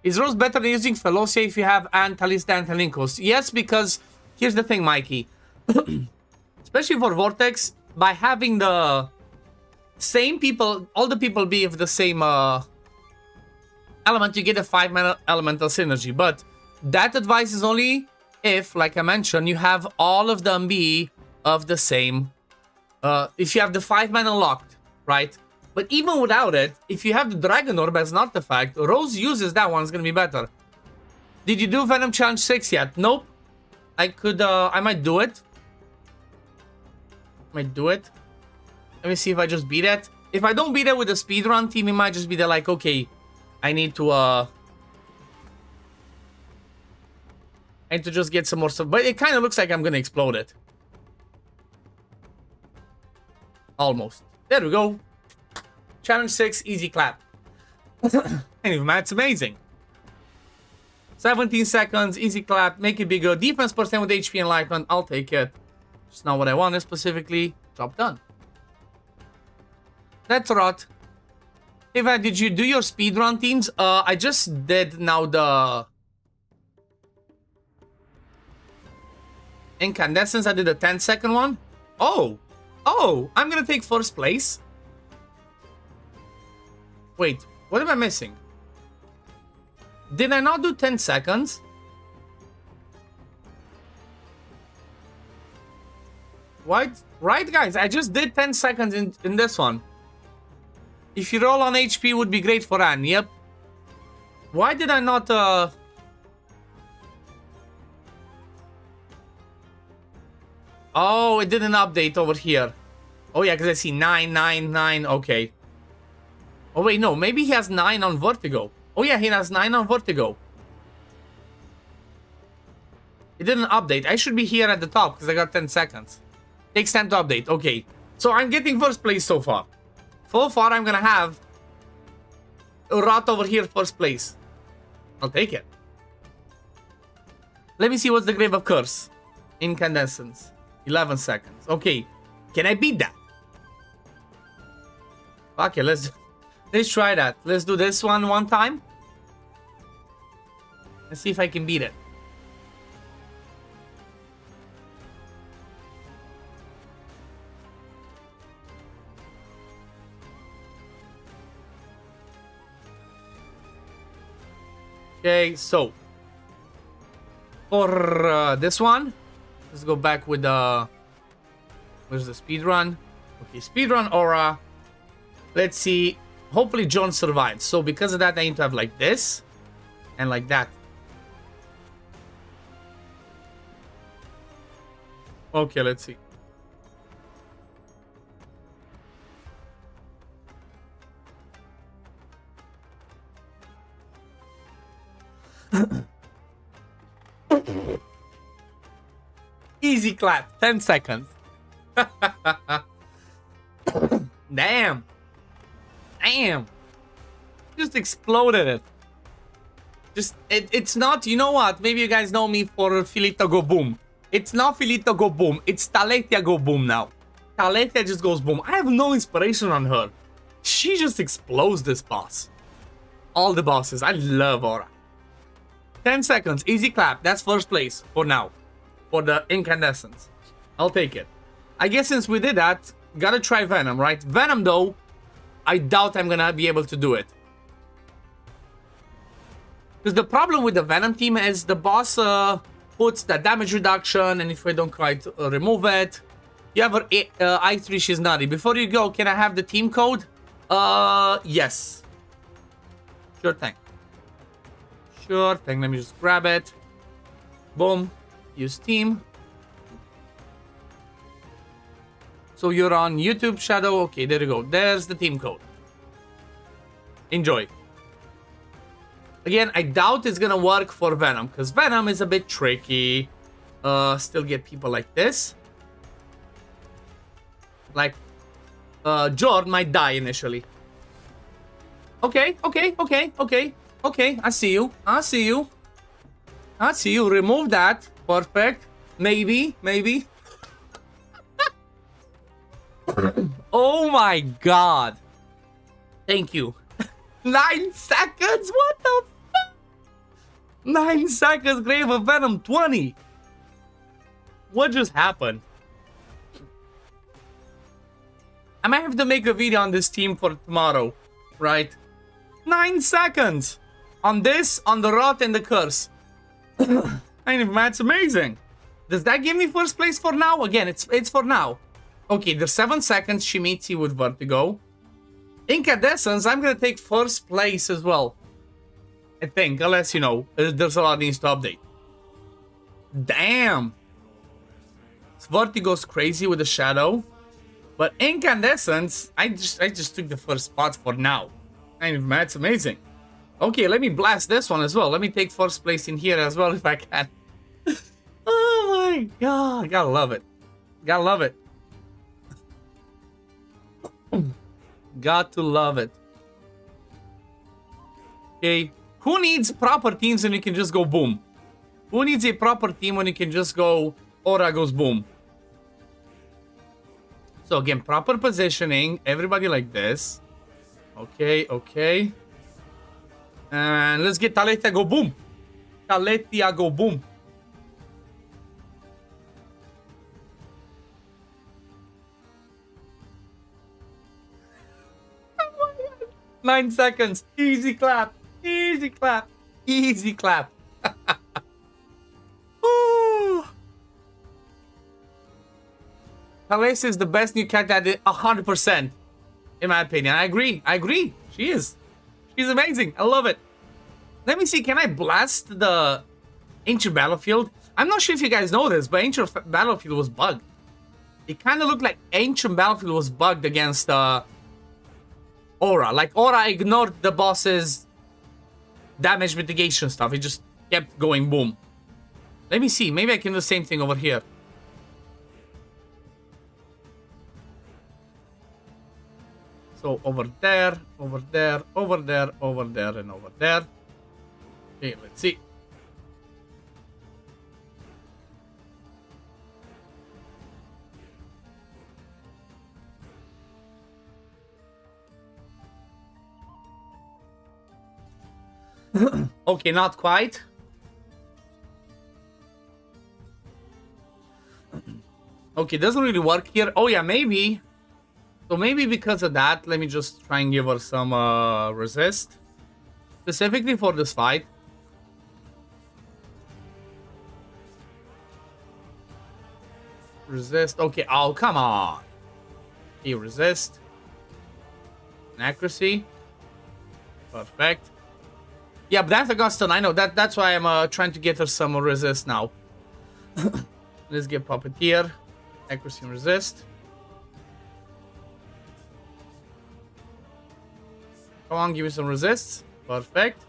Is Rose better than using Felocia if you have Antalista and Telinkos? Yes, because here's the thing, Mikey. Especially for Vortex, by having the same people, all the people be of the same element, you get a 5-mana elemental synergy. But that advice is only if, like I mentioned, you have all of them be of the same. If you have the 5-mana locked, right? But even without it, if you have the Dragon Orb as an artifact, Rose uses that one, it's gonna be better. Did you do Venom Challenge 6 yet? Nope. I could, I might do it. Let me see if I just beat it. If I don't beat it with a speedrun team, it might just be there like, okay, I need to just get some more stuff. But it kind of looks like I'm gonna explode it. Almost. There we go. Challenge 6, easy clap. Anyway, man, it's amazing. 17 seconds, easy clap, make it bigger. Defense percent with HP enlightenment, I'll take it. It's not what I wanted specifically. Job done. That's rot. Hey, Van, did you do your speedrun teams? I just did now the incandescence. I did a 10-second one. Oh, I'm gonna take first place. Wait, what am I missing? Did I not do 10 seconds? What? Right, guys, I just did 10 seconds in this one. If you roll on HP, would be great for Anne. Yep. Why did I not, Oh, it didn't update over here. Oh, yeah, because I see 9, 9, 9. Okay. Oh, wait, no. Maybe he has 9 on Vertigo. Oh, yeah, he has 9 on Vertigo. It didn't update. I should be here at the top because I got 10 seconds. Takes time to update. Okay. So I'm getting first place so far. So far, I'm going to have Rot over here first place. I'll take it. Let me see what's the Grave of Curse. Incandescence. 11 seconds. Okay. Can I beat that? Okay, let's try that. Let's do this one time. Let's see if I can beat it. Okay, so for this one, let's go back with the where's the speedrun? Okay, speedrun aura. Let's see. Hopefully John survives. So because of that, I need to have like this and like that. Okay, let's see. Easy clap. 10 seconds. Damn. Just exploded it. It's not, you know what? Maybe you guys know me for Filita Go Boom. It's not Filita Go Boom. It's Taletia Go Boom now. Taletia just goes boom. I have no inspiration on her. She just explodes this boss. All the bosses. I love Aura. 10 seconds. Easy clap. That's first place for now. For the incandescence. I'll take it. I guess since we did that, gotta try Venom, right? Venom, though, I doubt I'm gonna be able to do it. Because the problem with the Venom team is the boss puts the damage reduction, and if we don't quite remove it, you have her I3, she's nutty. Before you go, can I have the team code? Yes. Sure thing. Sure thing. Let me just grab it. Boom. Use team. So you're on YouTube, Shadow. Okay, there you go. There's the team code. Enjoy. Again, I doubt it's gonna work for Venom, because Venom is a bit tricky. Still get people like this. Like, Jord might die initially. Okay. I see you. Remove that. Perfect. Maybe. Oh my god. Thank you. 9 seconds? What the fuck? 9 seconds, Grave of Venom 20. What just happened? I might have to make a video on this team for tomorrow, right? 9 seconds. On this, on the Rot and the Curse. That's amazing. Does that give me first place for now? Again, it's for now. Okay, there's 7 seconds. She meets you with Vertigo. Incandescence, I'm gonna take first place as well. I think, unless, you know, there's a lot needs to update. Damn. Vertigo's crazy with the shadow. But Incandescence, I just took the first spot for now. That's amazing. Okay, let me blast this one as well. Let me take first place in here as well if I can. Oh my god, gotta love it. Gotta love it. Got to love it. Okay, who needs proper teams when you can just go boom? Who needs a proper team when you can just go aura goes boom? So again, proper positioning, everybody like this. Okay, okay. And let's get Taletia go boom. Taletia go boom. Oh my God. 9 seconds. Easy clap. Easy clap. Easy clap. Thalessa is the best new character at it, 100%. In my opinion. I agree. I agree. She is. She's amazing. I love it. Let me see. Can I blast the Ancient Battlefield? I'm not sure if you guys know this, but Ancient Battlefield was bugged. It kind of looked like Ancient Battlefield was bugged against Aura. Like, Aura ignored the boss's damage mitigation stuff. It just kept going boom. Let me see. Maybe I can do the same thing over here. So over there, over there, over there, over there, and over there. Okay, let's see. Okay, not quite. Okay, doesn't really work here. Oh yeah, maybe. So maybe because of that, let me just try and give her some resist. Specifically for this fight. Resist. Okay, oh, come on. Okay, resist. And accuracy. Perfect. Yeah, but that's Augustin. I know. That's why I'm trying to get her some resist now. Let's get Puppeteer. Accuracy and resist. Come on, give me some resists. Perfect.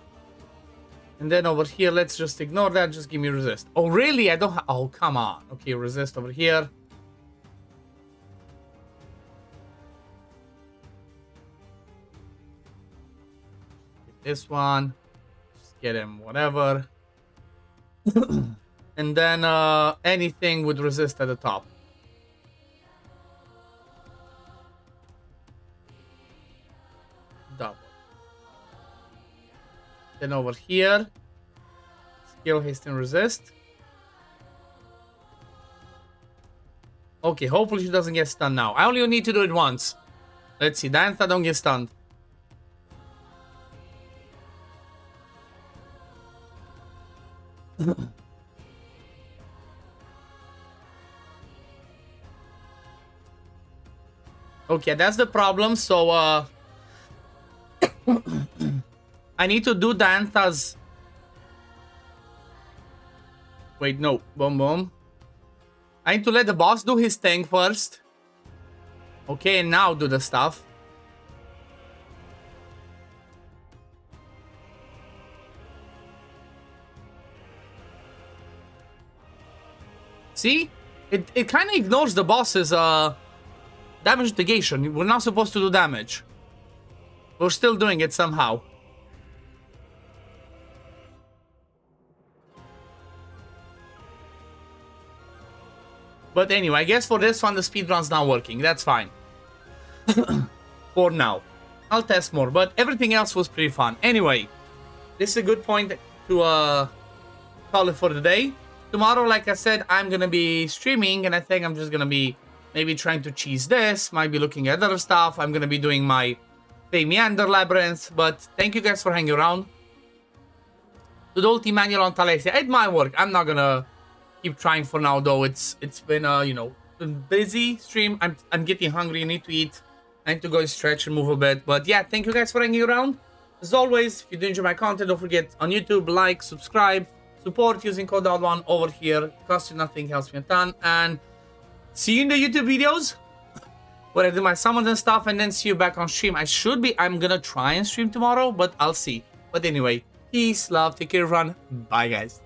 And then over here, let's just ignore that. Just give me resist. Oh, really? I don't have... Oh, come on. Okay, resist over here. Get this one. Just get him whatever. And then anything with resist at the top. Double. Then over here, skill, haste, and resist. Okay, hopefully she doesn't get stunned now. I only need to do it once. Let's see, Diantha don't get stunned. Okay, that's the problem, so I need to do Diantha's... Wait, no. Boom, boom. I need to let the boss do his thing first. Okay, and now do the stuff. See? It kind of ignores the boss's damage mitigation. We're not supposed to do damage. We're still doing it somehow. But anyway, I guess for this one, the speedrun's not working. That's fine. For now. I'll test more, but everything else was pretty fun. Anyway, this is a good point to call it for the day. Tomorrow, like I said, I'm going to be streaming, and I think I'm just going to be maybe trying to cheese this, might be looking at other stuff. I'm going to be doing my Meander Labyrinth, but thank you guys for hanging around. to the ulti manual on Thalassia. It might work. I'm not gonna keep trying for now, though. It's been you know, a busy stream. I'm getting hungry. I need to eat. I need to go and stretch and move a bit. But yeah, thank you guys for hanging around. As always, if you do enjoy my content, don't forget on YouTube, like, subscribe, support using code OddOne over here. It costs you nothing, helps me a ton. And see you in the YouTube videos where I do my summons and stuff, and then see you back on stream. I'm gonna try and stream tomorrow, but I'll see. But anyway, peace, love, take care, everyone. Bye, guys.